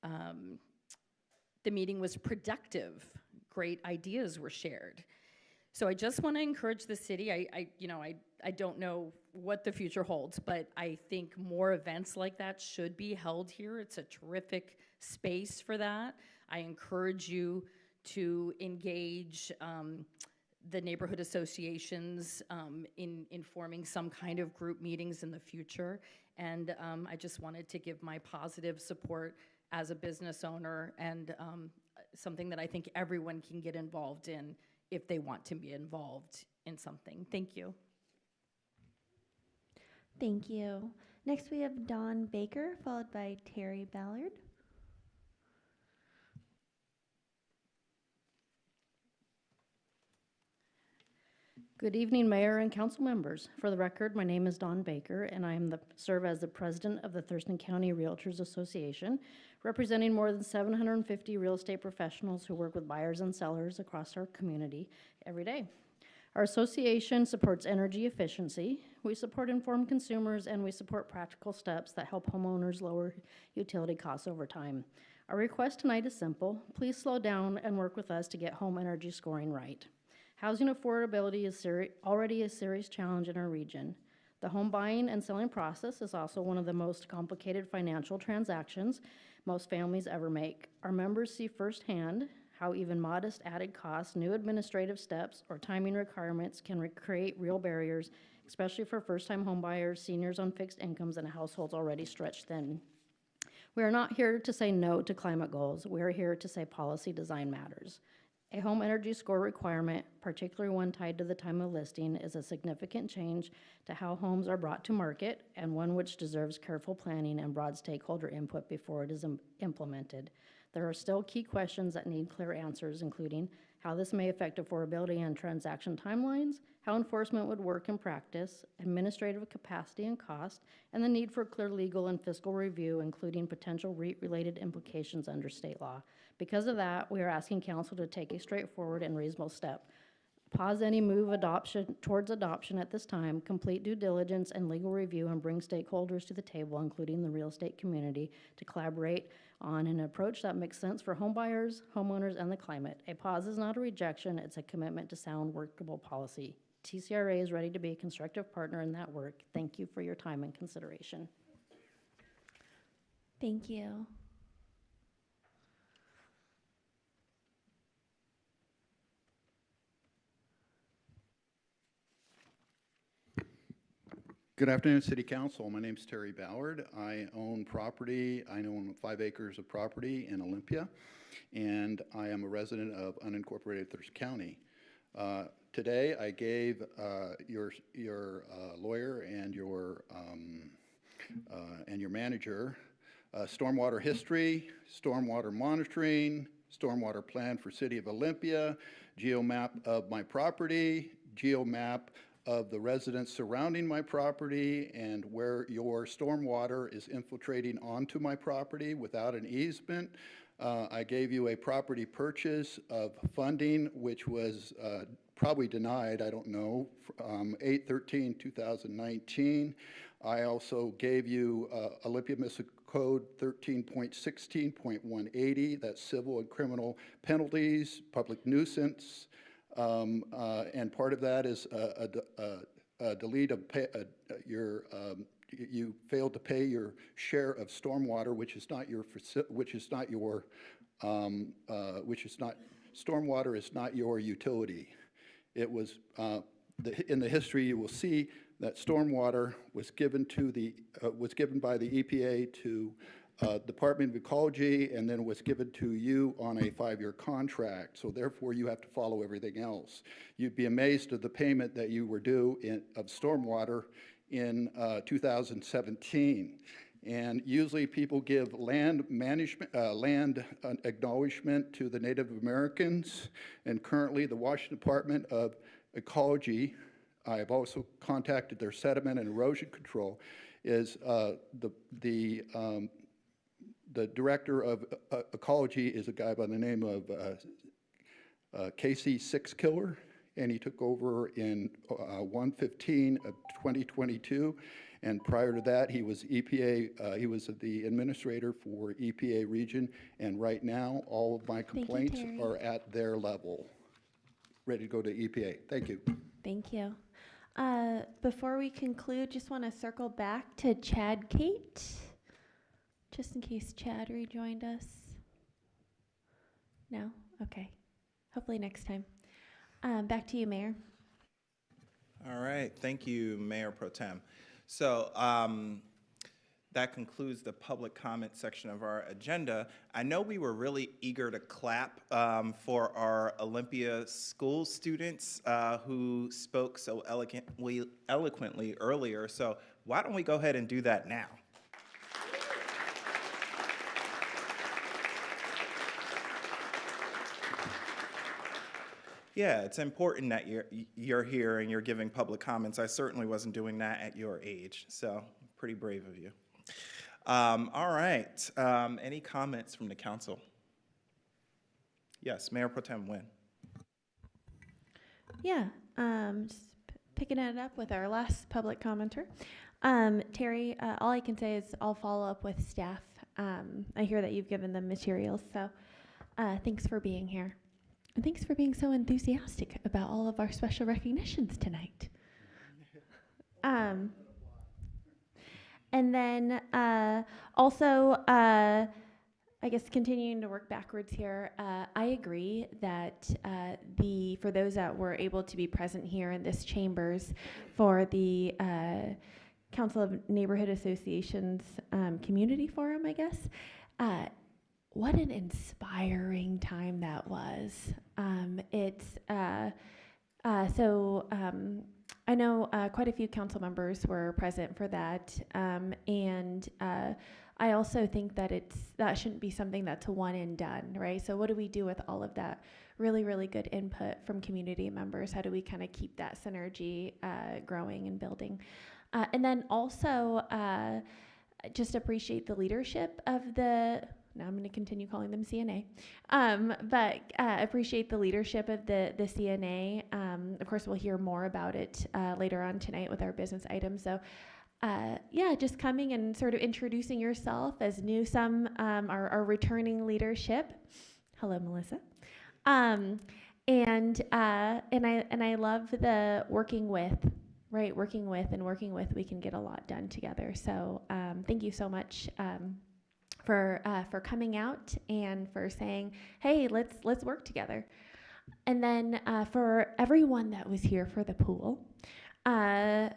The meeting was productive. Great ideas were shared. So I just want to encourage the city. I don't know what the future holds, but I think more events like that should be held here. It's a terrific space for that. I encourage you to engage the neighborhood associations in forming some kind of group meetings in the future. And I just wanted to give my positive support as a business owner and something that I think everyone can get involved in if they want to be involved in something. Thank you. Thank you. Next, we have Dawn Baker, followed by Terry Ballard. Good evening, Mayor and council members. For the record, my name is Dawn Baker, and I serve as the president of the Thurston County Realtors Association, representing more than 750 real estate professionals who work with buyers and sellers across our community every day. Our association supports energy efficiency, we support informed consumers, and we support practical steps that help homeowners lower utility costs over time. Our request tonight is simple. Please slow down and work with us to get home energy scoring right. Housing affordability is already a serious challenge in our region. The home buying and selling process is also one of the most complicated financial transactions most families ever make. Our members see firsthand how even modest added costs, new administrative steps, or timing requirements can create real barriers, especially for first-time homebuyers, seniors on fixed incomes, and households already stretched thin. We are not here to say no to climate goals. We are here to say policy design matters. A home energy score requirement, particularly one tied to the time of listing, is a significant change to how homes are brought to market and one which deserves careful planning and broad stakeholder input before it is implemented. There are still key questions that need clear answers, including how this may affect affordability and transaction timelines, how enforcement would work in practice, administrative capacity and cost, and the need for clear legal and fiscal review, including potential REIT-related implications under state law. Because of that, we are asking council to take a straightforward and reasonable step. Pause any move towards adoption at this time, complete due diligence and legal review, and bring stakeholders to the table, including the real estate community, to collaborate on an approach that makes sense for homebuyers, homeowners, and the climate. A pause is not a rejection, it's a commitment to sound, workable policy. TCRA is ready to be a constructive partner in that work. Thank you for your time and consideration. Thank you. Good afternoon, City Council. My name is Terry Ballard. I own property. I own 5 acres of property in Olympia, and I am a resident of unincorporated Thurston County. Today, I gave your lawyer and your manager stormwater history, stormwater monitoring, stormwater plan for City of Olympia, geomap of my property, geomap of the residents surrounding my property, and where your stormwater is infiltrating onto my property without an easement. I gave you a property purchase of funding, which was probably denied, I don't know, 8/13/2019. I also gave you Olympia Municipal Code 13.16.180, that's civil and criminal penalties, public nuisance, and part of that is a delete of your you failed to pay your share of stormwater, which is not your stormwater is not your utility. It was in the history you will see that stormwater was given by the EPA to Department of Ecology, and then was given to you on a 5-year contract. So therefore, you have to follow everything else. You'd be amazed at the payment that you were due of stormwater in 2017. And usually people give land acknowledgement to the Native Americans. And currently the Washington Department of Ecology, I have also contacted their sediment and erosion control, is the director of ecology is a guy by the name of Casey Sixkiller, and he took over in 1/15 of 2022. And prior to that, he was EPA. He was the administrator for EPA region. And right now, all of my complaints are at their level, ready to go to EPA. Thank you. Thank you. Before we conclude, just want to circle back to Chad Kate, just in case Chad rejoined us. No? Okay. Hopefully next time. Back to you, Mayor. All right, thank you, Mayor Pro Tem. So that concludes the public comment section of our agenda. I know we were really eager to clap for our Olympia school students who spoke so eloquently earlier, so why don't we go ahead and do that now? Yeah, it's important that you're here and you're giving public comments. I certainly wasn't doing that at your age, so pretty brave of you. All right, any comments from the council? Yes, Mayor Pro Tem Nguyen. Yeah, just picking it up with our last public commenter. Terry, all I can say is I'll follow up with staff. I hear that you've given them materials, so thanks for being here. And thanks for being so enthusiastic about all of our special recognitions tonight. And then also, I guess continuing to work backwards here, I agree that for those that were able to be present here in this chambers for the Council of Neighborhood Associations Community Forum, I guess, what an inspiring time that was. I know quite a few council members were present for that, and I also think that that shouldn't be something that's a one and done, right? So what do we do with all of that really, really good input from community members? How do we kind of keep that synergy growing and building? And then also just appreciate the leadership of now I'm going to continue calling them CNA, but appreciate the leadership of the CNA. Of course, we'll hear more about it later on tonight with our business items. So yeah, just coming and sort of introducing yourself as new, some are returning leadership. Hello, Melissa. And I love the working with, we can get a lot done together. So thank you so much for coming out and for saying, hey, let's work together. And then for everyone that was here for the pool, I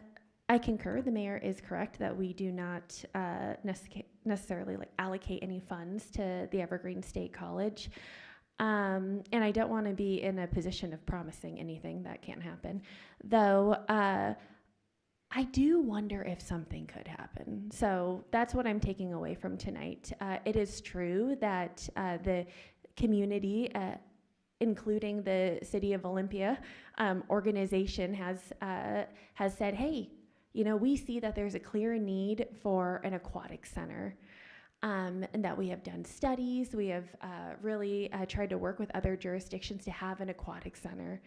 concur. The mayor is correct that we do not necessarily allocate any funds to the Evergreen State College. And I don't want to be in a position of promising anything that can't happen, though. I do wonder if something could happen. So that's what I'm taking away from tonight. It is true that the community, including the City of Olympia organization, has said, hey, we see that there's a clear need for an aquatic center. And that we have done studies. We have really tried to work with other jurisdictions to have an aquatic center.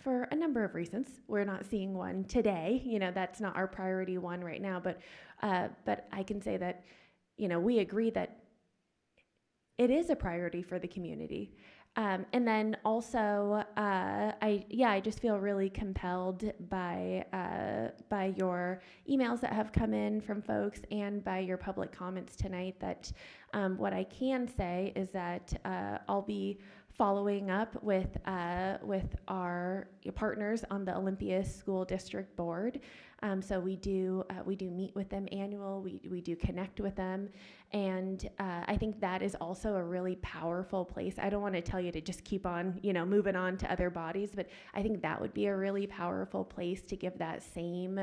For a number of reasons. We're not seeing one today. That's not our priority one right now, but I can say that, we agree that it is a priority for the community. And then also, I just feel really compelled by your emails that have come in from folks and by your public comments tonight. That what I can say is that I'll be following up with our partners on the Olympia School District Board. So we do meet with them we do connect with them, and I think that is also a really powerful place. I don't want to tell you to just keep on, moving on to other bodies, but I think that would be a really powerful place to give that same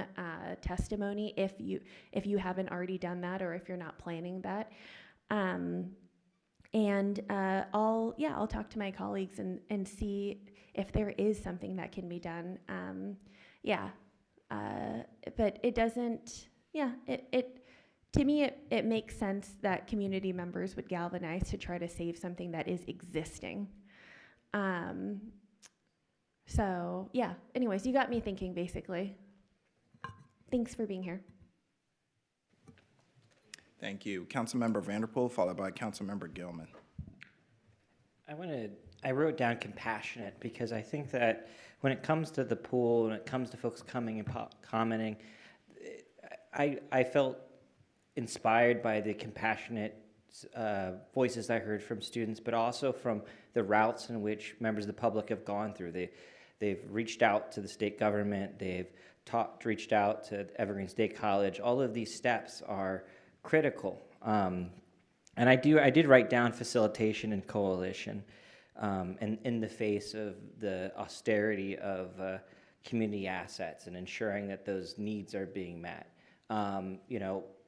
testimony if you haven't already done that, or if you're not planning that. I'll talk to my colleagues and see if there is something that can be done. But it doesn't, to me, it makes sense that community members would galvanize to try to save something that is existing. Anyways, you got me thinking, basically. Thanks for being here. Thank you. Councilmember Vanderpool, followed by Councilmember Gilman. I wrote down compassionate because I think that when it comes to the pool, when it comes to folks coming and commenting, I felt inspired by the compassionate voices I heard from students, but also from the routes in which members of the public have gone through. They've reached out to the state government, they've reached out to Evergreen State College. All of these steps are critical. And I did write down facilitation and coalition, and in the face of the austerity of community assets and ensuring that those needs are being met.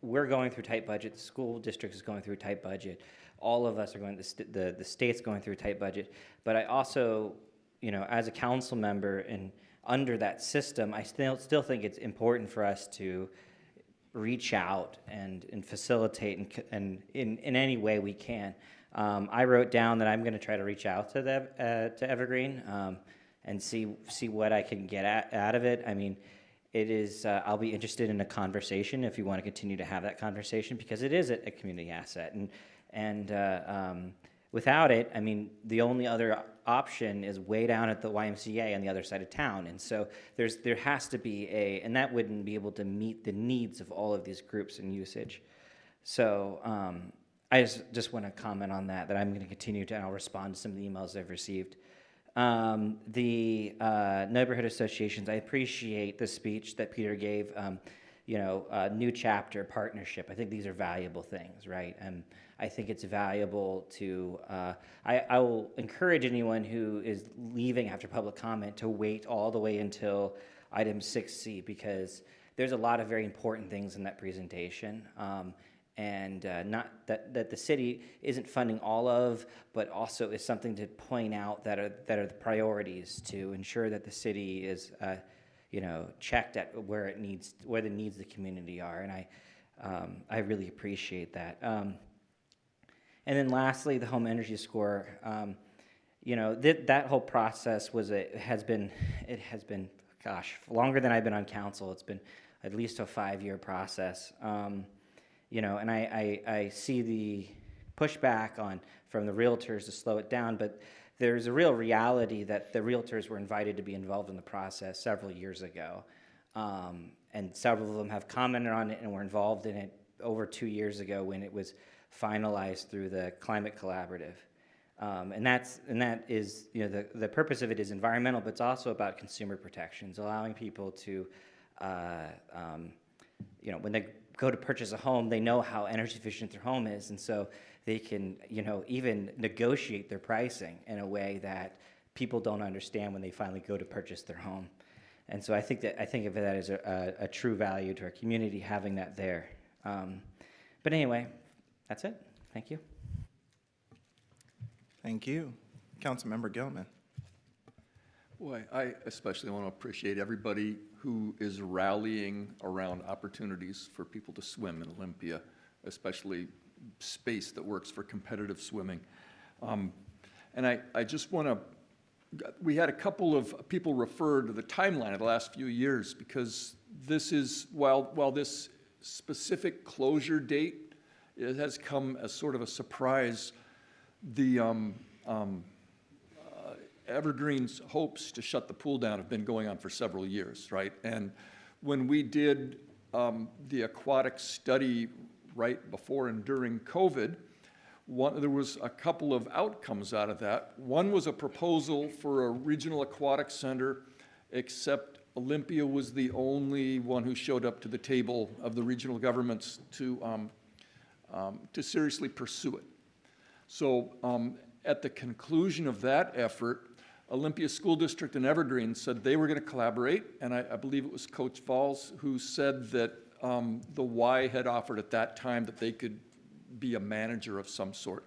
We're going through tight budget. The school district is going through a tight budget. All of us are going. The state's going through a tight budget. But I also, as a council member and under that system, I still think it's important for us to reach out and facilitate and in any way we can. I wrote down that I'm going to try to reach out to Evergreen and see what I can get out of it. I mean, it is. I'll be interested in a conversation if you want to continue to have that conversation, because it is a community asset, and without it, I mean, the only other option is way down at the YMCA on the other side of town, and so there has to be and that wouldn't be able to meet the needs of all of these groups and usage. So I just want to comment on that I'm going to continue to, and I'll respond to some of the emails I've received. The neighborhood associations, I appreciate the speech that Peter gave, new chapter, partnership. I think these are valuable things, right? And I think it's valuable to, I will encourage anyone who is leaving after public comment to wait all the way until item 6C, because there's a lot of very important things in that presentation. And not that the city isn't funding all of, but also is something to point out that are the priorities to ensure that the city is, checked at where the needs of the community are, and I really appreciate that. And then lastly, the home energy score. That whole process has been longer than I've been on council. It's been at least a 5-year process. And I see the pushback from the realtors to slow it down, but there's a real reality that the realtors were invited to be involved in the process several years ago, and several of them have commented on it and were involved in it over 2 years ago when it was finalized through the Climate Collaborative. And that is, the purpose of it is environmental, but it's also about consumer protections, allowing people to, when they go to purchase a home, they know how energy efficient their home is, and so they can, even negotiate their pricing in a way that people don't understand when they finally go to purchase their home. And so I think of that as a true value to our community, having that there. But anyway, that's it. Thank you. Thank you. Councilmember Gilman. Boy, I especially want to appreciate everybody who is rallying around opportunities for people to swim in Olympia, especially space that works for competitive swimming. And I just want to, we had a couple of people refer to the timeline of the last few years, because this is, while this specific closure date, it has come as sort of a surprise. Evergreen's hopes to shut the pool down have been going on for several years, right? And when we did the aquatic study right before and during COVID, there was a couple of outcomes out of that. One was a proposal for a regional aquatic center, except Olympia was the only one who showed up to the table of the regional governments to seriously pursue it. So at the conclusion of that effort, Olympia School District and Evergreen said they were going to collaborate, and I believe it was Coach Valls who said that the Y had offered at that time that they could be a manager of some sort.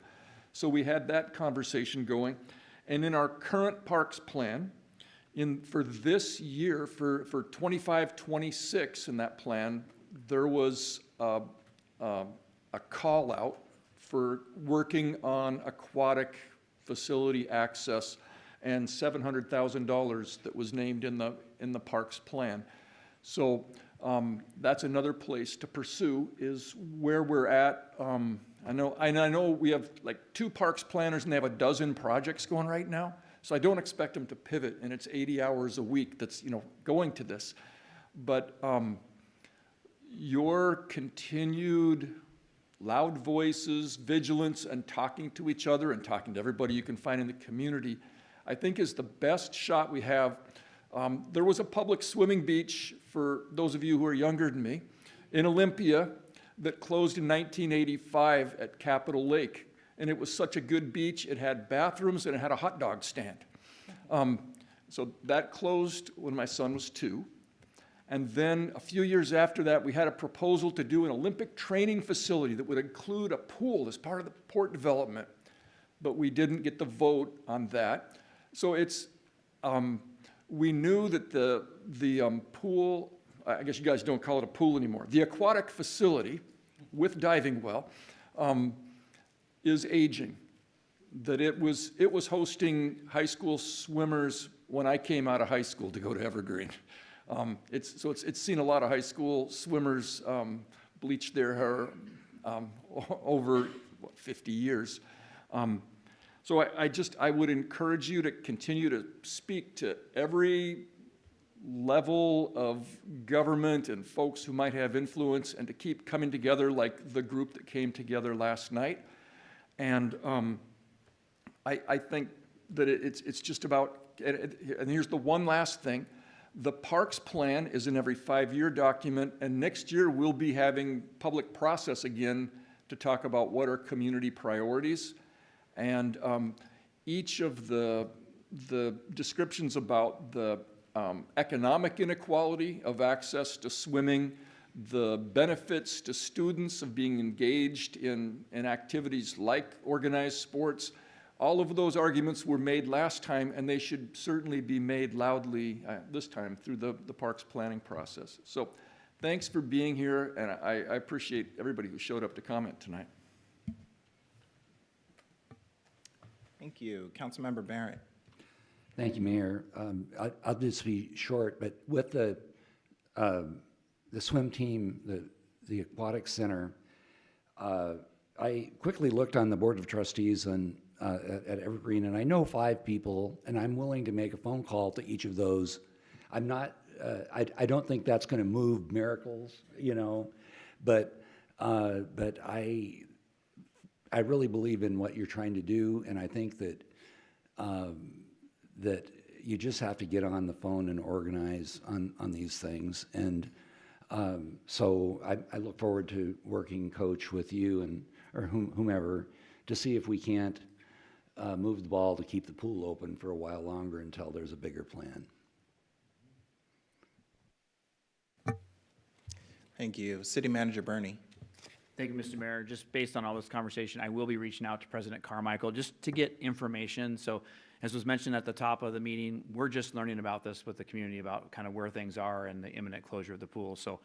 So we had that conversation going. And in our current parks plan, for this year, for 25-26 in that plan, there was a call out for working on aquatic facility access and $700,000 that was named in the parks plan. So that's another place to pursue, is where we're at. I know we have like 2 parks planners and they have a dozen projects going right now. So I don't expect them to pivot, and it's 80 hours a week that's going to this. But your continued loud voices, vigilance, and talking to each other and talking to everybody you can find in the community, I think is the best shot we have. There was a public swimming beach, for those of you who are younger than me, in Olympia that closed in 1985 at Capitol Lake. And it was such a good beach. It had bathrooms and it had a hot dog stand. So that closed when my son was 2. And then a few years after that, we had a proposal to do an Olympic training facility that would include a pool as part of the port development. But we didn't get the vote on that. So it's, we knew that the pool, I guess you guys don't call it a pool anymore, the aquatic facility with diving well, is aging. That it was hosting high school swimmers when I came out of high school to go to Evergreen. It's seen a lot of high school swimmers bleach their hair over 50 years. So I would encourage you to continue to speak to every level of government and folks who might have influence, and to keep coming together like the group that came together last night. And I think that it's just about, and here's the one last thing, the parks plan is in every 5-year document, and next year we'll be having public process again to talk about what are community priorities. And each of the descriptions about the economic inequality of access to swimming, the benefits to students of being engaged in activities like organized sports, all of those arguments were made last time, and they should certainly be made loudly this time through the parks planning process. So thanks for being here, and I appreciate everybody who showed up to comment tonight. Thank you. Councilmember Barrett. Thank you, Mayor. I'll just be short, but with the swim team, the aquatic center, I quickly looked on the Board of Trustees at Evergreen, and I know 5 people, and I'm willing to make a phone call to each of those. I'm not, I don't think that's going to move miracles, but I really believe in what you're trying to do, and I think that that you just have to get on the phone and organize on these things. And so I look forward to working, Coach, with you or whomever, to see if we can't move the ball to keep the pool open for a while longer until there's a bigger plan. Thank you. City Manager Bernie. Thank you, Mr. Mayor. Just based on all this conversation, I will be reaching out to President Carmichael just to get information. So as was mentioned at the top of the meeting, we're just learning about this with the community, about kind of where things are and the imminent closure of the pool. So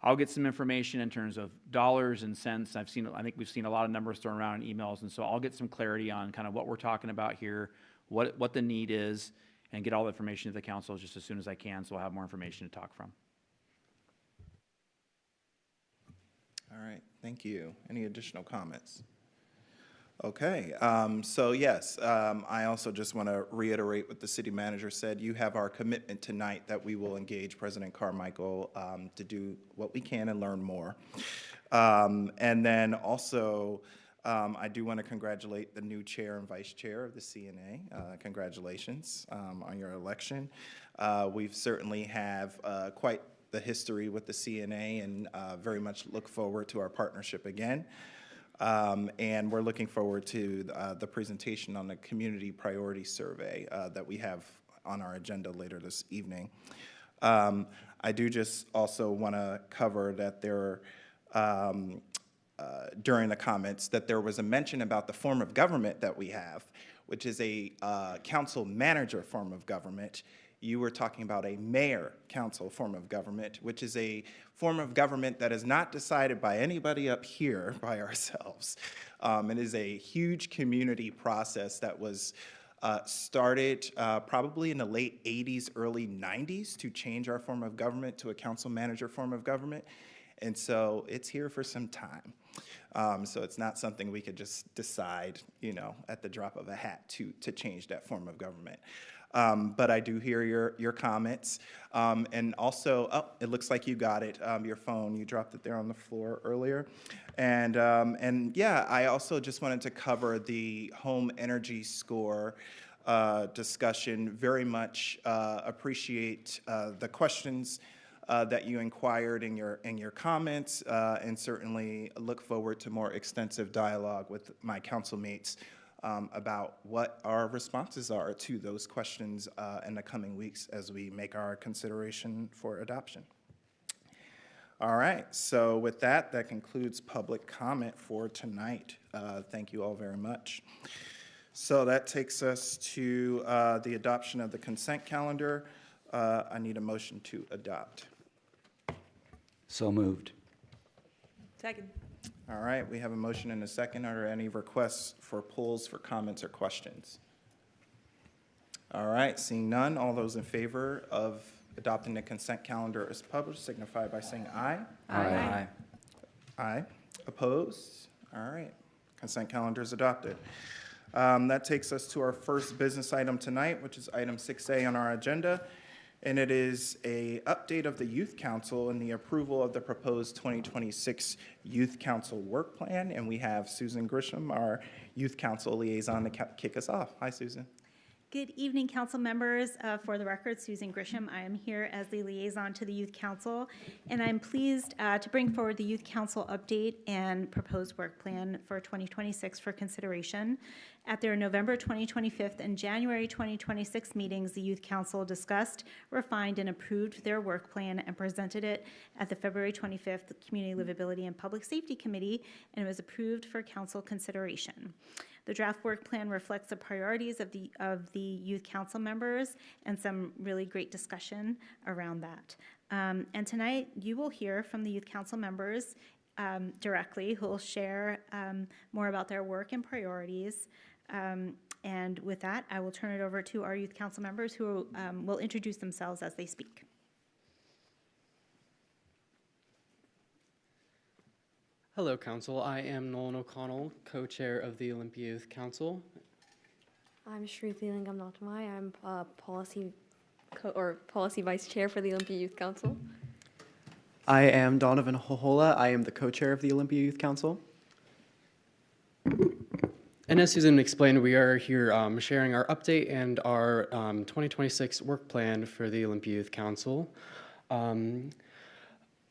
I'll get some information in terms of dollars and cents. I think we've seen a lot of numbers thrown around in emails, and so I'll get some clarity on kind of what we're talking about here, what the need is, and get all the information to the council just as soon as I can, so we'll have more information to talk from. All right, thank you. Any additional comments? Okay, so yes, I also just want to reiterate what the city manager said. You have our commitment tonight that we will engage President Carmichael to do what we can and learn more. And then also, I do want to congratulate the new chair and vice chair of the CNA. Congratulations on your election. We've certainly have quite the history with the CNA and very much look forward to our partnership again. And we're looking forward to the presentation on the community priority survey that we have on our agenda later this evening. I do just also want to cover that there, during the comments, that there was a mention about the form of government that we have, which is a council manager form of government. You were talking about a mayor council form of government, which is a form of government that is not decided by anybody up here, by ourselves. It is a huge community process that was started probably in the late 80s, early 90s to change our form of government to a council manager form of government. And so it's here for some time. So it's not something we could just decide, you know, at the drop of a hat to change that form of government. But I do hear your comments. And also, oh, it looks like you got it, your phone. You dropped it there on the floor earlier. And yeah, I also just wanted to cover the home energy score discussion. Very much appreciate the questions that you inquired in your comments, and certainly look forward to more extensive dialogue with my council mates about what our responses are to those questions in the coming weeks as we make our consideration for adoption. All right, so with that, that concludes public comment for tonight. Thank you all very much. So that takes us to the adoption of the consent calendar. I need a motion to adopt. So moved. Second. All right, we have a motion and a second. Are there any requests for polls for comments or questions? All right, seeing none, all those in favor of adopting the consent calendar as published signify by saying aye. Aye. Aye. Opposed? All right, consent calendar is adopted. That takes us to our first business item tonight, which is item 6A on our agenda. And it is an update of the Youth Council and the approval of the proposed 2026 Youth Council work plan. And we have Susan Grisham, our Youth Council liaison, to kick us off. Hi, Susan. Good evening, council members. For the record, Susan Grisham. I am here as the liaison to the Youth Council, and I'm pleased to bring forward the Youth Council update and proposed work plan for 2026 for consideration. At their November 2025 and January 2026 meetings, the Youth Council discussed, refined, and approved their work plan and presented it at the February 25th Community Livability and Public Safety Committee, and it was approved for council consideration. The draft work plan reflects the priorities of the Youth Council members and some really great discussion around that. And tonight, you will hear from the Youth Council members directly, who will share more about their work and priorities. And with that, I will turn it over to our Youth Council members who will introduce themselves as they speak. Hello, Council. I am Nolan O'Connell, co-chair of the Olympia Youth Council. I'm Shruti Lingam-Natamai. I'm policy vice chair for the Olympia Youth Council. I am Donovan Hohola. I am the co-chair of the Olympia Youth Council. And as Susan explained, we are here sharing our update and our 2026 work plan for the Olympia Youth Council.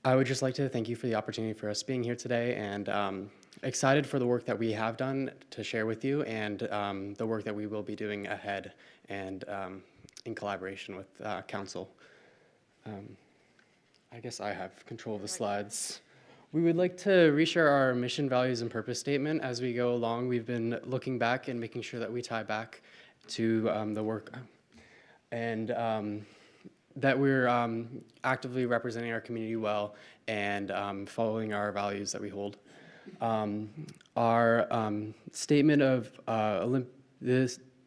I would just like to thank you for the opportunity for us being here today, and excited for the work that we have done to share with you, and the work that we will be doing ahead and in collaboration with Council. I guess I have control of the slides. We would like to reshare our mission, values, and purpose statement as we go along. We've been looking back and making sure that we tie back to the work and that we're actively representing our community well and following our values that we hold. Our statement of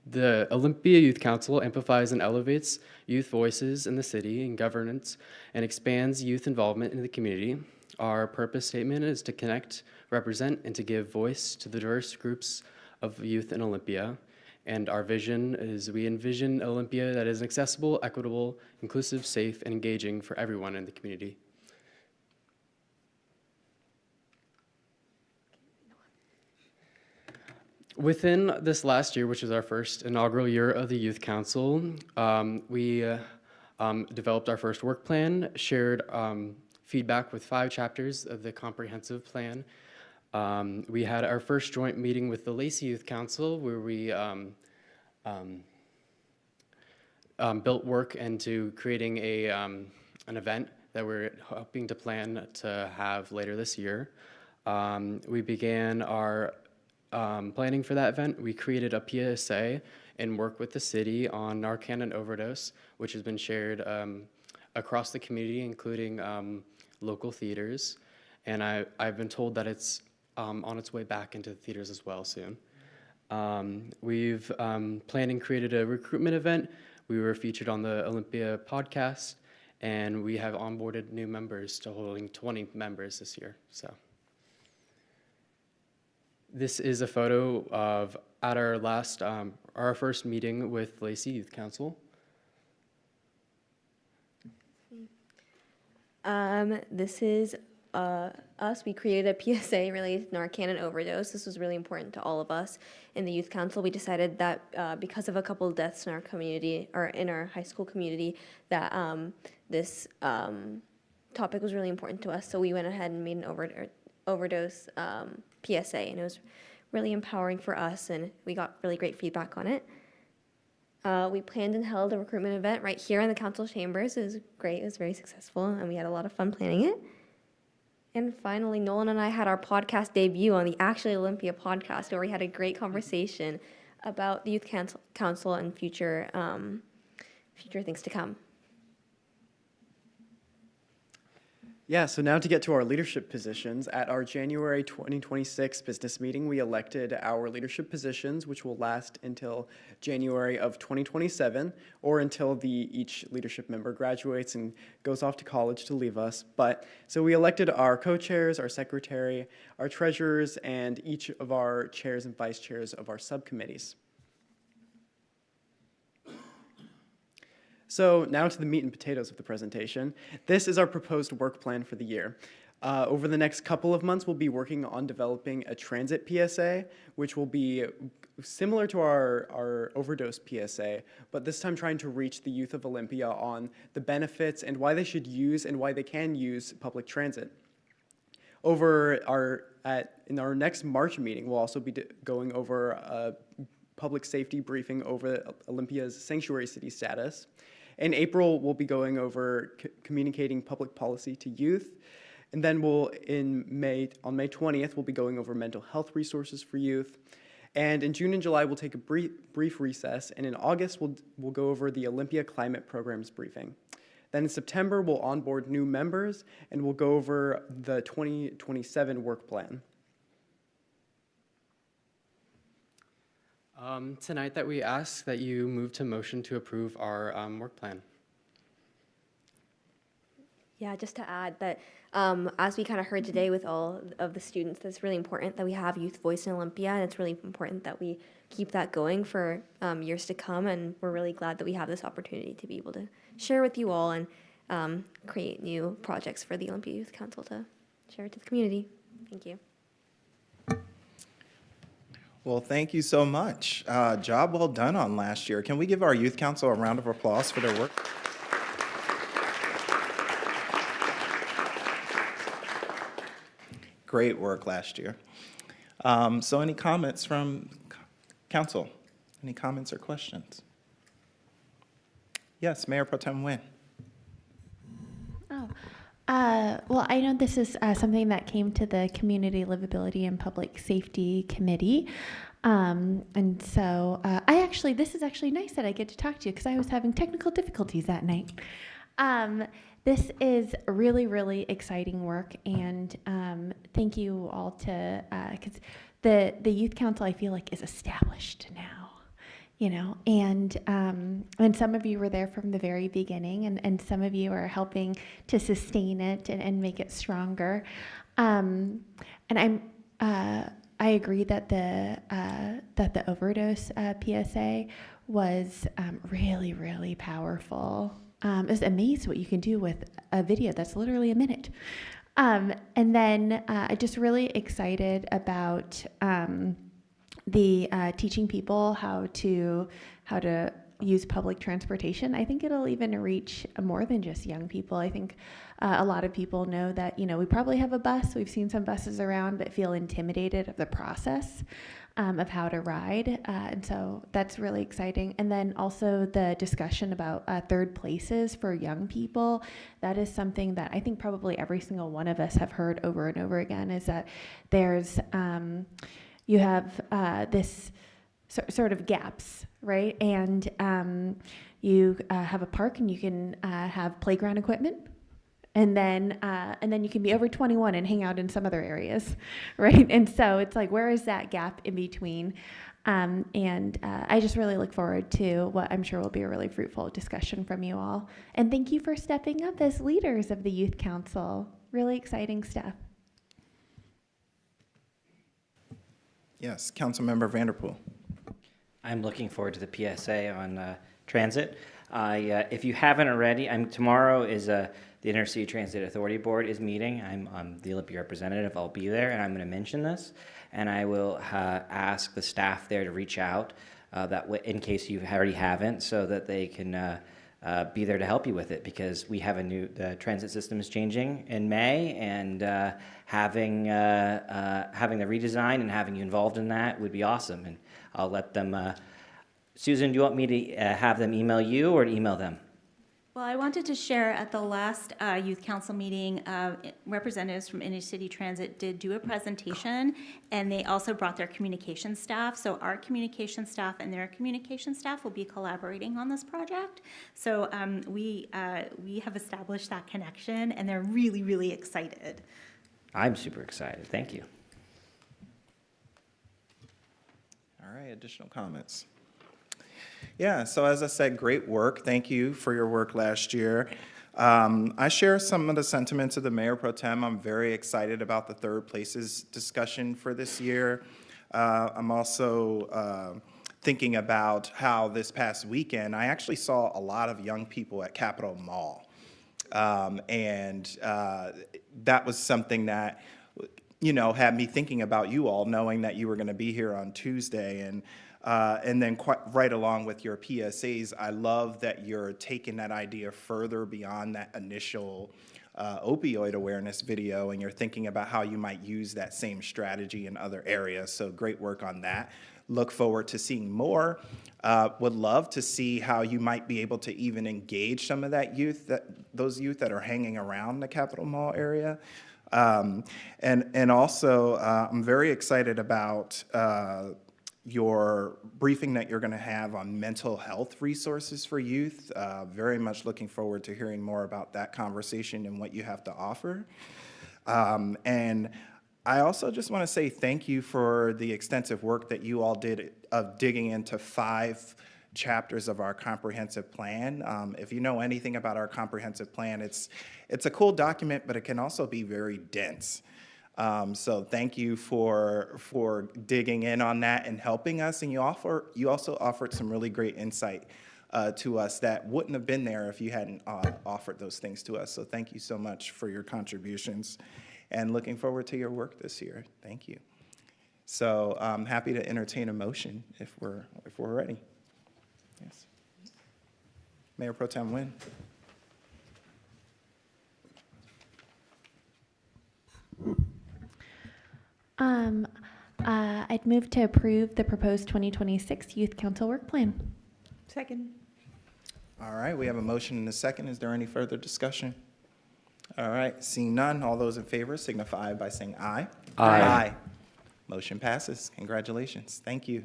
the Olympia Youth Council amplifies and elevates youth voices in the city and governance and expands youth involvement in the community. Our purpose statement is to connect, represent, and to give voice to the diverse groups of youth in Olympia. And our vision is we envision Olympia that is accessible, equitable, inclusive, safe, and engaging for everyone in the community. Within this last year, which is our first inaugural year of the Youth Council, we developed our first work plan, shared feedback with 5 chapters of the comprehensive plan. We had our first joint meeting with the Lacey Youth Council, where we built work into creating an event that we're hoping to plan to have later this year. We began our planning for that event. We created a PSA and worked with the city on Narcan and overdose, which has been shared across the community, including local theaters. And I've been told that it's on its way back into the theaters as well soon. We've planned and created a recruitment event. We were featured on the Olympia podcast, and we have onboarded new members to holding 20 members this year. So this is a photo of at our last, our first meeting with Lacey Youth Council. This is us. We created a PSA related to Narcan and overdose. This was really important to all of us in the Youth Council. We decided that because of a couple of deaths in our community, or in our high school community, that this topic was really important to us. So we went ahead and made an overdose PSA, and it was really empowering for us, and we got really great feedback on it. We planned and held a recruitment event right here in the council chambers. It was great. It was very successful, and we had a lot of fun planning it. And finally, Nolan and I had our podcast debut on the Actually Olympia podcast, where we had a great conversation about the Youth Council and future things to come. Yeah, so now to get to our leadership positions. At our January 2026 business meeting, we elected our leadership positions, which will last until January of 2027, or until each leadership member graduates and goes off to college to leave us. So we elected our co-chairs, our secretary, our treasurers, and each of our chairs and vice chairs of our subcommittees. So now to the meat and potatoes of the presentation. This is our proposed work plan for the year. Over the next couple of months, we'll be working on developing a transit PSA, which will be similar to our overdose PSA, but this time trying to reach the youth of Olympia on the benefits and why they should use and why they can use public transit. In our next March meeting, we'll also be going over a public safety briefing over Olympia's sanctuary city status. In April, we'll be going over communicating public policy to youth. And then on May 20th, we'll be going over mental health resources for youth. And in June and July, we'll take a brief recess. And in August, we'll go over the Olympia Climate Programs briefing. Then in September, we'll onboard new members, and we'll go over the 2027 work plan. Tonight that we ask that you move to motion to approve our work plan. Yeah, just to add that as we kind of heard today with all of the students, that's really important that we have youth voice in Olympia, and it's really important that we keep that going for years to come, and we're really glad that we have this opportunity to be able to share with you all and create new projects for the Olympia Youth Council to share to the community. Thank you. Well, thank you so much. Job well done on last year. Can we give our Youth Council a round of applause for their work? Great work last year. So any comments from council? Any comments or questions? Yes, Mayor Pro Tem Nguyen. Well, I know this is something that came to the Community Livability and Public Safety Committee. And so this is actually nice that I get to talk to you because I was having technical difficulties that night. This is really, really exciting work, and thank you all because the Youth Council, I feel like, is established now. And some of you were there from the very beginning, and some of you are helping to sustain it and make it stronger. And I I agree that the overdose PSA was really, really powerful. I was amazed what you can do with a video that's literally a minute. And then I'm just really excited about the teaching people how to use public transportation. I think it'll even reach more than just young people. I think a lot of people know that, we probably have a bus. We've seen some buses around, but feel intimidated of the process of how to ride. And so that's really exciting. And then also the discussion about third places for young people. That is something that I think probably every single one of us have heard over and over again, is that there's, you have this sort of gaps, right? And you have a park and you can have playground equipment. And then you can be over 21 and hang out in some other areas, right? And so it's like, where is that gap in between? And I just really look forward to what I'm sure will be a really fruitful discussion from you all. And thank you for stepping up as leaders of the Youth Council. Really exciting stuff. Yes, Councilmember Vanderpool. I'm looking forward to the PSA on transit. If you haven't already, tomorrow is the Intercity Transit Authority Board is meeting. I'm the Olympia representative. I'll be there, and I'm going to mention this. And I will ask the staff there to reach out in case you already haven't, so that they can be there to help you with it, because we have the transit system is changing in May, and having the redesign and having you involved in that would be awesome. And I'll let them. Susan, do you want me to have them email you or to email them? Well, I wanted to share at the last Youth Council meeting, representatives from Intercity Transit did do a presentation, and they also brought their communication staff. So our communication staff and their communication staff will be collaborating on this project. So we have established that connection, and they're really, really excited. I'm super excited. Thank you. All right, additional comments? Yeah, so as I said, great work. Thank you for your work last year. I share some of the sentiments of the Mayor Pro Tem. I'm very excited about the third places discussion for this year. I'm also thinking about how this past weekend, I actually saw a lot of young people at Capitol Mall. And that was something that, had me thinking about you all, knowing that you were going to be here on Tuesday. And then right along with your PSAs, I love that you're taking that idea further beyond that initial opioid awareness video, and you're thinking about how you might use that same strategy in other areas. So great work on that. Look forward to seeing more. Would love to see how you might be able to even engage some of that youth, those youth that are hanging around the Capitol Mall area. And also, I'm very excited about your briefing that you're going to have on mental health resources for youth. Very much looking forward to hearing more about that conversation and what you have to offer. And I also just want to say thank you for the extensive work that you all did of digging into 5 chapters of our comprehensive plan. If you know anything about our comprehensive plan, it's a cool document, but it can also be very dense. So thank you for digging in on that and helping us. And you also offered some really great insight to us that wouldn't have been there if you hadn't offered those things to us. So thank you so much for your contributions, and looking forward to your work this year. Thank you. So I'm happy to entertain a motion if we're ready. Yes. Mayor Pro Tem Nguyen. I'd move to approve the proposed 2026 Youth Council Work Plan. Second. All right, we have a motion and a second. Is there any further discussion? All right, seeing none, all those in favor signify by saying aye. Aye. Aye. Motion passes. Congratulations. Thank you.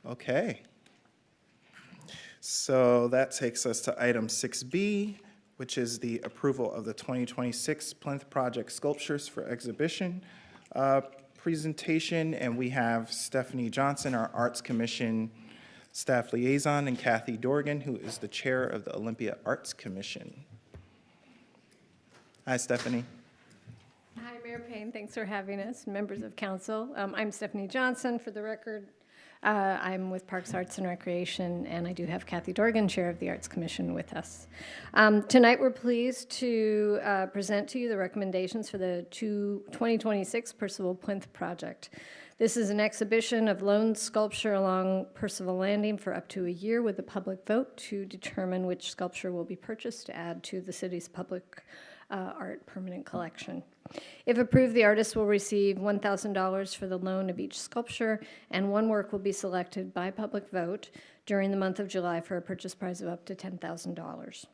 Okay. So that takes us to item 6B, which is the approval of the 2026 Plinth Project Sculptures for Exhibition presentation. And we have Stephanie Johnson, our Arts Commission Staff Liaison, and Kathy Dorgan, who is the Chair of the Olympia Arts Commission. Hi, Stephanie. Hi, Mayor Payne. Thanks for having us, members of council. I'm Stephanie Johnson, for the record. I'm with Parks, Arts, and Recreation, and I do have Kathy Dorgan, Chair of the Arts Commission, with us. Tonight, we're pleased to present to you the recommendations for the 2026 Percival Plinth project. This is an exhibition of lone sculpture along Percival Landing for up to a year with a public vote to determine which sculpture will be purchased to add to the city's public art permanent collection. If approved, the artist will receive $1,000 for the loan of each sculpture, and one work will be selected by public vote during the month of July for a purchase price of up to $10,000.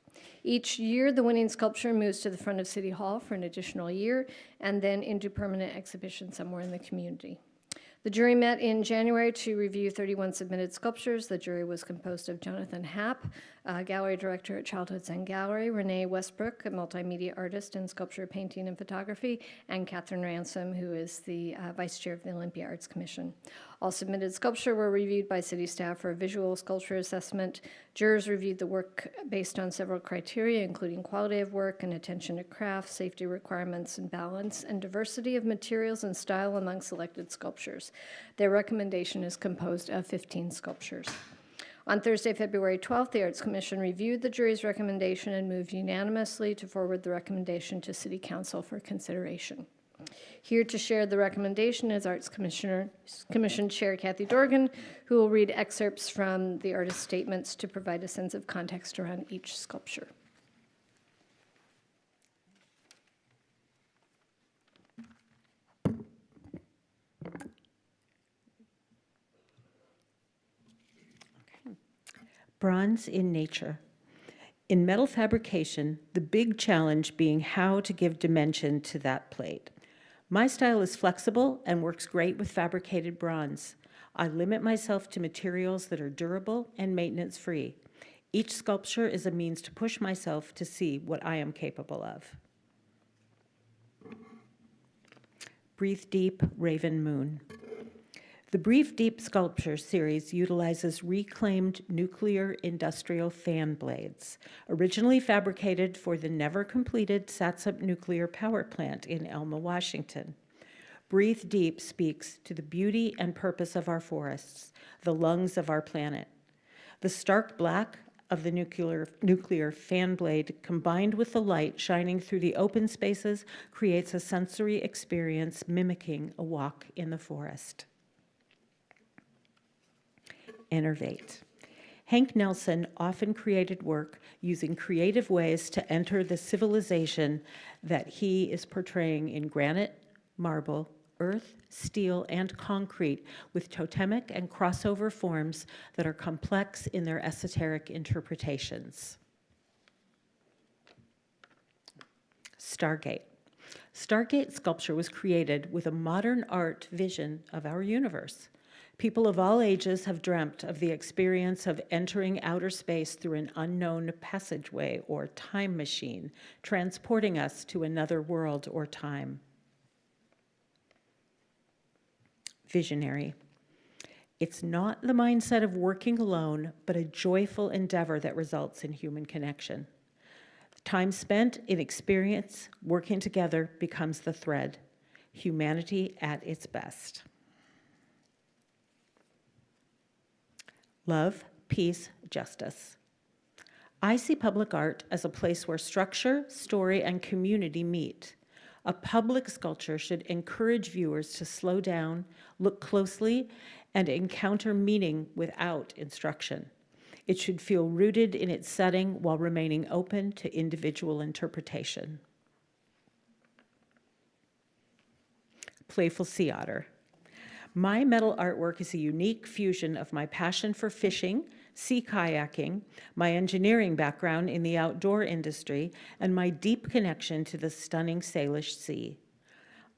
Each year, the winning sculpture moves to the front of City Hall for an additional year, and then into permanent exhibition somewhere in the community. The jury met in January to review 31 submitted sculptures. The jury was composed of Jonathan Happ, gallery director at Childhood Zen Gallery, Renee Westbrook, a multimedia artist in sculpture, painting, and photography, and Catherine Ransom, who is the vice chair of the Olympia Arts Commission. All submitted sculpture were reviewed by city staff for a visual sculpture assessment. Jurors reviewed the work based on several criteria, including quality of work and attention to craft, safety requirements and balance, and diversity of materials and style among selected sculptures. Their recommendation is composed of 15 sculptures. On Thursday, February 12th, the Arts Commission reviewed the jury's recommendation and moved unanimously to forward the recommendation to City Council for consideration. Here to share the recommendation is Arts Commission Chair Kathy Dorgan, who will read excerpts from the artist's statements to provide a sense of context around each sculpture. Bronze in nature. In metal fabrication, the big challenge being how to give dimension to that plate. My style is flexible and works great with fabricated bronze. I limit myself to materials that are durable and maintenance-free. Each sculpture is a means to push myself to see what I am capable of. Breathe Deep, Raven Moon. The Breathe Deep sculpture series utilizes reclaimed nuclear industrial fan blades, originally fabricated for the never-completed Satsuma nuclear power plant in Elma, Washington. Breathe Deep speaks to the beauty and purpose of our forests, the lungs of our planet. The stark black of the nuclear fan blade, combined with the light shining through the open spaces, creates a sensory experience mimicking a walk in the forest. Innervate. Hank Nelson often created work using creative ways to enter the civilization that he is portraying in granite, marble, earth, steel, and concrete, with totemic and crossover forms that are complex in their esoteric interpretations. Stargate. Stargate sculpture was created with a modern art vision of our universe. People of all ages have dreamt of the experience of entering outer space through an unknown passageway or time machine, transporting us to another world or time. Visionary. It's not the mindset of working alone, but a joyful endeavor that results in human connection. Time spent in experience, working together, becomes the thread. Humanity at its best. Love, peace, justice. I see public art as a place where structure, story, and community meet. A public sculpture should encourage viewers to slow down, look closely, and encounter meaning without instruction. It should feel rooted in its setting while remaining open to individual interpretation. Playful sea otter. My metal artwork is a unique fusion of my passion for fishing, sea kayaking, my engineering background in the outdoor industry, and my deep connection to the stunning Salish Sea.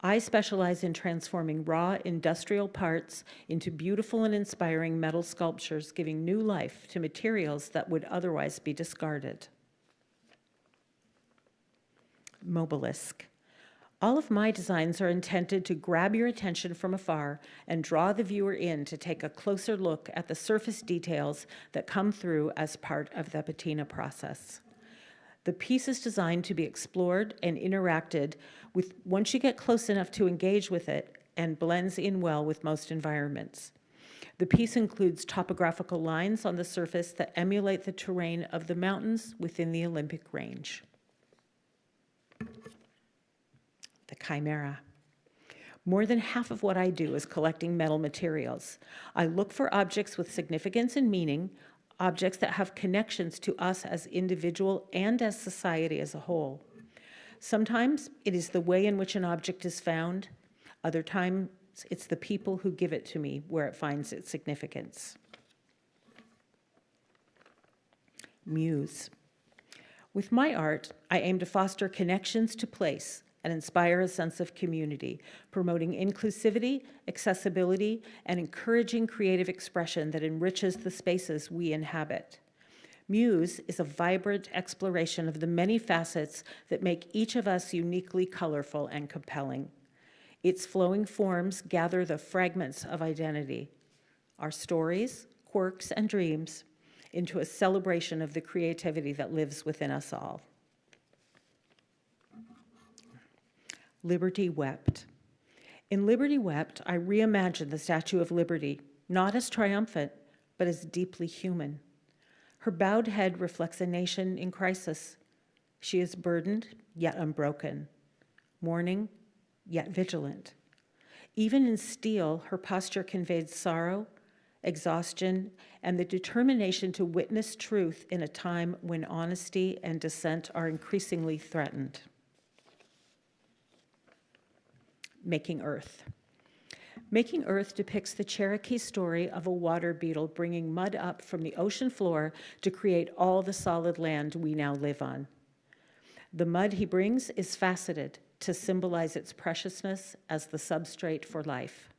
I specialize in transforming raw industrial parts into beautiful and inspiring metal sculptures, giving new life to materials that would otherwise be discarded. Mobilisc. All of my designs are intended to grab your attention from afar and draw the viewer in to take a closer look at the surface details that come through as part of the patina process. The piece is designed to be explored and interacted with once you get close enough to engage with it, and blends in well with most environments. The piece includes topographical lines on the surface that emulate the terrain of the mountains within the Olympic Range. The Chimera. More than half of what I do is collecting metal materials. I look for objects with significance and meaning, objects that have connections to us as individual and as society as a whole. Sometimes it is the way in which an object is found. Other times it's the people who give it to me where it finds its significance. Muse. With my art, I aim to foster connections to place and inspire a sense of community, promoting inclusivity, accessibility, and encouraging creative expression that enriches the spaces we inhabit. Muse is a vibrant exploration of the many facets that make each of us uniquely colorful and compelling. Its flowing forms gather the fragments of identity, our stories, quirks, and dreams, into a celebration of the creativity that lives within us all. Liberty Wept. In Liberty Wept, I reimagined the Statue of Liberty, not as triumphant, but as deeply human. Her bowed head reflects a nation in crisis. She is burdened, yet unbroken, mourning, yet vigilant. Even in steel, her posture conveyed sorrow, exhaustion, and the determination to witness truth in a time when honesty and dissent are increasingly threatened. Making Earth. Making Earth depicts the Cherokee story of a water beetle bringing mud up from the ocean floor to create all the solid land we now live on. The mud he brings is faceted to symbolize its preciousness as the substrate for life.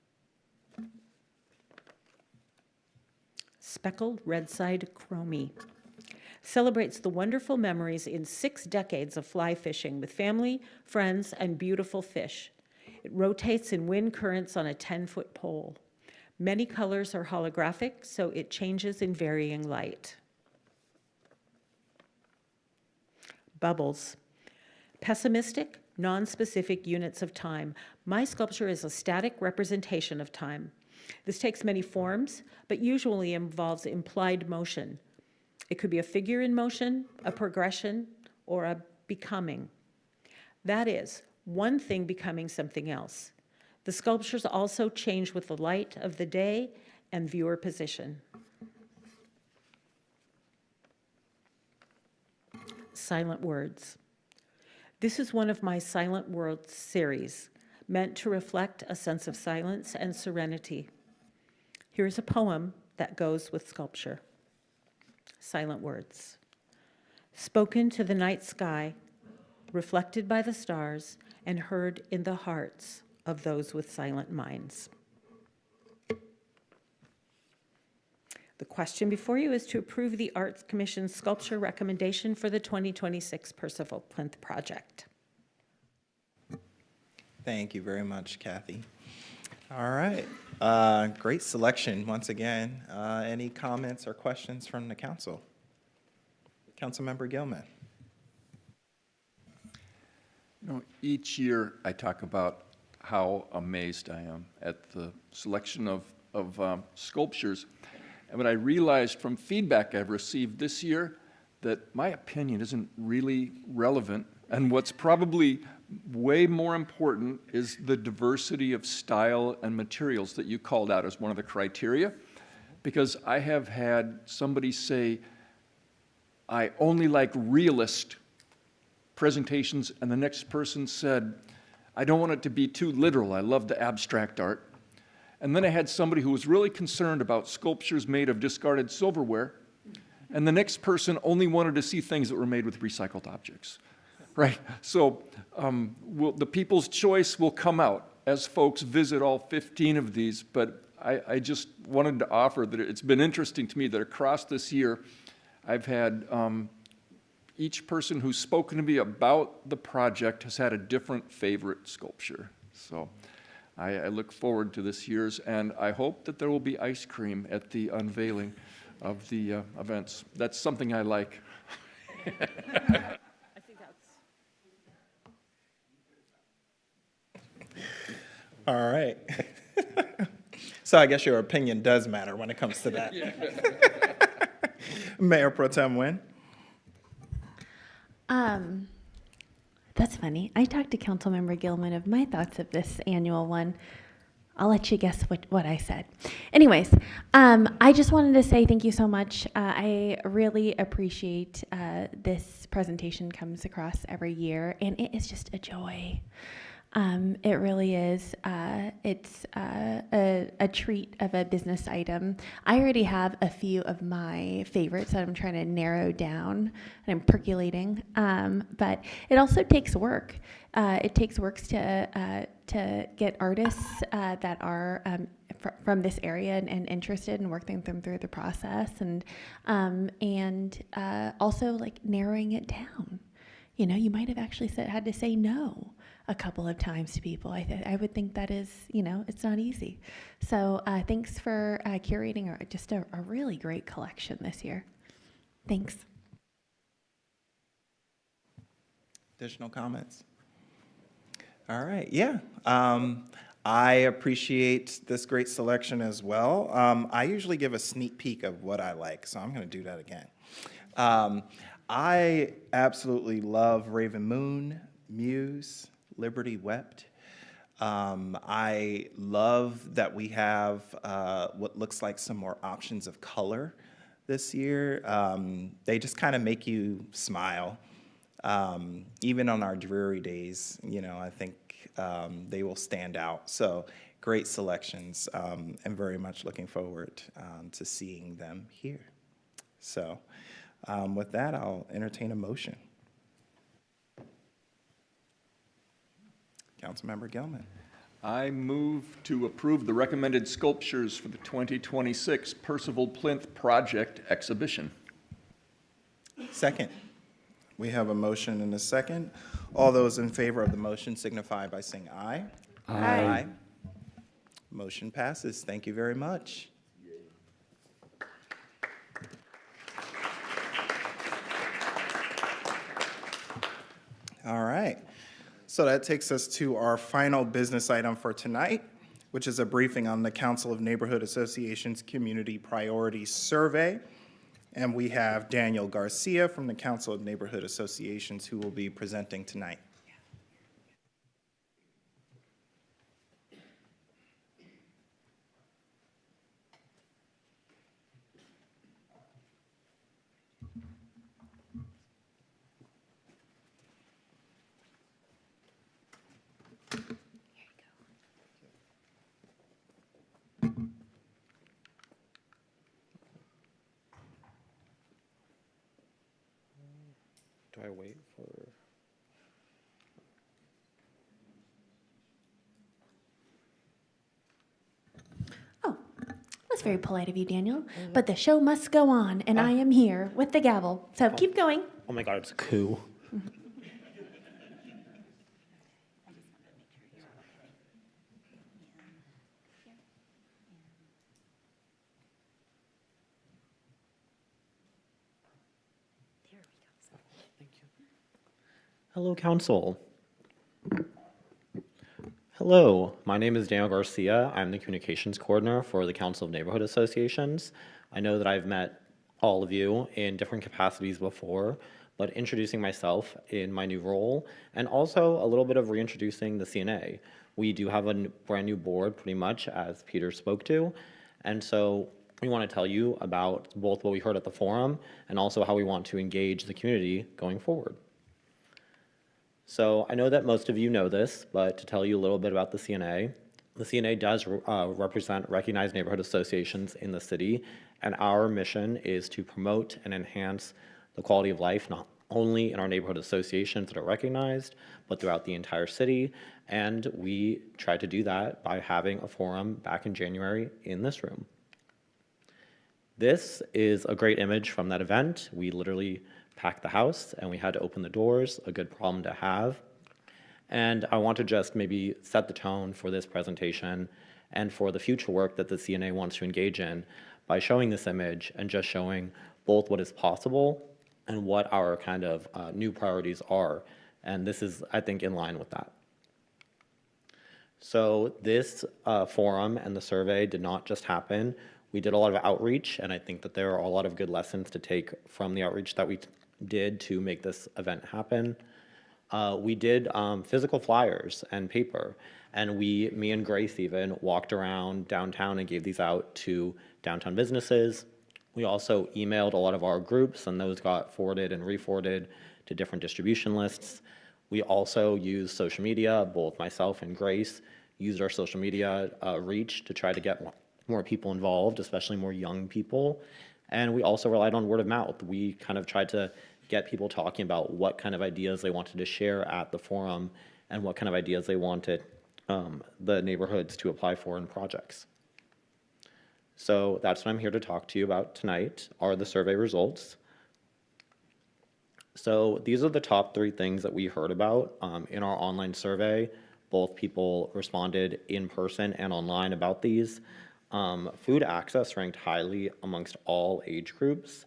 Speckled Redside Chromie celebrates the wonderful memories in 6 decades of fly fishing with family, friends, and beautiful fish. It rotates in wind currents on a 10-foot pole. Many colors are holographic, so it changes in varying light. Bubbles. Pessimistic, non-specific units of time. My sculpture is a static representation of time. This takes many forms, but usually involves implied motion. It could be a figure in motion, a progression, or a becoming. That is, one thing becoming something else. The sculptures also change with the light of the day and viewer position. Silent Words. This is one of my Silent Words series, meant to reflect a sense of silence and serenity. Here's a poem that goes with sculpture. Silent Words. Spoken to the night sky, reflected by the stars, and heard in the hearts of those with silent minds. The question before you is to approve the Arts Commission's sculpture recommendation for the 2026 Percival Plinth project. Thank you very much, Kathy. All right, great selection once again. Any comments or questions from the council? Councilmember Gilman. You know, each year I talk about how amazed I am at the selection of sculptures. And what I realized from feedback I've received this year, that my opinion isn't really relevant. And what's probably way more important is the diversity of style and materials that you called out as one of the criteria. Because I have had somebody say, I only like realist presentations, and the next person said, I don't want it to be too literal. I love the abstract art. And then I had somebody who was really concerned about sculptures made of discarded silverware, and the next person only wanted to see things that were made with recycled objects, right? So the people's choice will come out as folks visit all 15 of these, but I just wanted to offer that it's been interesting to me that across this year, I've had each person who's spoken to me about the project has had a different favorite sculpture. So I look forward to this year's, and I hope that there will be ice cream at the unveiling of the events. That's something I like. All right. So I guess your opinion does matter when it comes to that. Mayor Pro Tem Nguyen. That's funny. I talked to Councilmember Gilman of my thoughts of this annual one. I'll let you guess what I said. Anyways, I just wanted to say thank you so much. I really appreciate this presentation comes across every year, and it is just a joy. It really is. It's a treat of a business item. I already have a few of my favorites that I'm trying to narrow down, and I'm percolating. But it also takes work. It takes work to get artists that are from this area and interested and working them through the process, and also like narrowing it down. You know, you might have actually had to say no a couple of times to people. I would think that is, you know, it's not easy. So thanks for curating just a really great collection this year. Thanks. Additional comments? All right, yeah. I appreciate this great selection as well. I usually give a sneak peek of what I like, so I'm going to do that again. I absolutely love Raven Moon, Muse, Liberty Wept. I love that we have what looks like some more options of color this year. They just kind of make you smile. Even on our dreary days, you know, I think they will stand out. So great selections, and very much looking forward to seeing them here. So with that, I'll entertain a motion. Councilmember Gilman. I move to approve the recommended sculptures for the 2026 Percival Plinth Project exhibition. Second. We have a motion and a second. All those in favor of the motion signify by saying aye. Aye. Aye. Motion passes. Thank you very much. All right. So that takes us to our final business item for tonight, which is a briefing on the Council of Neighborhood Associations Community Priorities Survey. And we have Daniel Garcia from the Council of Neighborhood Associations who will be presenting tonight. Do I wait for? That's very polite of you, Daniel. But the show must go on, and I am here with the gavel. So keep going. Oh my God, it's a coup. Hello, Council. Hello, my name is Daniel Garcia. I'm the Communications Coordinator for the Council of Neighborhood Associations. I know that I've met all of you in different capacities before, but introducing myself in my new role, and also a little bit of reintroducing the CNA. We do have a brand new board, pretty much, as Peter spoke to, and so we want to tell you about both what we heard at the forum and also how we want to engage the community going forward. So I know that most of you know this, but to tell you a little bit about the CNA does represent recognized neighborhood associations in the city, and our mission is to promote and enhance the quality of life, not only in our neighborhood associations that are recognized, but throughout the entire city. And we tried to do that by having a forum back in January in this room. This is a great image from that event. We literally packed the house and we had to open the doors, a good problem to have. And I want to just maybe set the tone for this presentation and for the future work that the CNA wants to engage in by showing this image and just showing both what is possible and what our kind of new priorities are. And this is, I think, in line with that. So this forum and the survey did not just happen. We did a lot of outreach, and I think that there are a lot of good lessons to take from the outreach that we did to make this event happen. We did physical flyers and paper, and me and Grace even walked around downtown and gave these out to downtown businesses. We also emailed a lot of our groups, and those got forwarded and re-forwarded to different distribution lists. We also used social media. Both myself and Grace used our social media reach to try to get more people involved, especially more young people. And we also relied on word of mouth. We kind of tried to get people talking about what kind of ideas they wanted to share at the forum and what kind of ideas they wanted the neighborhoods to apply for in projects. So that's what I'm here to talk to you about tonight, are the survey results. So these are the top 3 things that we heard about in our online survey. Both people responded in person and online about these. Food access ranked highly amongst all age groups.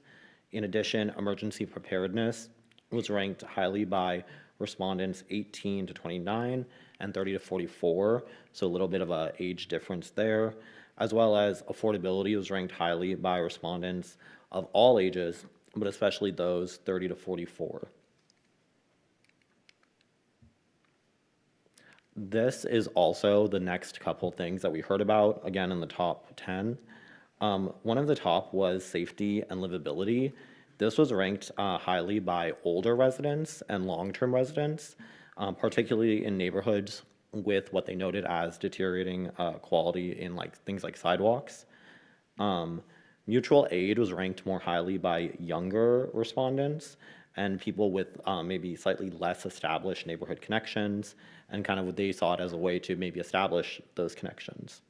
In addition, emergency preparedness was ranked highly by respondents 18 to 29 and 30 to 44, so a little bit of an age difference there, as well as affordability was ranked highly by respondents of all ages, but especially those 30 to 44. This is also the next couple things that we heard about, again in the top 10. One of the top was safety and livability. This was ranked highly by older residents and long-term residents, particularly in neighborhoods with what they noted as deteriorating quality in things like sidewalks. Mutual aid was ranked more highly by younger respondents and people with maybe slightly less established neighborhood connections, and kind of what they saw it as a way to maybe establish those connections.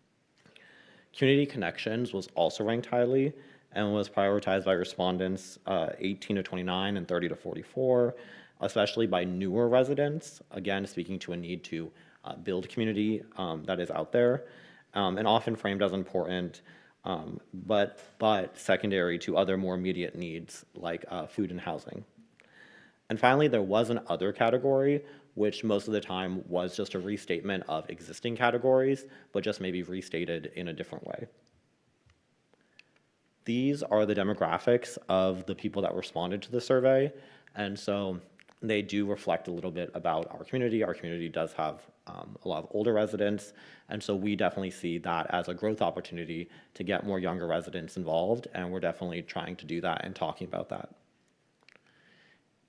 Community connections was also ranked highly and was prioritized by respondents 18 to 29 and 30 to 44, especially by newer residents, again, speaking to a need to build community that is out there, and often framed as important, but secondary to other more immediate needs like food and housing. And finally, there was an other category, which most of the time was just a restatement of existing categories, but just maybe restated in a different way. These are the demographics of the people that responded to the survey, and so they do reflect a little bit about our community. Our community does have a lot of older residents, and so we definitely see that as a growth opportunity to get more younger residents involved, and we're definitely trying to do that and talking about that.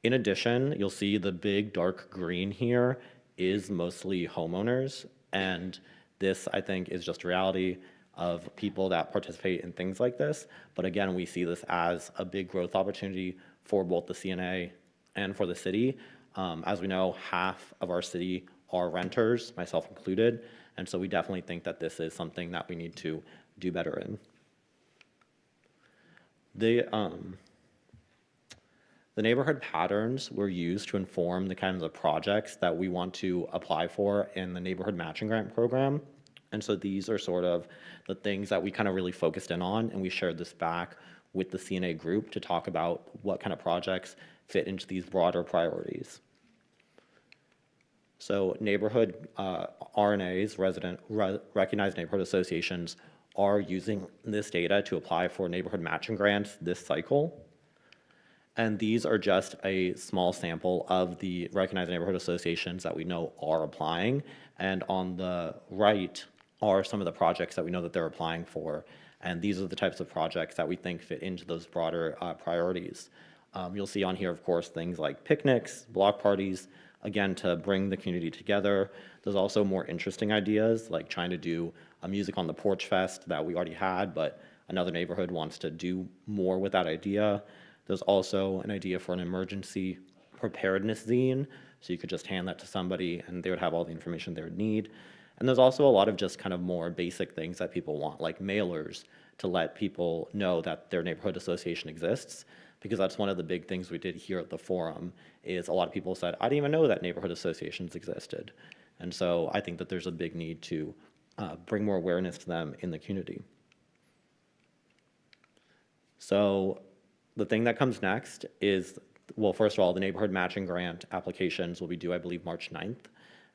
In addition, you'll see the big dark green here is mostly homeowners, and this, I think, is just a reality of people that participate in things like this. But again, we see this as a big growth opportunity for both the CNA and for the city. As we know, half of our city are renters, myself included, and so we definitely think that this is something that we need to do better in. The neighborhood patterns were used to inform the kinds of projects that we want to apply for in the neighborhood matching grant program. And so these are sort of the things that we kind of really focused in on, and we shared this back with the CNA group to talk about what kind of projects fit into these broader priorities. So neighborhood RNAs, recognized neighborhood associations, are using this data to apply for neighborhood matching grants this cycle. And these are just a small sample of the recognized neighborhood associations that we know are applying. And on the right are some of the projects that we know that they're applying for. And these are the types of projects that we think fit into those broader priorities. You'll see on here, of course, things like picnics, block parties, again, to bring the community together. There's also more interesting ideas, like trying to do a Music on the Porch Fest that we already had, but another neighborhood wants to do more with that idea. There's also an idea for an emergency preparedness zine, so you could just hand that to somebody and they would have all the information they would need. And there's also a lot of just kind of more basic things that people want, like mailers to let people know that their neighborhood association exists, because that's one of the big things we did here at the forum, is a lot of people said, I didn't even know that neighborhood associations existed. And so I think that there's a big need to bring more awareness to them in the community. So the thing that comes next is, well, first of all, the neighborhood matching grant applications will be due, I believe, March 9th.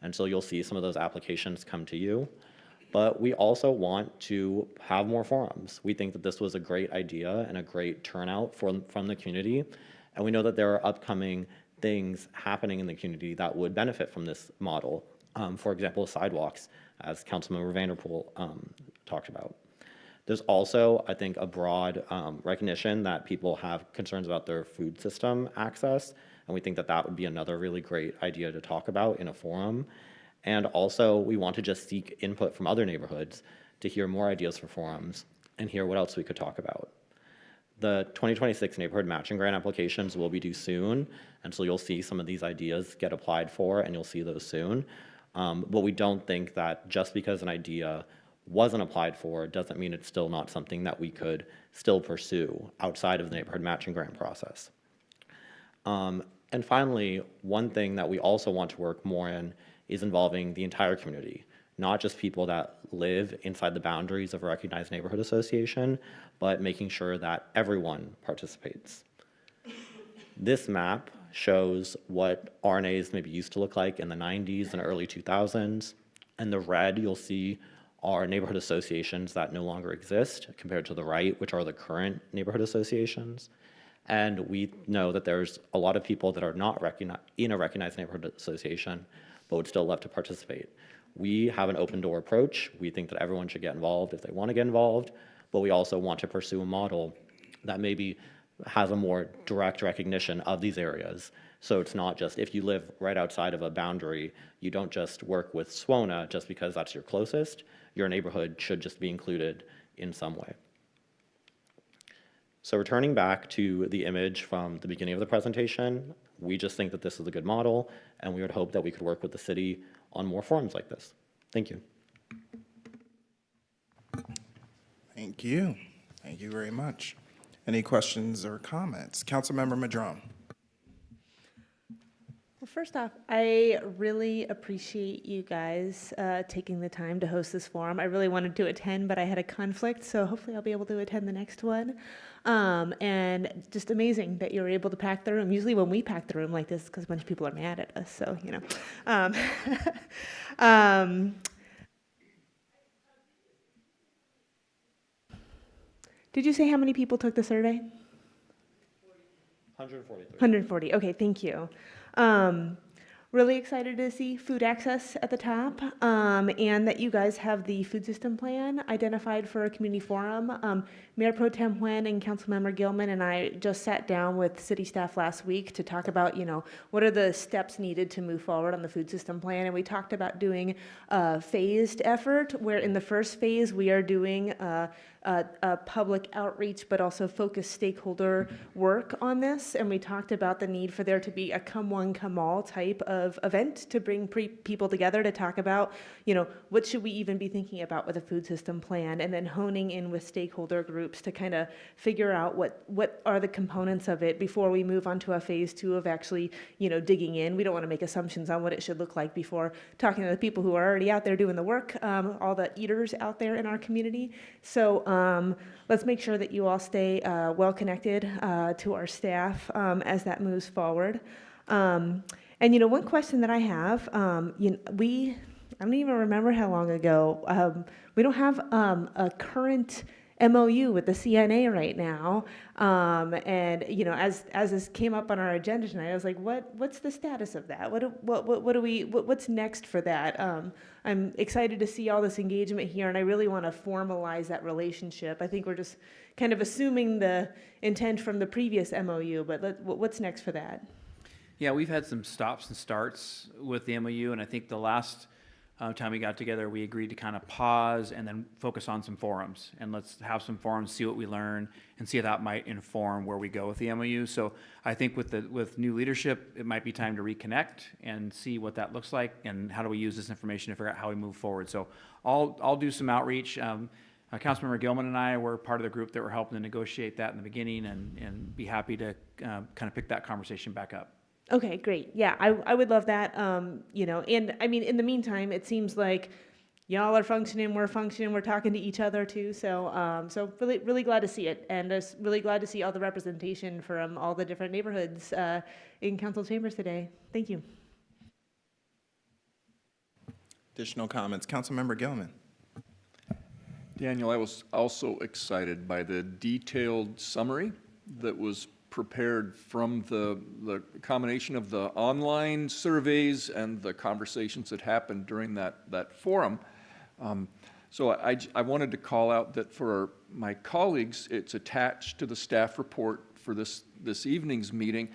And so you'll see some of those applications come to you. But we also want to have more forums. We think that this was a great idea and a great turnout from the community. And we know that there are upcoming things happening in the community that would benefit from this model. For example, sidewalks, as Councilmember Vanderpool talked about. There's also, I think, a broad recognition that people have concerns about their food system access, and we think that that would be another really great idea to talk about in a forum. And also, we want to just seek input from other neighborhoods to hear more ideas for forums and hear what else we could talk about. The 2026 neighborhood matching grant applications will be due soon, and so you'll see some of these ideas get applied for, and you'll see those soon. But we don't think that just because an idea wasn't applied for doesn't mean it's still not something that we could still pursue outside of the neighborhood matching grant process. And finally, one thing that we also want to work more in is involving the entire community, not just people that live inside the boundaries of a recognized neighborhood association, but making sure that everyone participates. This map shows what RNAs maybe used to look like in the 90s and early 2000s. And the red you'll see are neighborhood associations that no longer exist, compared to the right, which are the current neighborhood associations. And we know that there's a lot of people that are not in a recognized neighborhood association, but would still love to participate. We have an open door approach. We think that everyone should get involved if they want to get involved, but we also want to pursue a model that maybe has a more direct recognition of these areas. So it's not just if you live right outside of a boundary, you don't just work with SWONA just because that's your closest. Your neighborhood should just be included in some way. So returning back to the image from the beginning of the presentation, we just think that this is a good model, and we would hope that we could work with the city on more forums like this. Thank you. Thank you. Thank you very much. Any questions or comments? Councilmember Madrone. Well, first off, I really appreciate you guys taking the time to host this forum. I really wanted to attend, but I had a conflict, so hopefully I'll be able to attend the next one. And just amazing that you were able to pack the room. Usually when we pack the room like this, because a bunch of people are mad at us, so, you know. Did you say how many people took the survey? 140. 140, okay, thank you. Really excited to see food access at the top, and that you guys have the food system plan identified for a community forum. Mayor Pro Tem Nguyen and Councilmember Gilman and I just sat down with city staff last week to talk about, you know, what are the steps needed to move forward on the food system plan, and we talked about doing a phased effort, where in the first phase we are doing a public outreach, but also focused stakeholder work on this. And we talked about the need for there to be a come one, come all type of event to bring people together to talk about, you know, what should we even be thinking about with a food system plan, and then honing in with stakeholder groups to kind of figure out what are the components of it before we move on to a phase 2 of actually, you know, digging in. We don't want to make assumptions on what it should look like before talking to the people who are already out there doing the work, all the eaters out there in our community. So let's make sure that you all stay well connected to our staff as that moves forward. And you know, one question that I have, you know, I don't even remember how long ago, we don't have a current MOU with the CNA right now, and you know, as this came up on our agenda tonight, I was like, what's the status of that? What's next for that? I'm excited to see all this engagement here, and I really want to formalize that relationship. I think we're just kind of assuming the intent from the previous MOU, but what's next for that? Yeah, we've had some stops and starts with the MOU, and I think the last time we got together, we agreed to kind of pause and then focus on some forums. And let's have some forums, see what we learn, and see if that might inform where we go with the MOU. So I think with new leadership, it might be time to reconnect and see what that looks like and how do we use this information to figure out how we move forward. So I'll do some outreach. Councilmember Gilman and I were part of the group that were helping to negotiate that in the beginning, and be happy to kind of pick that conversation back up. Okay, great. Yeah, I would love that. You know, and I mean, in the meantime, it seems like y'all are functioning, we're talking to each other too. So, so really glad to see it, and just really glad to see all the representation from all the different neighborhoods in council chambers today. Thank you. Additional comments, Councilmember Gilman. Daniel, I was also excited by the detailed summary that was prepared from the combination of the online surveys and the conversations that happened during that forum. So I wanted to call out that for my colleagues, it's attached to the staff report for this evening's meeting.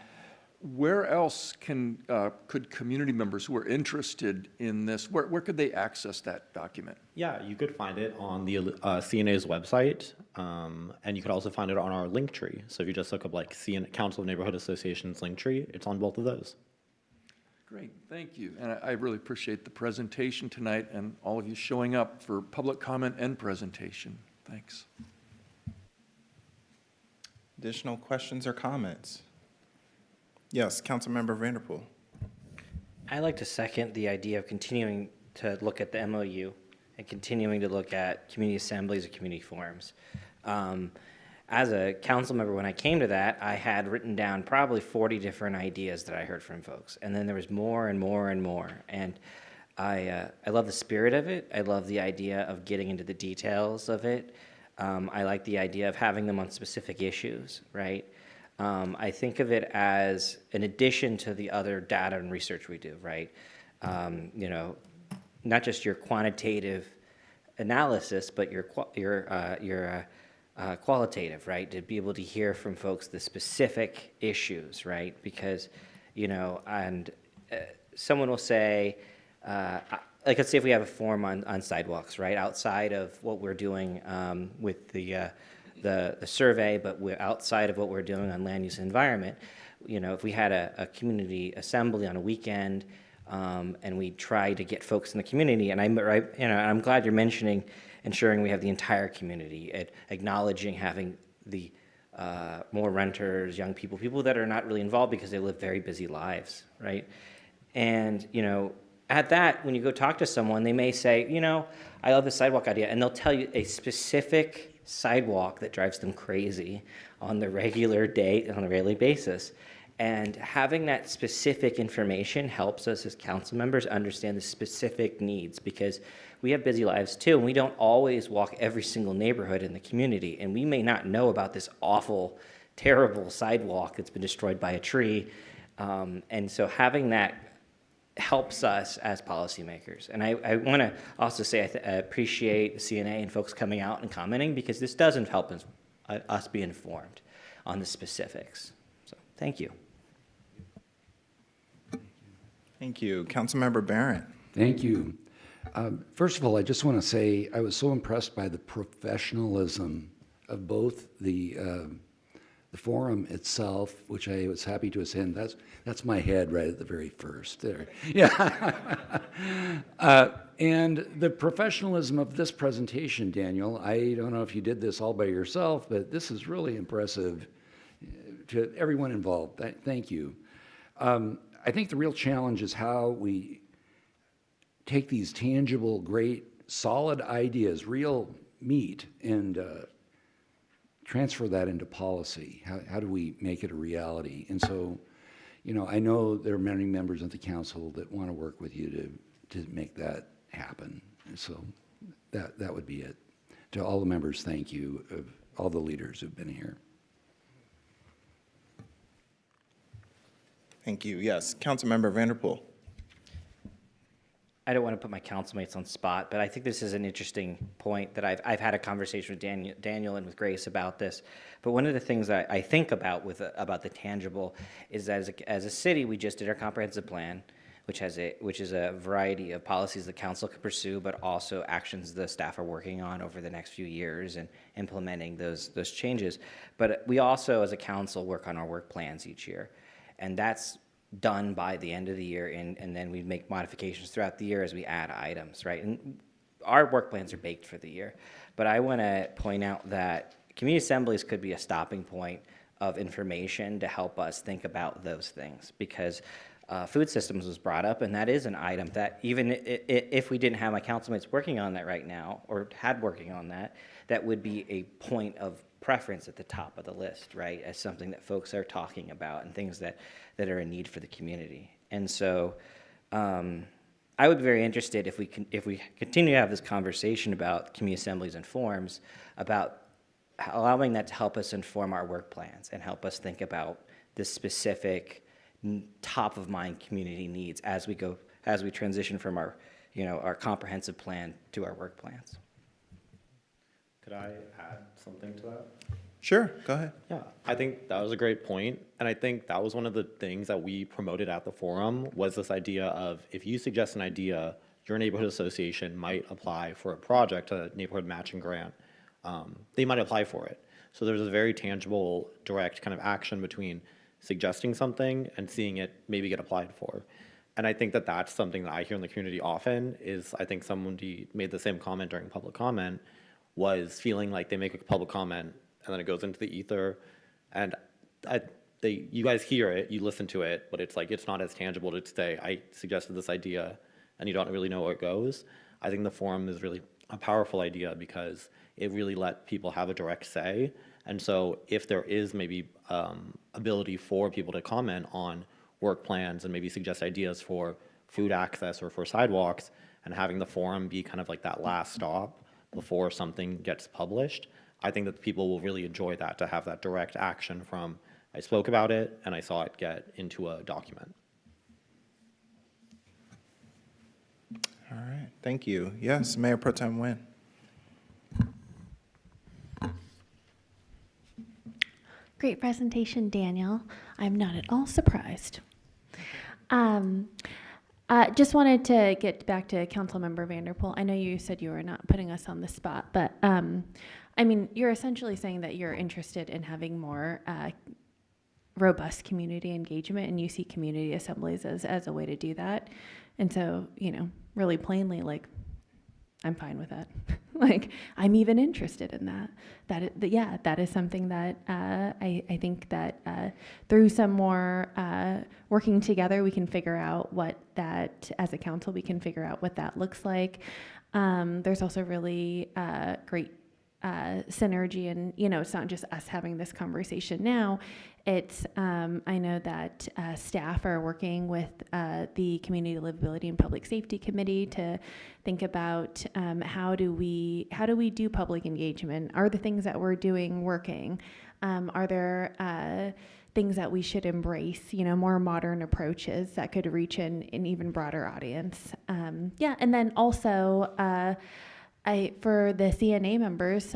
Where else could community members who are interested in this, where could they access that document? Yeah, you could find it on the CNA's website, and you could also find it on our link tree. So if you just look up like Council of Neighborhood Associations link tree, it's on both of those. Great, thank you. And I really appreciate the presentation tonight and all of you showing up for public comment and presentation. Thanks. Additional questions or comments? Yes, Councilmember Vanderpool. I like to second the idea of continuing to look at the MOU and continuing to look at community assemblies or community forums. As a council member, when I came to that, I had written down probably 40 different ideas that I heard from folks. And then there was more and more and more. And I love the spirit of it. I love the idea of getting into the details of it. I like the idea of having them on specific issues, right? I think of it as an addition to the other data and research we do, right? You know, not just your quantitative analysis, but your qualitative, right? To be able to hear from folks the specific issues, right? Because, you know, and someone will say, like let's say if we have a forum on sidewalks, right? Outside of what we're doing with the survey, but we're outside of what we're doing on land use and environment. You know, if we had a community assembly on a weekend and we try to get folks in the community, and I'm glad you're mentioning ensuring we have the entire community, acknowledging having the more renters, young people, people that are not really involved because they live very busy lives, right? And, you know, at that, when you go talk to someone, they may say, you know, I love the sidewalk idea, and they'll tell you a specific sidewalk that drives them crazy on the regular day, on a daily basis. And having that specific information helps us as council members understand the specific needs, because we have busy lives too, and we don't always walk every single neighborhood in the community, and we may not know about this awful, terrible sidewalk that's been destroyed by a tree. And so having that helps us as policymakers. And I want to also say I appreciate the CNA and folks coming out and commenting, because this doesn't help us be informed on the specifics. So thank you. Thank you. Councilmember Barrett. Thank you. First of all, I just want to say I was so impressed by the professionalism of both the forum itself, which I was happy to attend. That's my head right at the very first there. Yeah. And the professionalism of this presentation, Daniel, I don't know if you did this all by yourself, but this is really impressive to everyone involved. Thank you. I think the real challenge is how we take these tangible, great, solid ideas, real meat, and transfer that into policy. How do we make it a reality? And so, you know, I know there are many members of the council that want to work with you to make that happen. And so that would be it. To all the members, thank you, of all the leaders who've been here. Thank you. Yes, Councilmember Vanderpool. I don't want to put my councilmates on spot, but I think this is an interesting point that I've had a conversation with Daniel and with Grace about this. But one of the things I think about about the tangible is that as a city, we just did our comprehensive plan, which is a variety of policies the council could pursue, but also actions the staff are working on over the next few years and implementing those changes. But we also, as a council, work on our work plans each year, and that's done by the end of the year, and then we make modifications throughout the year as we add items, right? And our work plans are baked for the year. But I want to point out that community assemblies could be a stopping point of information to help us think about those things, because food systems was brought up, and that is an item that even if we didn't have my councilmates working on that right now, or had working on that, that would be a point of preference at the top of the list, right, as something that folks are talking about and things that are a need for the community. And so I would be very interested if we continue to have this conversation about community assemblies and forums, about allowing that to help us inform our work plans and help us think about the specific top of mind community needs as we transition from our comprehensive plan to our work plans. Could I add something to that? Sure, go ahead. Yeah, I think that was a great point, and I think that was one of the things that we promoted at the forum, was this idea of, if you suggest an idea, your neighborhood association might apply for a project, a neighborhood matching grant. They might apply for it. So there's a very tangible, direct kind of action between suggesting something and seeing it maybe get applied for. And I think that that's something that I hear in the community often is, I think somebody made the same comment during public comment, was feeling like they make a public comment and then it goes into the ether, and you guys hear it, you listen to it, but it's like, it's not as tangible to say, I suggested this idea, and you don't really know where it goes. I think the forum is really a powerful idea because it really let people have a direct say, and so if there is maybe ability for people to comment on work plans and maybe suggest ideas for food access or for sidewalks, and having the forum be kind of like that last stop before something gets published, I think that people will really enjoy that, to have that direct action from, I spoke about it and I saw it get into a document. All right, thank you. Yes, Mayor Pro Tem Nguyen. Great presentation, Daniel. I'm not at all surprised. Just wanted to get back to Councilmember Vanderpool. I know you said you were not putting us on the spot, but I mean, you're essentially saying that you're interested in having more robust community engagement, and you see community assemblies as a way to do that. And so, really plainly, like, I'm fine with that. Like, I'm even interested in that. That is something that I think that through some more working together, we can figure out what that, as a council, we can figure out what that looks like. There's also really great synergy, and it's not just us having this conversation now. It's I know that staff are working with the Community Livability and Public Safety Committee to think about how do we do public engagement? Are the things that we're doing working? Are there things that we should embrace? More modern approaches that could reach an even broader audience. And then also. For the CNA members,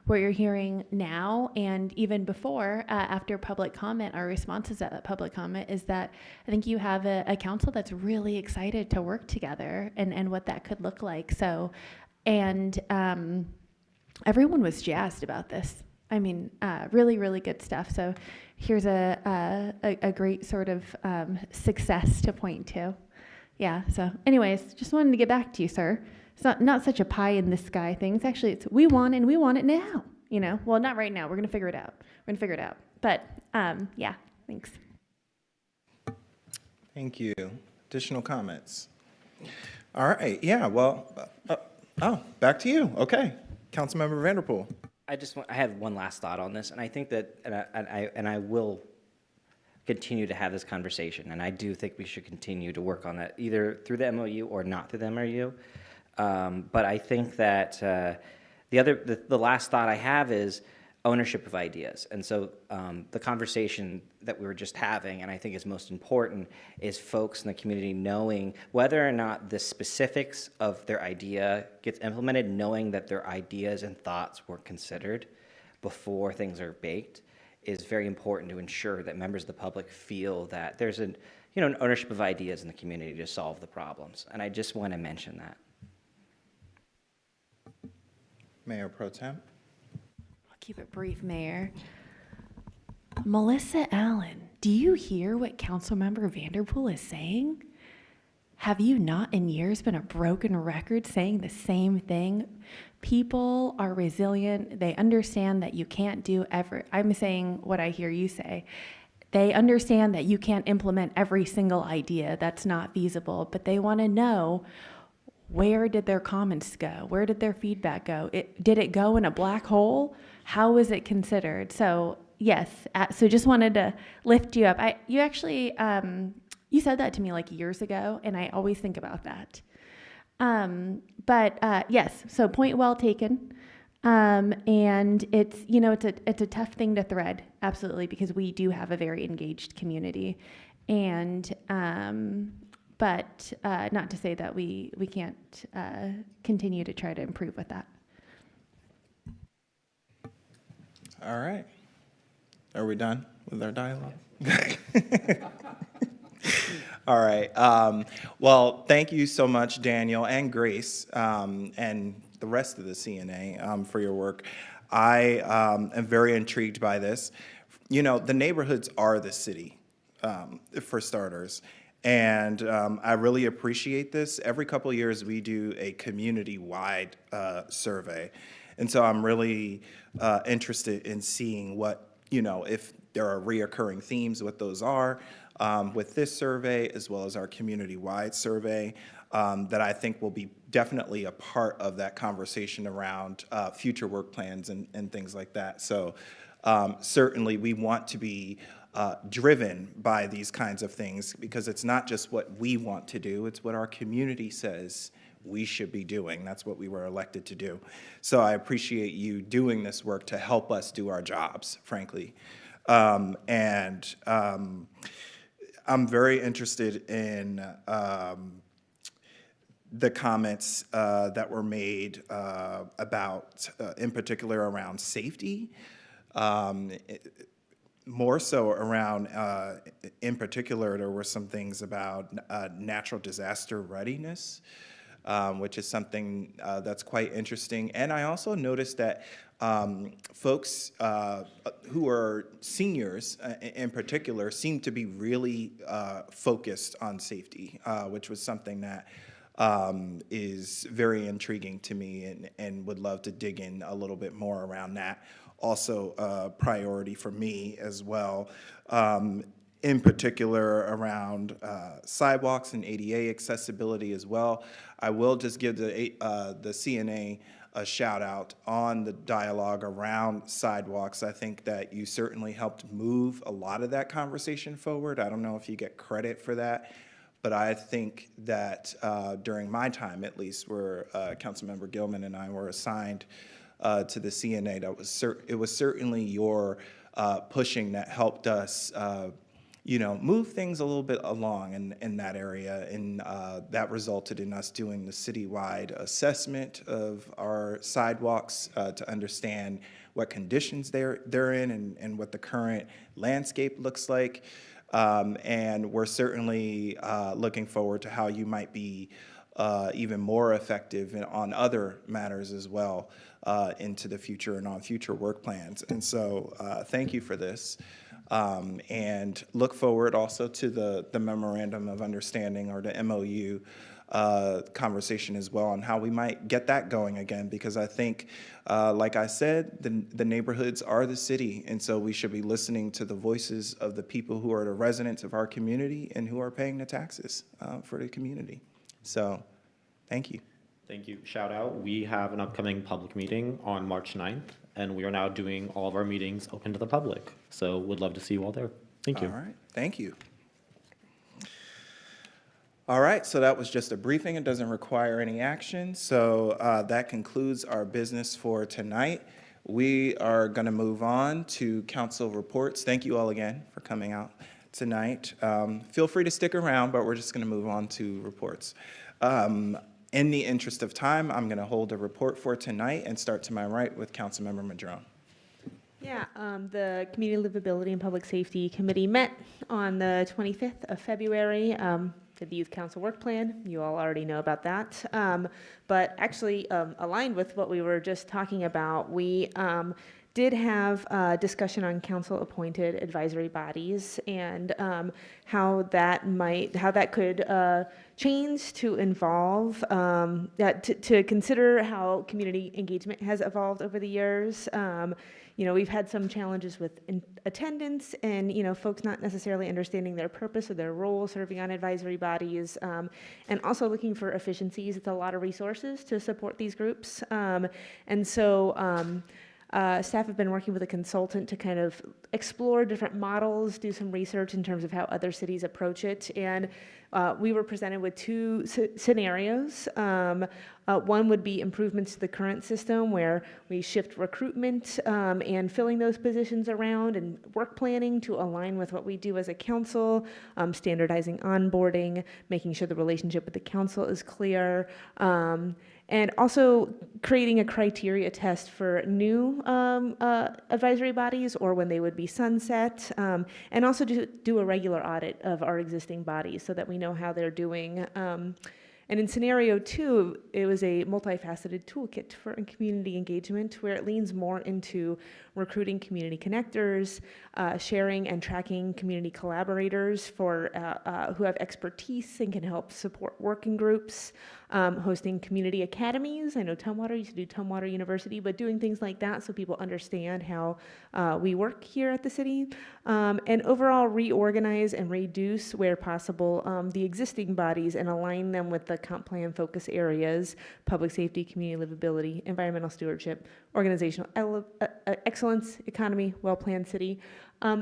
what you're hearing now and even before, after public comment, our responses at that public comment is that I think you have a council that's really excited to work together and what that could look like. So, and everyone was jazzed about this. I mean, really, really good stuff. So here's a great sort of success to point to. Yeah, so anyways, just wanted to get back to you, sir. It's not such a pie in the sky thing. It's actually, we want and we want it now, Well, not right now. We're going to figure it out. But, yeah, thanks. Thank you. Additional comments? All right, yeah, well, back to you. Okay, Councilmember Vanderpool. I have one last thought on this, and I think that, and I will continue to have this conversation, and I do think we should continue to work on that, either through the MOU or not through the MOU. But I think that the last thought I have is ownership of ideas. And so the conversation that we were just having, and I think is most important, is folks in the community knowing whether or not the specifics of their idea gets implemented, knowing that their ideas and thoughts were considered before things are baked, is very important to ensure that members of the public feel that there's an ownership of ideas in the community to solve the problems. And I just want to mention that. Mayor Pro Tem. I'll keep it brief, Mayor. Melissa Allen, do you hear what Councilmember Vanderpool is saying? Have you not in years been a broken record saying the same thing? People are resilient. They understand that you can't do I'm saying what I hear you say. They understand that you can't implement every single idea. That's not feasible, but they want to know, where did their comments go? Where did their feedback go? Did it go in a black hole? How was it considered? So yes, so just wanted to lift you up. You You said that to me like years ago, and I always think about that. Yes, so point well taken. And it's, you know, it's a tough thing to thread, absolutely, because we do have a very engaged community. And, not to say that we can't continue to try to improve with that. All right. Are we done with our dialogue? All right. Well, thank you so much, Daniel and Grace, and the rest of the CNA for your work. I am very intrigued by this. You know, the neighborhoods are the city, for starters. And I really appreciate this. Every couple of years, we do a community-wide survey. And so I'm really interested in seeing what, you know, if there are reoccurring themes, what those are with this survey, as well as our community-wide survey, that I think will be definitely a part of that conversation around future work plans and things like that. So certainly we want to be driven by these kinds of things, because it's not just what we want to do, it's what our community says we should be doing. That's what we were elected to do. So I appreciate you doing this work to help us do our jobs, frankly. I'm very interested in the comments that were made about, in particular, around safety. More so around, in particular, there were some things about natural disaster readiness, which is something that's quite interesting. And I also noticed that folks who are seniors, in particular, seem to be really focused on safety, which was something that is very intriguing to me, and would love to dig in a little bit more around that. Also a priority for me as well, in particular around sidewalks and ADA accessibility as well. I will just give the CNA a shout out on the dialogue around sidewalks. I think that you certainly helped move a lot of that conversation forward. I don't know if you get credit for that, but I think that during my time, at least, where Councilmember Gilman and I were assigned to the CNA, it was certainly your pushing that helped us, you know, move things a little bit along in that area, and that resulted in us doing the citywide assessment of our sidewalks to understand what conditions they're in, and what the current landscape looks like. And we're certainly looking forward to how you might be even more effective on other matters as well into the future and on future work plans. And so thank you for this. And look forward also to the Memorandum of Understanding, or the MOU conversation as well, on how we might get that going again, because I think, like I said, the neighborhoods are the city, and so we should be listening to the voices of the people who are the residents of our community and who are paying the taxes for the community. So, thank you. Thank you. Shout out. We have an upcoming public meeting on March 9th, and we are now doing all of our meetings open to the public. So would love to see you all there. Thank you. All right. Thank you. All right. So that was just a briefing. It doesn't require any action. So that concludes our business for tonight. We are going to move on to council reports. Thank you all again for coming out tonight. Feel free to stick around, but we're just going to move on to reports. In the interest of time, I'm going to hold a report for tonight and start to my right with Councilmember Madrone. Yeah, the Community Livability and Public Safety Committee met on the 25th of February. Did the Youth Council Work Plan. You all already know about that. But actually, aligned with what we were just talking about, we did have a discussion on council-appointed advisory bodies, and how that could change to involve, to consider how community engagement has evolved over the years. You know, we've had some challenges with attendance, and, you know, folks not necessarily understanding their purpose or their role serving on advisory bodies, and also looking for efficiencies. It's a lot of resources to support these groups. And so staff have been working with a consultant to kind of explore different models, do some research in terms of how other cities approach it. And we were presented with two scenarios. One would be improvements to the current system where we shift recruitment and filling those positions around and work planning to align with what we do as a council, standardizing onboarding, making sure the relationship with the council is clear, and also creating a criteria test for new advisory bodies or when they would be sunset, and also do a regular audit of our existing bodies so that we know how they're doing. And in scenario 2, it was a multifaceted toolkit for community engagement where it leans more into recruiting community connectors, sharing and tracking community collaborators for who have expertise and can help support working groups, hosting community academies. I know Tumwater used to do Tumwater University, but doing things like that so people understand how we work here at the city. And overall reorganize and reduce where possible the existing bodies and align them with the comp plan focus areas: public safety, community livability, environmental stewardship, organizational excellence, economy, well-planned city.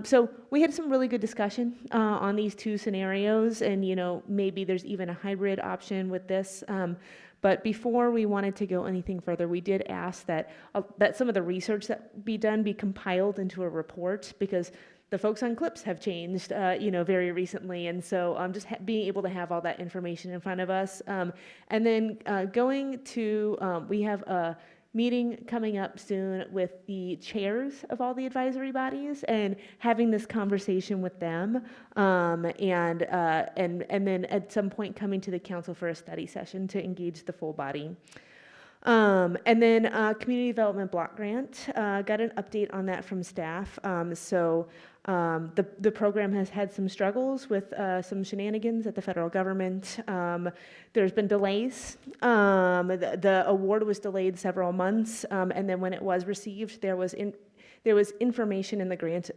So we had some really good discussion on these two scenarios, and maybe there's even a hybrid option with this. But before we wanted to go anything further, we did ask that some of the research that be done be compiled into a report, because the folks on CLIPS have changed, very recently, and so just being able to have all that information in front of us, and then we have a meeting coming up soon with the chairs of all the advisory bodies and having this conversation with them, and then at some point coming to the council for a study session to engage the full body. And then community development block grant, got an update on that from staff. The program has had some struggles with some shenanigans at the federal government. There's been delays. The award was delayed several months, and then when it was received, there was information in the grant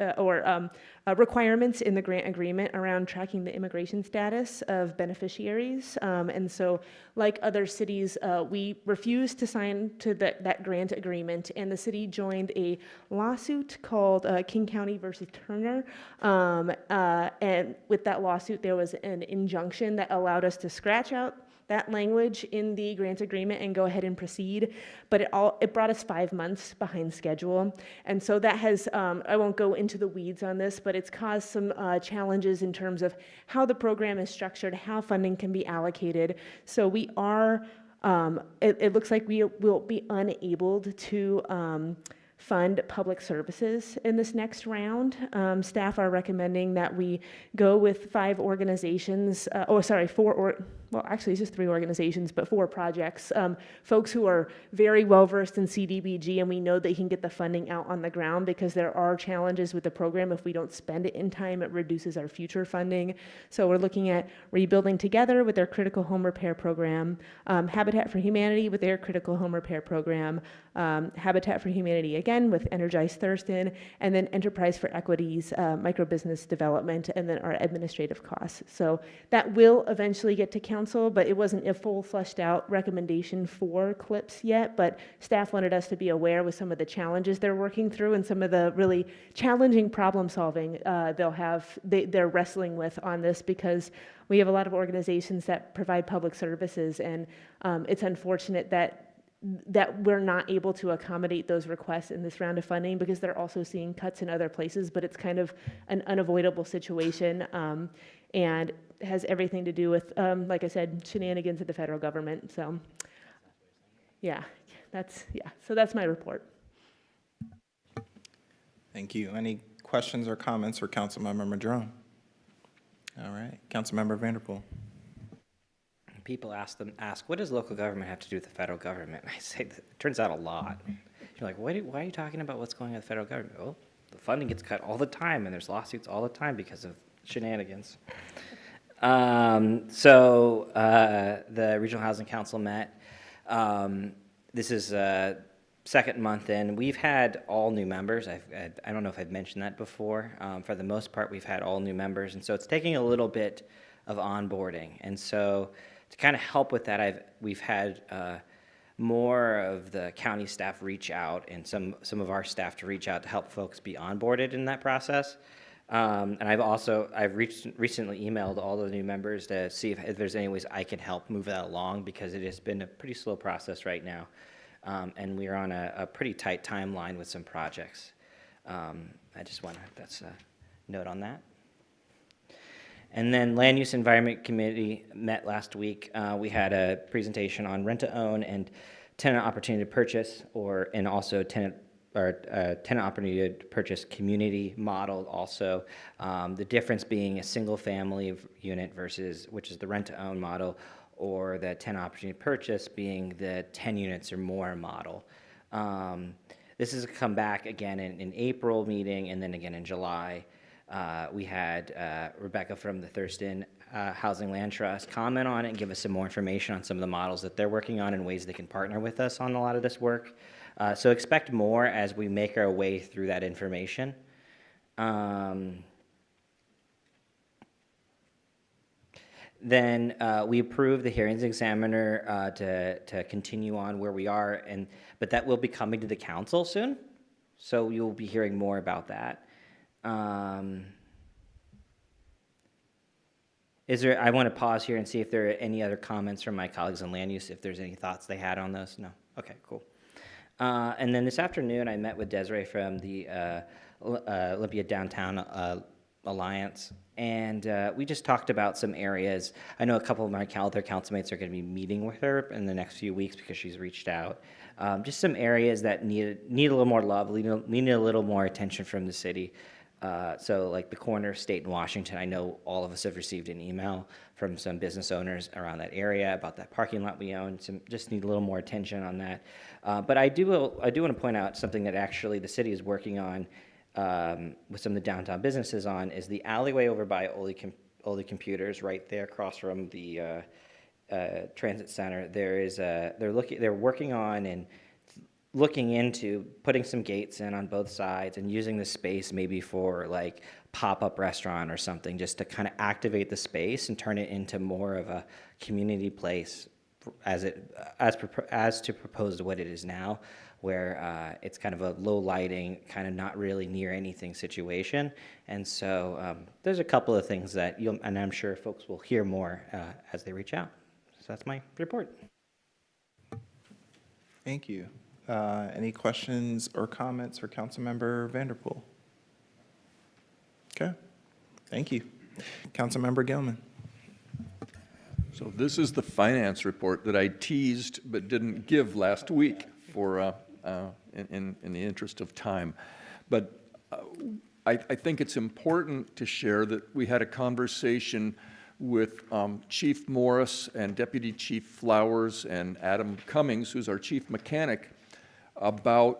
requirements in the grant agreement around tracking the immigration status of beneficiaries. And so, like other cities, we refused to sign to that grant agreement, and the city joined a lawsuit called King County versus Turner. And with that lawsuit, there was an injunction that allowed us to scratch out that language in the grant agreement and go ahead and proceed, but it brought us 5 months behind schedule. And so that has, I won't go into the weeds on this, but it's caused some challenges in terms of how the program is structured, how funding can be allocated. So we are, it looks like we will be unable to fund public services in this next round. Staff are recommending that we go with 5 organizations, actually it's just 3 organizations, but 4 projects. Folks who are very well versed in CDBG, and we know they can get the funding out on the ground, because there are challenges with the program. If we don't spend it in time, it reduces our future funding. So we're looking at Rebuilding Together with their critical home repair program, Habitat for Humanity with their critical home repair program, Habitat for Humanity again with Energize Thurston, and then Enterprise for Equity's microbusiness development, and then our administrative costs. So that will eventually get to council, but it wasn't a full fleshed out recommendation for CLIPS yet, but staff wanted us to be aware with some of the challenges they're working through and some of the really challenging problem solving they're wrestling with on this, because we have a lot of organizations that provide public services, and it's unfortunate that we're not able to accommodate those requests in this round of funding, because they're also seeing cuts in other places, but it's kind of an unavoidable situation, and has everything to do with, like I said, shenanigans at the federal government. So so that's my report. Thank you. Any questions or comments for Councilmember Madrone? All right, Councilmember Vanderpool. People ask, what does local government have to do with the federal government? I say, it turns out a lot. You're like, why are you talking about what's going on with the federal government? Well, the funding gets cut all the time, and there's lawsuits all the time because of shenanigans. The Regional Housing Council met. This is second month in. We've had all new members. I don't know if I've mentioned that before. For the most part, we've had all new members, and so it's taking a little bit of onboarding. And so to kind of help with that, we've had more of the county staff reach out and some of our staff to reach out to help folks be onboarded in that process. And I've recently emailed all the new members to see if there's any ways I can help move that along, because it has been a pretty slow process right now. And we're on a pretty tight timeline with some projects. I just want to, that's a note on that. And then Land Use Environment Committee met last week. We had a presentation on rent-to-own and tenant opportunity to purchase, and also tenant opportunity to purchase community model also. The difference being a single family unit versus, which is the rent-to-own model, or the tenant opportunity to purchase being the 10 units or more model. This has come back again in April meeting, and then again in July. We had Rebecca from the Thurston Housing Land Trust comment on it and give us some more information on some of the models that they're working on and ways they can partner with us on a lot of this work. So expect more as we make our way through that information. Then we approved the hearings examiner to continue on where we are, but that will be coming to the council soon. So you'll be hearing more about that. I want to pause here and see if there are any other comments from my colleagues on land use, if there's any thoughts they had on those. No? Okay, cool. And then this afternoon, I met with Desiree from the Olympia Downtown Alliance, and we just talked about some areas. I know a couple of my other councilmates are going to be meeting with her in the next few weeks because she's reached out. Just some areas that need a little more love, need a little more attention from the city. So like the corner of State and Washington, I know all of us have received an email from some business owners around that area about that parking lot we own. Just need a little more attention on that. But I do want to point out something that actually the city is working on with some of the downtown businesses on, is the alleyway over by Oli Computers right there across from the transit center. They're working on and looking into putting some gates in on both sides and using the space maybe for like pop-up restaurant or something, just to kind of activate the space and turn it into more of a community place as to propose to what it is now, where it's kind of a low lighting, kind of not really near anything situation. And so there's a couple of things that and I'm sure folks will hear more as they reach out. So that's my report. Thank you. Any questions or comments for Councilmember Vanderpool? Okay, thank you. Councilmember Gilman. So this is the finance report that I teased but didn't give last week for in the interest of time. But I think it's important to share that we had a conversation with Chief Morris and Deputy Chief Flowers and Adam Cummings, who's our chief mechanic, about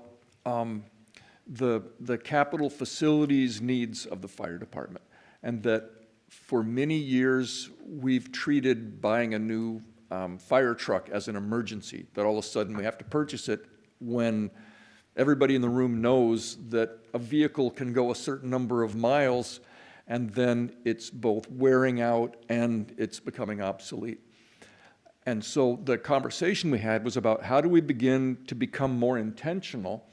the capital facilities needs of the fire department, and that for many years we've treated buying a new fire truck as an emergency, that all of a sudden we have to purchase it when everybody in the room knows that a vehicle can go a certain number of miles and then it's both wearing out and it's becoming obsolete. And so the conversation we had was about how do we begin to become more intentional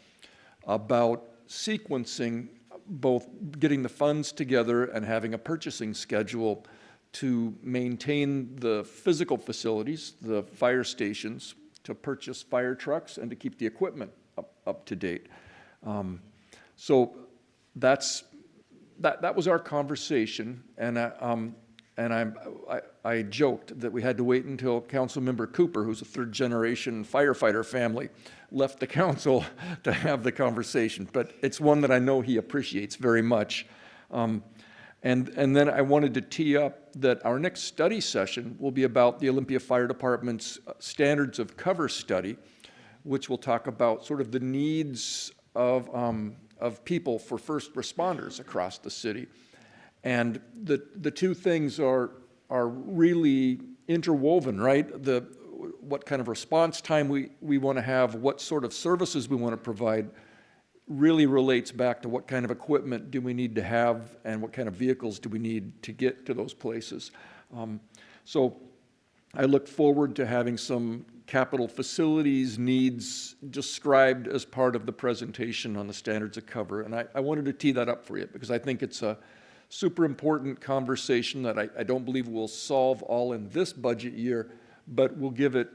about sequencing both getting the funds together and having a purchasing schedule to maintain the physical facilities, the fire stations, to purchase fire trucks and to keep the equipment up to date. So that was our conversation, and I joked that we had to wait until Councilmember Cooper, who's a third-generation firefighter family, left the council to have the conversation. But it's one that I know he appreciates very much. And then I wanted to tee up that our next study session will be about the Olympia Fire Department's standards of cover study, which will talk about sort of the needs of people for first responders across the city. And the two things are really interwoven, right? What kind of response time we want to have, what sort of services we want to provide, really relates back to what kind of equipment do we need to have and what kind of vehicles do we need to get to those places. So I look forward to having some capital facilities needs described as part of the presentation on the standards of cover. And I wanted to tee that up for you because I think it's a super important conversation that I don't believe will solve all in this budget year, but will give it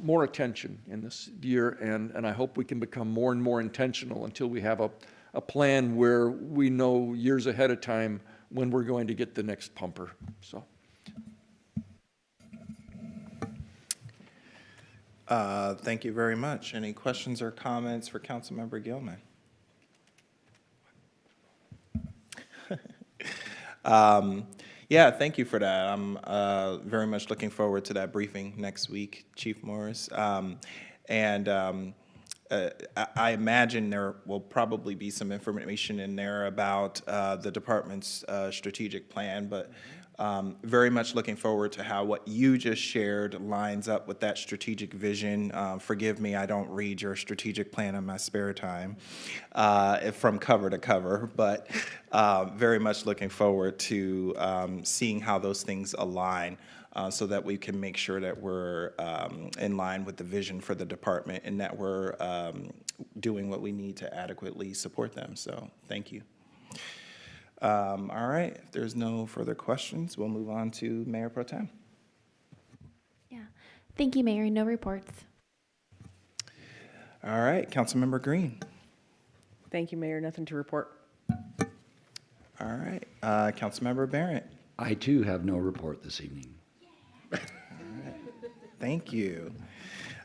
more attention in this year. And I hope we can become more and more intentional until we have a plan where we know years ahead of time when we're going to get the next pumper. So. Thank you very much. Any questions or comments for Councilmember Gilman? Yeah, thank you for that. I'm very much looking forward to that briefing next week, Chief Morris. I imagine there will probably be some information in there about the department's strategic plan, but very much looking forward to how what you just shared lines up with that strategic vision. Forgive me, I don't read your strategic plan in my spare time from cover to cover, but very much looking forward to seeing how those things align so that we can make sure that we're in line with the vision for the department and that we're doing what we need to adequately support them. So thank you. All right, if there's no further questions, we'll move on to Mayor Pro Tem. Yeah, thank you, Mayor. No reports. All right, Councilmember Green. Thank you, Mayor. Nothing to report. All right, Councilmember Barrett. I too have no report this evening. All right. Thank you.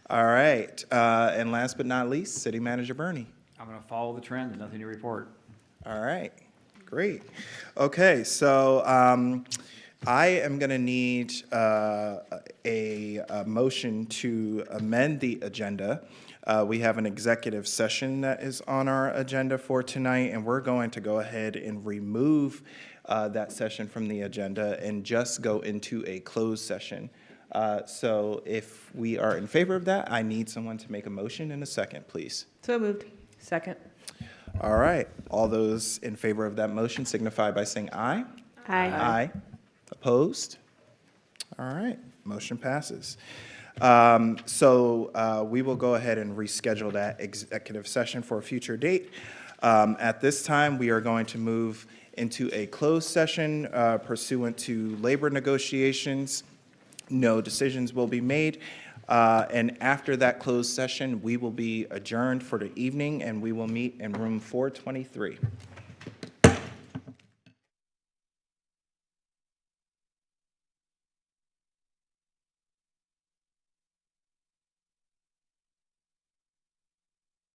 All right, and last but not least, City Manager Bernie. I'm going to follow the trend. Nothing to report. All right. Great. Okay, so I am going to need a motion to amend the agenda. We have an executive session that is on our agenda for tonight, and we're going to go ahead and remove that session from the agenda and just go into a closed session. So if we are in favor of that, I need someone to make a motion in a second, please. So moved. Second. All right. All those in favor of that motion signify by saying aye. Aye. Aye. Opposed? All right. Motion passes. We will go ahead and reschedule that executive session for a future date. At this time, we are going to move into a closed session pursuant to labor negotiations. No decisions will be made. And after that closed session, we will be adjourned for the evening, and we will meet in room 423.